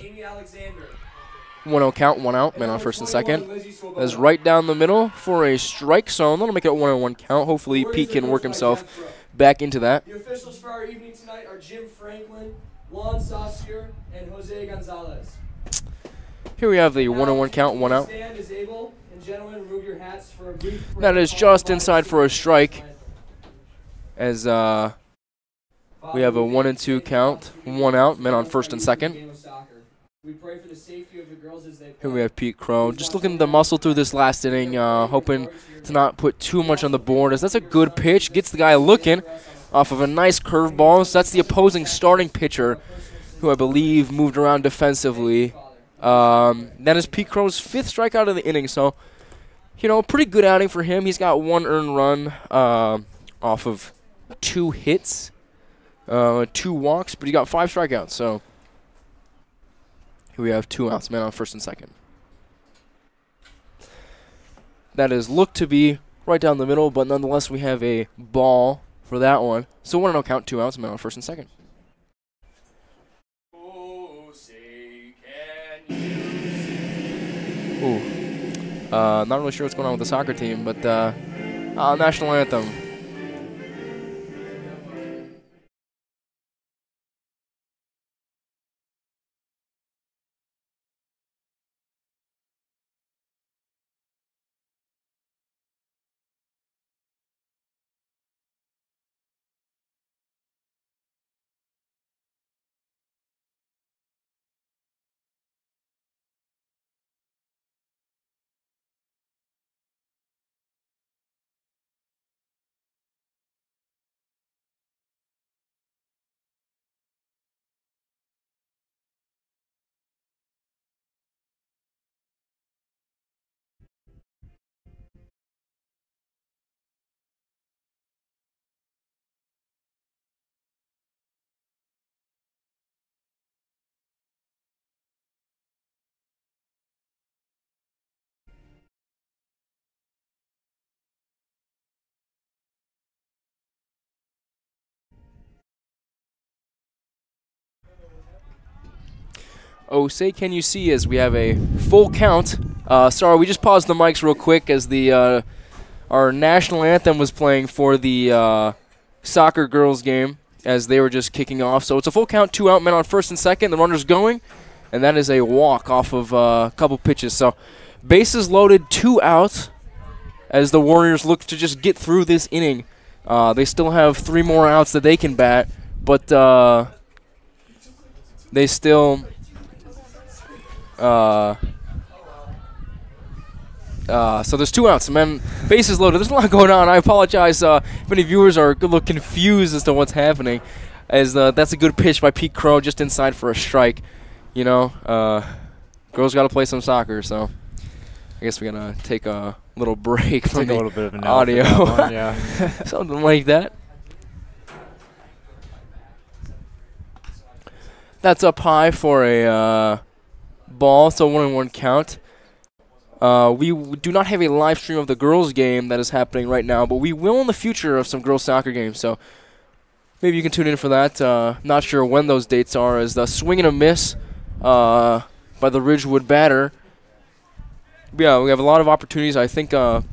1-0 count, 1 out. Man on first and second. That is right down the middle for a strike zone. That'll make it a 1-1 count. Hopefully Pete can work himself back into that. The officials for our evening tonight are Jim Franklin, Juan Saucier, and Jose Gonzalez. Here we have the 1-1 count, 1 out. Stand is able, and gentlemen, remove your hats for a brief break. That is just inside for a strike. As we have a 1-2 count, 1 out. Men on first and second. We pray for the safety of the girls as they Here we have Pete Crow. Just looking to muscle through this last inning, hoping to not put too much on the board. As that's a good pitch. Gets the guy looking off of a nice curveball. So that's the opposing starting pitcher, who I believe moved around defensively. That is Pete Crow's 5th strikeout of the inning. So, pretty good outing for him. He's got 1 earned run off of 2 hits, 2 walks, but he got 5 strikeouts. So here we have 2 outs, man on first and second. That is looked to be right down the middle, but nonetheless we have a ball for that one. So 1-0 count, 2 outs, man on first and second. Ooh. Not really sure what's going on with the soccer team, but national anthem. Oh, say can you see as we have a full count. Sorry, we just paused the mics real quick as the our national anthem was playing for the soccer girls game as they were just kicking off. So it's a full count, 2 out, men on first and second. The runner's going, and that is a walk off of a couple pitches. So bases loaded, 2 outs as the Warriors look to just get through this inning. They still have 3 more outs that they can bat, but they still... so there's 2 outs, man. Bases loaded. There's a lot going on. I apologize if any viewers are a little confused as to what's happening. As that's a good pitch by Pete Crow, just inside for a strike. Girls got to play some soccer, so I guess we're gonna take a little break from the a little bit of an audio. One, yeah. Something like that. That's up high for a ball, so 1-1 count. We do not have a live stream of the girls' game that is happening right now, but we will in the future of some girls' soccer games, so maybe you can tune in for that. Not sure when those dates are, as the swing and a miss by the Ridgewood batter. But yeah, we have a lot of opportunities. I think the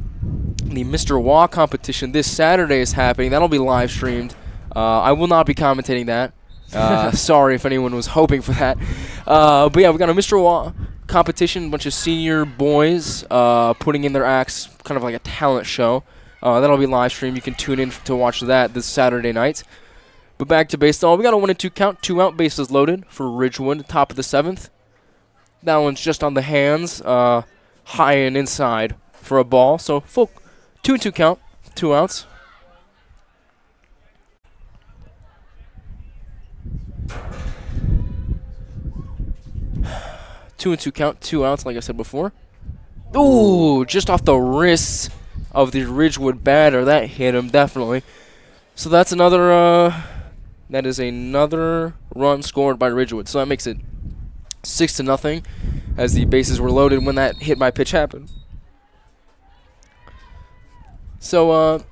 Mr. Waugh competition this Saturday is happening. That'll be live streamed. I will not be commentating that. Sorry if anyone was hoping for that. But yeah, we got a Mr. Waugh competition, a bunch of senior boys putting in their acts, kind of like a talent show. That'll be live streamed. You can tune in to watch that this Saturday night. But back to baseball. We got a 1-2 count, 2 out, bases loaded for Ridgewood, top of the 7th. That one's just on the hands, high and inside for a ball. So full 2-2 count, 2 outs. Two and two count, 2 outs, like I said before. Ooh, just off the wrists of the Ridgewood batter. That hit him, definitely. So that's another, that is another run scored by Ridgewood. So that makes it 6-0 as the bases were loaded when that hit by pitch happened. So,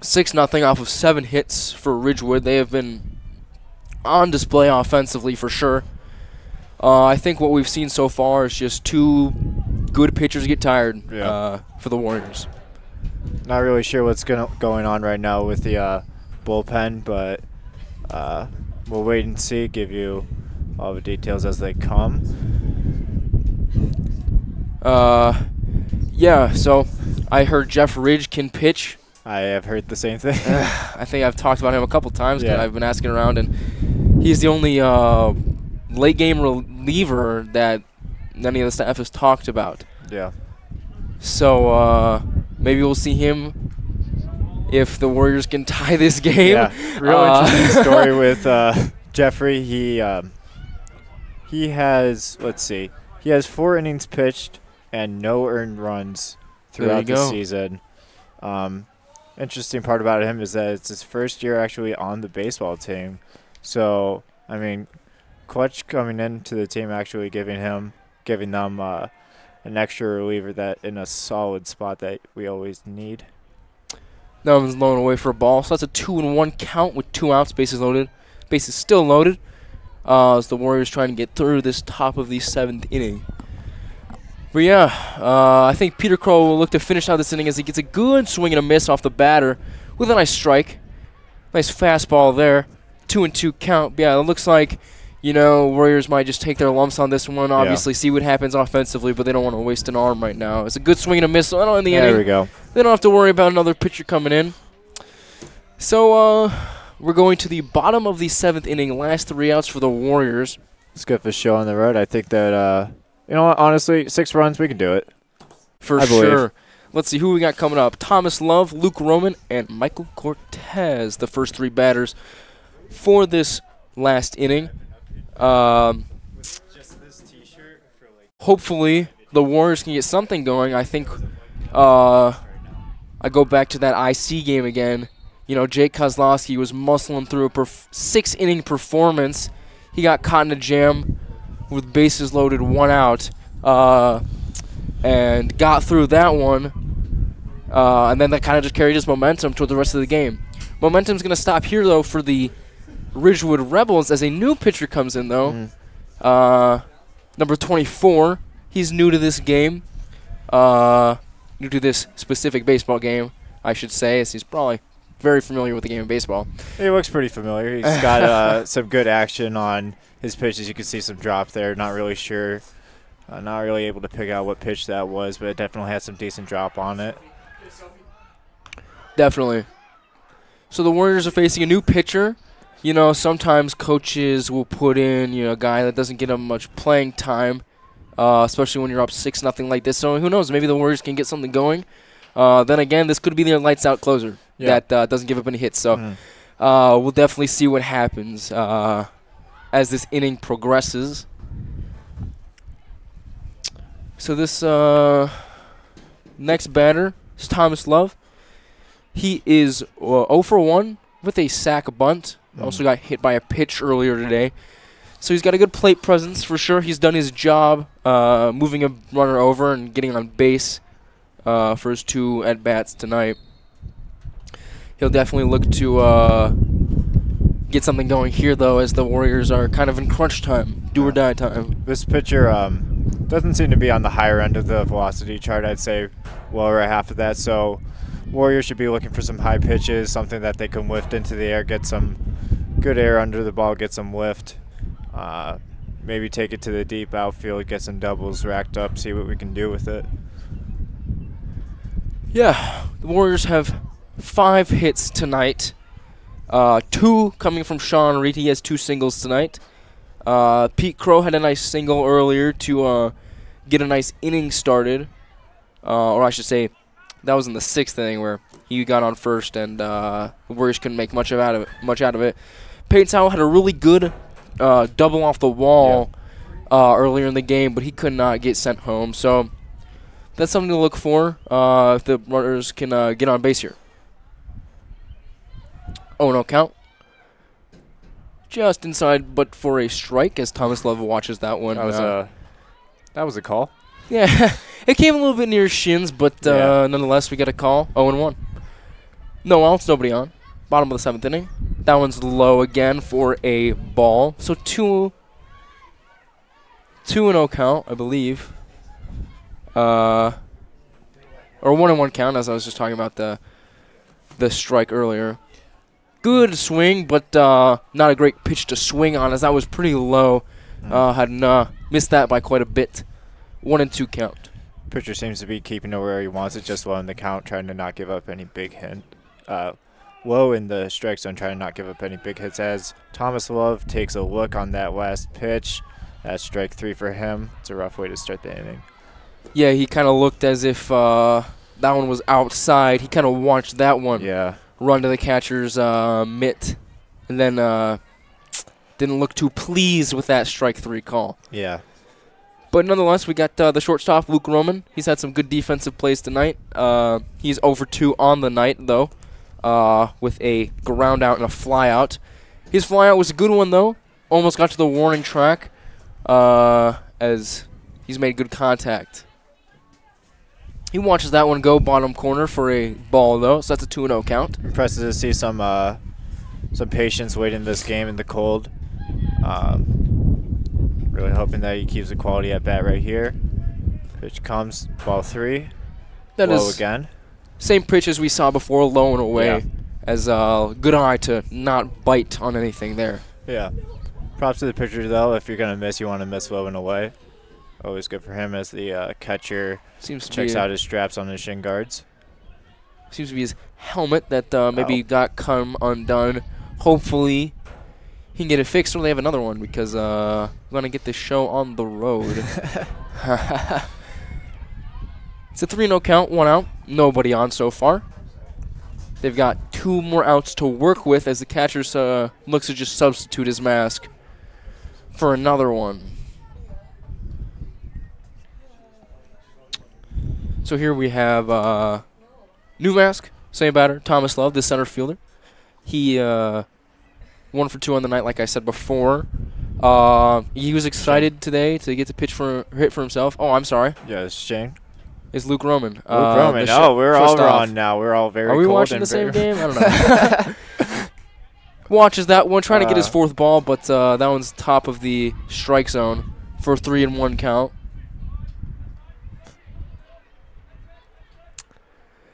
6-0 off of 7 hits for Ridgewood. They have been on display offensively for sure. I think what we've seen so far is just 2 good pitchers get tired for the Warriors. Not really sure what's going on right now with the bullpen, but we'll wait and see, give you all the details as they come. Yeah, so I heard Jeff Ridge can pitch. I have heard the same thing. I think I've talked about him a couple times because Yeah. I've been asking around, and he's the only late-game reliever that any of the staff has talked about. Yeah. So maybe we'll see him if the Warriors can tie this game. Yeah. Real interesting story with Jeffrey. He has, let's see, he has 4 innings pitched and no earned runs throughout the season. Interesting part about him is that it's his first year actually on the baseball team. So, I mean, clutch coming into the team, actually giving them an extra reliever that in a solid spot that we always need. That one's low away for a ball. So that's a 2-1 count with 2 outs, bases loaded. Bases still loaded as the Warriors trying to get through this top of the 7th inning. But yeah, I think Peter Crow will look to finish out this inning as he gets a good swing and a miss off the batter with a nice strike. Nice fastball there. 2-2 count. But yeah, it looks like, you know, Warriors might just take their lumps on this one. Obviously, see what happens offensively, but they don't want to waste an arm right now. It's a good swing and a miss in the inning. There we go. They don't have to worry about another pitcher coming in. So we're going to the bottom of the 7th inning. Last 3 outs for the Warriors. It's good for show on the road. I think that, you know what, honestly, 6 runs, we can do it. For sure. Let's see who we got coming up. Thomas Love, Luke Roman, and Michael Cortez, the first 3 batters for this last inning. Hopefully the Warriors can get something going. I think I go back to that IC game again. You know, Jake Kozlowski was muscling through a 6-inning performance. He got caught in a jam with bases loaded, 1 out, and got through that one. And then that kind of just carried his momentum toward the rest of the game. Momentum's going to stop here, though, for the Ridgewood Rebels as a new pitcher comes in, though. Number 24. He's new to this game. New to this specific baseball game, I should say, as he's probably very familiar with the game of baseball. He looks pretty familiar. He's got some good action on his pitches. You can see some drop there. Not really sure. Not really able to pick out what pitch that was, but it definitely had some decent drop on it. Definitely. So the Warriors are facing a new pitcher. You know, sometimes coaches will put in, you know, a guy that doesn't get him much playing time, especially when you're up 6-0 like this. So who knows? Maybe the Warriors can get something going. Then again, this could be their lights-out closer that doesn't give up any hits. So we'll definitely see what happens as this inning progresses. So this next batter is Thomas Love. He is 0 for 1 with a sac bunt. Also got hit by a pitch earlier today. So he's got a good plate presence for sure. He's done his job moving a runner over and getting on base for his 2 at-bats tonight. He'll definitely look to get something going here, though, as the Warriors are kind of in crunch time, do-or-die time. This pitcher doesn't seem to be on the higher end of the velocity chart. I'd say lower half of that. So Warriors should be looking for some high pitches, something that they can lift into the air, get some good air under the ball, get some lift. Maybe take it to the deep outfield, get some doubles racked up, see what we can do with it. Yeah, the Warriors have 5 hits tonight. 2 coming from Sean Reed. He has 2 singles tonight. Pete Crow had a nice single earlier to get a nice inning started. Or I should say, that was in the 6th inning where he got on first and the Warriors couldn't make much out of it. Peyton Sowell had a really good double off the wall earlier in the game, but he could not get sent home. So that's something to look for if the runners can get on base here. 0-0 count. Just inside, but for a strike, as Thomas Love watches that one. That was a call. Yeah, it came a little bit near shins, but nonetheless, we got a call. 0-1. No outs, nobody on. Bottom of the 7th inning. That one's low again for a ball. So 2-0 count, I believe. Or 1-1 count, as I was just talking about the strike earlier. Good swing, but not a great pitch to swing on, as that was pretty low. Had missed that by quite a bit. 1-2 count. Pitcher seems to be keeping it where he wants it, just low in the count, trying to not give up any big hit. Low in the strike zone, trying to not give up any big hits, as Thomas Love takes a look on that last pitch. That's strike 3 for him. It's a rough way to start the inning. Yeah, he kind of looked as if that one was outside. He kind of watched that one run to the catcher's mitt, and then didn't look too pleased with that strike 3 call. Yeah. But nonetheless, we got the shortstop, Luke Roman. He's had some good defensive plays tonight. He's 0 for 2 on the night, though, with a ground out and a fly out. His fly out was a good one, though. Almost got to the warning track as he's made good contact. He watches that one go bottom corner for a ball, though, so that's a 2-0 count. Impressive to see some patience waiting this game in the cold. Really hoping that he keeps the quality at bat right here. Pitch comes, ball 3. That low is again. Same pitch as we saw before, low and away. Yeah. As good eye to not bite on anything there. Yeah. Props to the pitcher, though. If you're going to miss, you want to miss low and away. Always good for him as the catcher checks out his straps on his shin guards. Seems to be his helmet that maybe got come undone. Hopefully he can get it fixed or they have another one, because we're going to get this show on the road. It's a 3-0 count, 1 out. Nobody on so far. They've got 2 more outs to work with as the catcher looks to just substitute his mask for another one. So here we have new mask, same batter, Thomas Love, the center fielder. He 1 for 2 on the night, like I said before. He was excited today to get to hit for himself. Oh, I'm sorry. Yeah, it's Shane. It's Luke Roman. Luke Roman. Oh, we're all wrong now. We're all very cold. Are we watching the same game? I don't know. Watches that one, trying to get his 4th ball, but that one's top of the strike zone for a 3-1 count.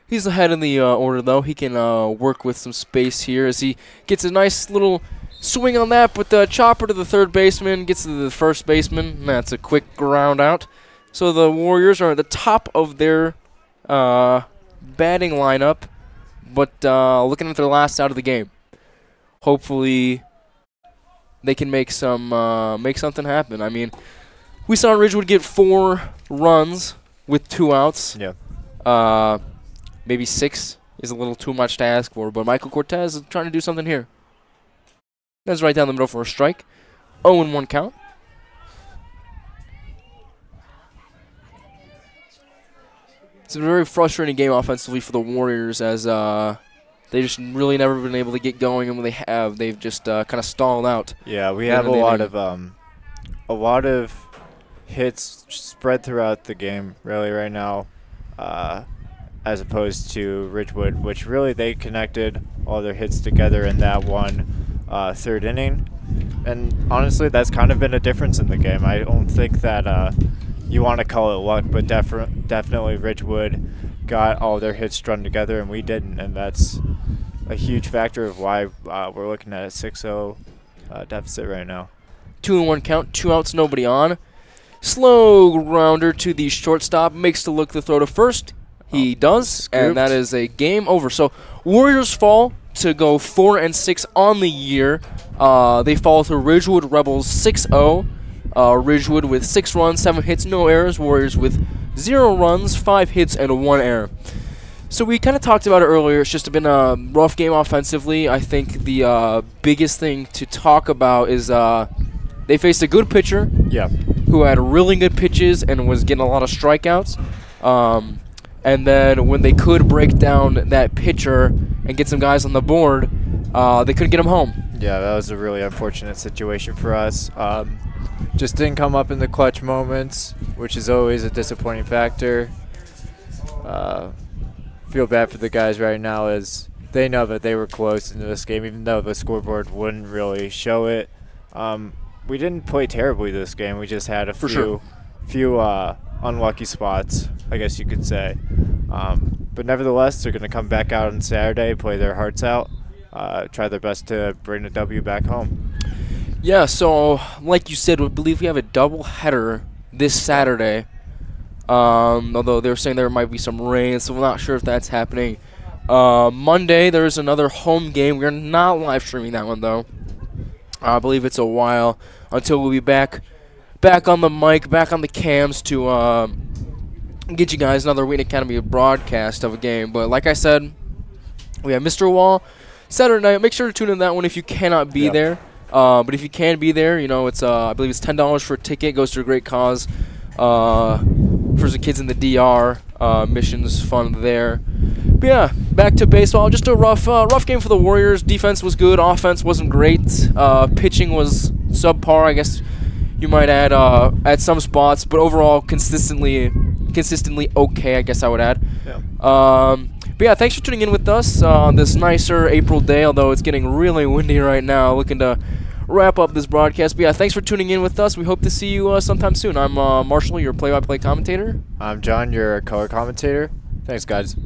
He's ahead in the order, though. He can work with some space here as he gets a nice little swing on that, but the chopper to the 3rd baseman, gets to the 1st baseman. That's a quick ground out. So the Warriors are at the top of their batting lineup, but looking at their last out of the game. Hopefully they can make something happen. I mean, we saw Ridgewood get 4 runs with 2 outs. Yeah. Maybe 6 is a little too much to ask for, but Michael Cortez is trying to do something here. That's right down the middle for a strike. 0-1 count. It's a very frustrating game offensively for the Warriors as they just really never been able to get going, and when they have, they've just kind of stalled out. Yeah, we in have an inning. a lot of hits spread throughout the game really right now, as opposed to Ridgewood, which really they connected all their hits together in that one third inning. And honestly, that's kind of been a difference in the game. I don't think that you want to call it luck, but definitely Ridgewood got all their hits strung together, and we didn't, and that's a huge factor of why we're looking at a 6-0 deficit right now. 2-1 count, 2 outs, nobody on. Slow grounder to the shortstop, makes the look to throw to first. He does, scooped. and that is a game over. So Warriors fall to go 4-6 on the year. They fall to Ridgewood Rebels 6-0. Ridgewood with 6 runs, 7 hits, no errors. Warriors with 0 runs, 5 hits, and 1 error. So we kind of talked about it earlier. It's just been a rough game offensively. I think the biggest thing to talk about is they faced a good pitcher Yeah. who had really good pitches and was getting a lot of strikeouts. And then when they could break down that pitcher and get some guys on the board, they couldn't get him home. Yeah, that was a really unfortunate situation for us. Just didn't come up in the clutch moments, which is always a disappointing factor. Feel bad for the guys right now as they know that they were close into this game, even though the scoreboard wouldn't really show it. We didn't play terribly this game. We just had a few unlucky spots, I guess you could say. But nevertheless, they're going to come back out on Saturday, play their hearts out, try their best to bring the W back home. Yeah, so like you said, we believe we have a doubleheader this Saturday. Although they were saying there might be some rain, so we're not sure if that's happening. Monday, there's another home game. We're not live streaming that one, though. I believe it's a while until we'll be back on the mic, back on the cams to get you guys another Wheaton Academy broadcast of a game. But like I said, we have Mr. Wall Saturday night. Make sure to tune in that one if you cannot be there. But if you can be there, you know, it's I believe it's $10 for a ticket. It goes to a great cause for some kids in the DR. Missions fun there. But yeah, back to baseball. Just a rough game for the Warriors. Defense was good. Offense wasn't great. Pitching was subpar, I guess you might add, at some spots. But overall, consistently okay, I guess I would add. Yeah. But yeah, thanks for tuning in with us on this nicer April day, although it's getting really windy right now. Looking to wrap up this broadcast. But yeah, thanks for tuning in with us. We hope to see you sometime soon. I'm Marshall, your play-by-play commentator. I'm John, your color commentator. Thanks, guys.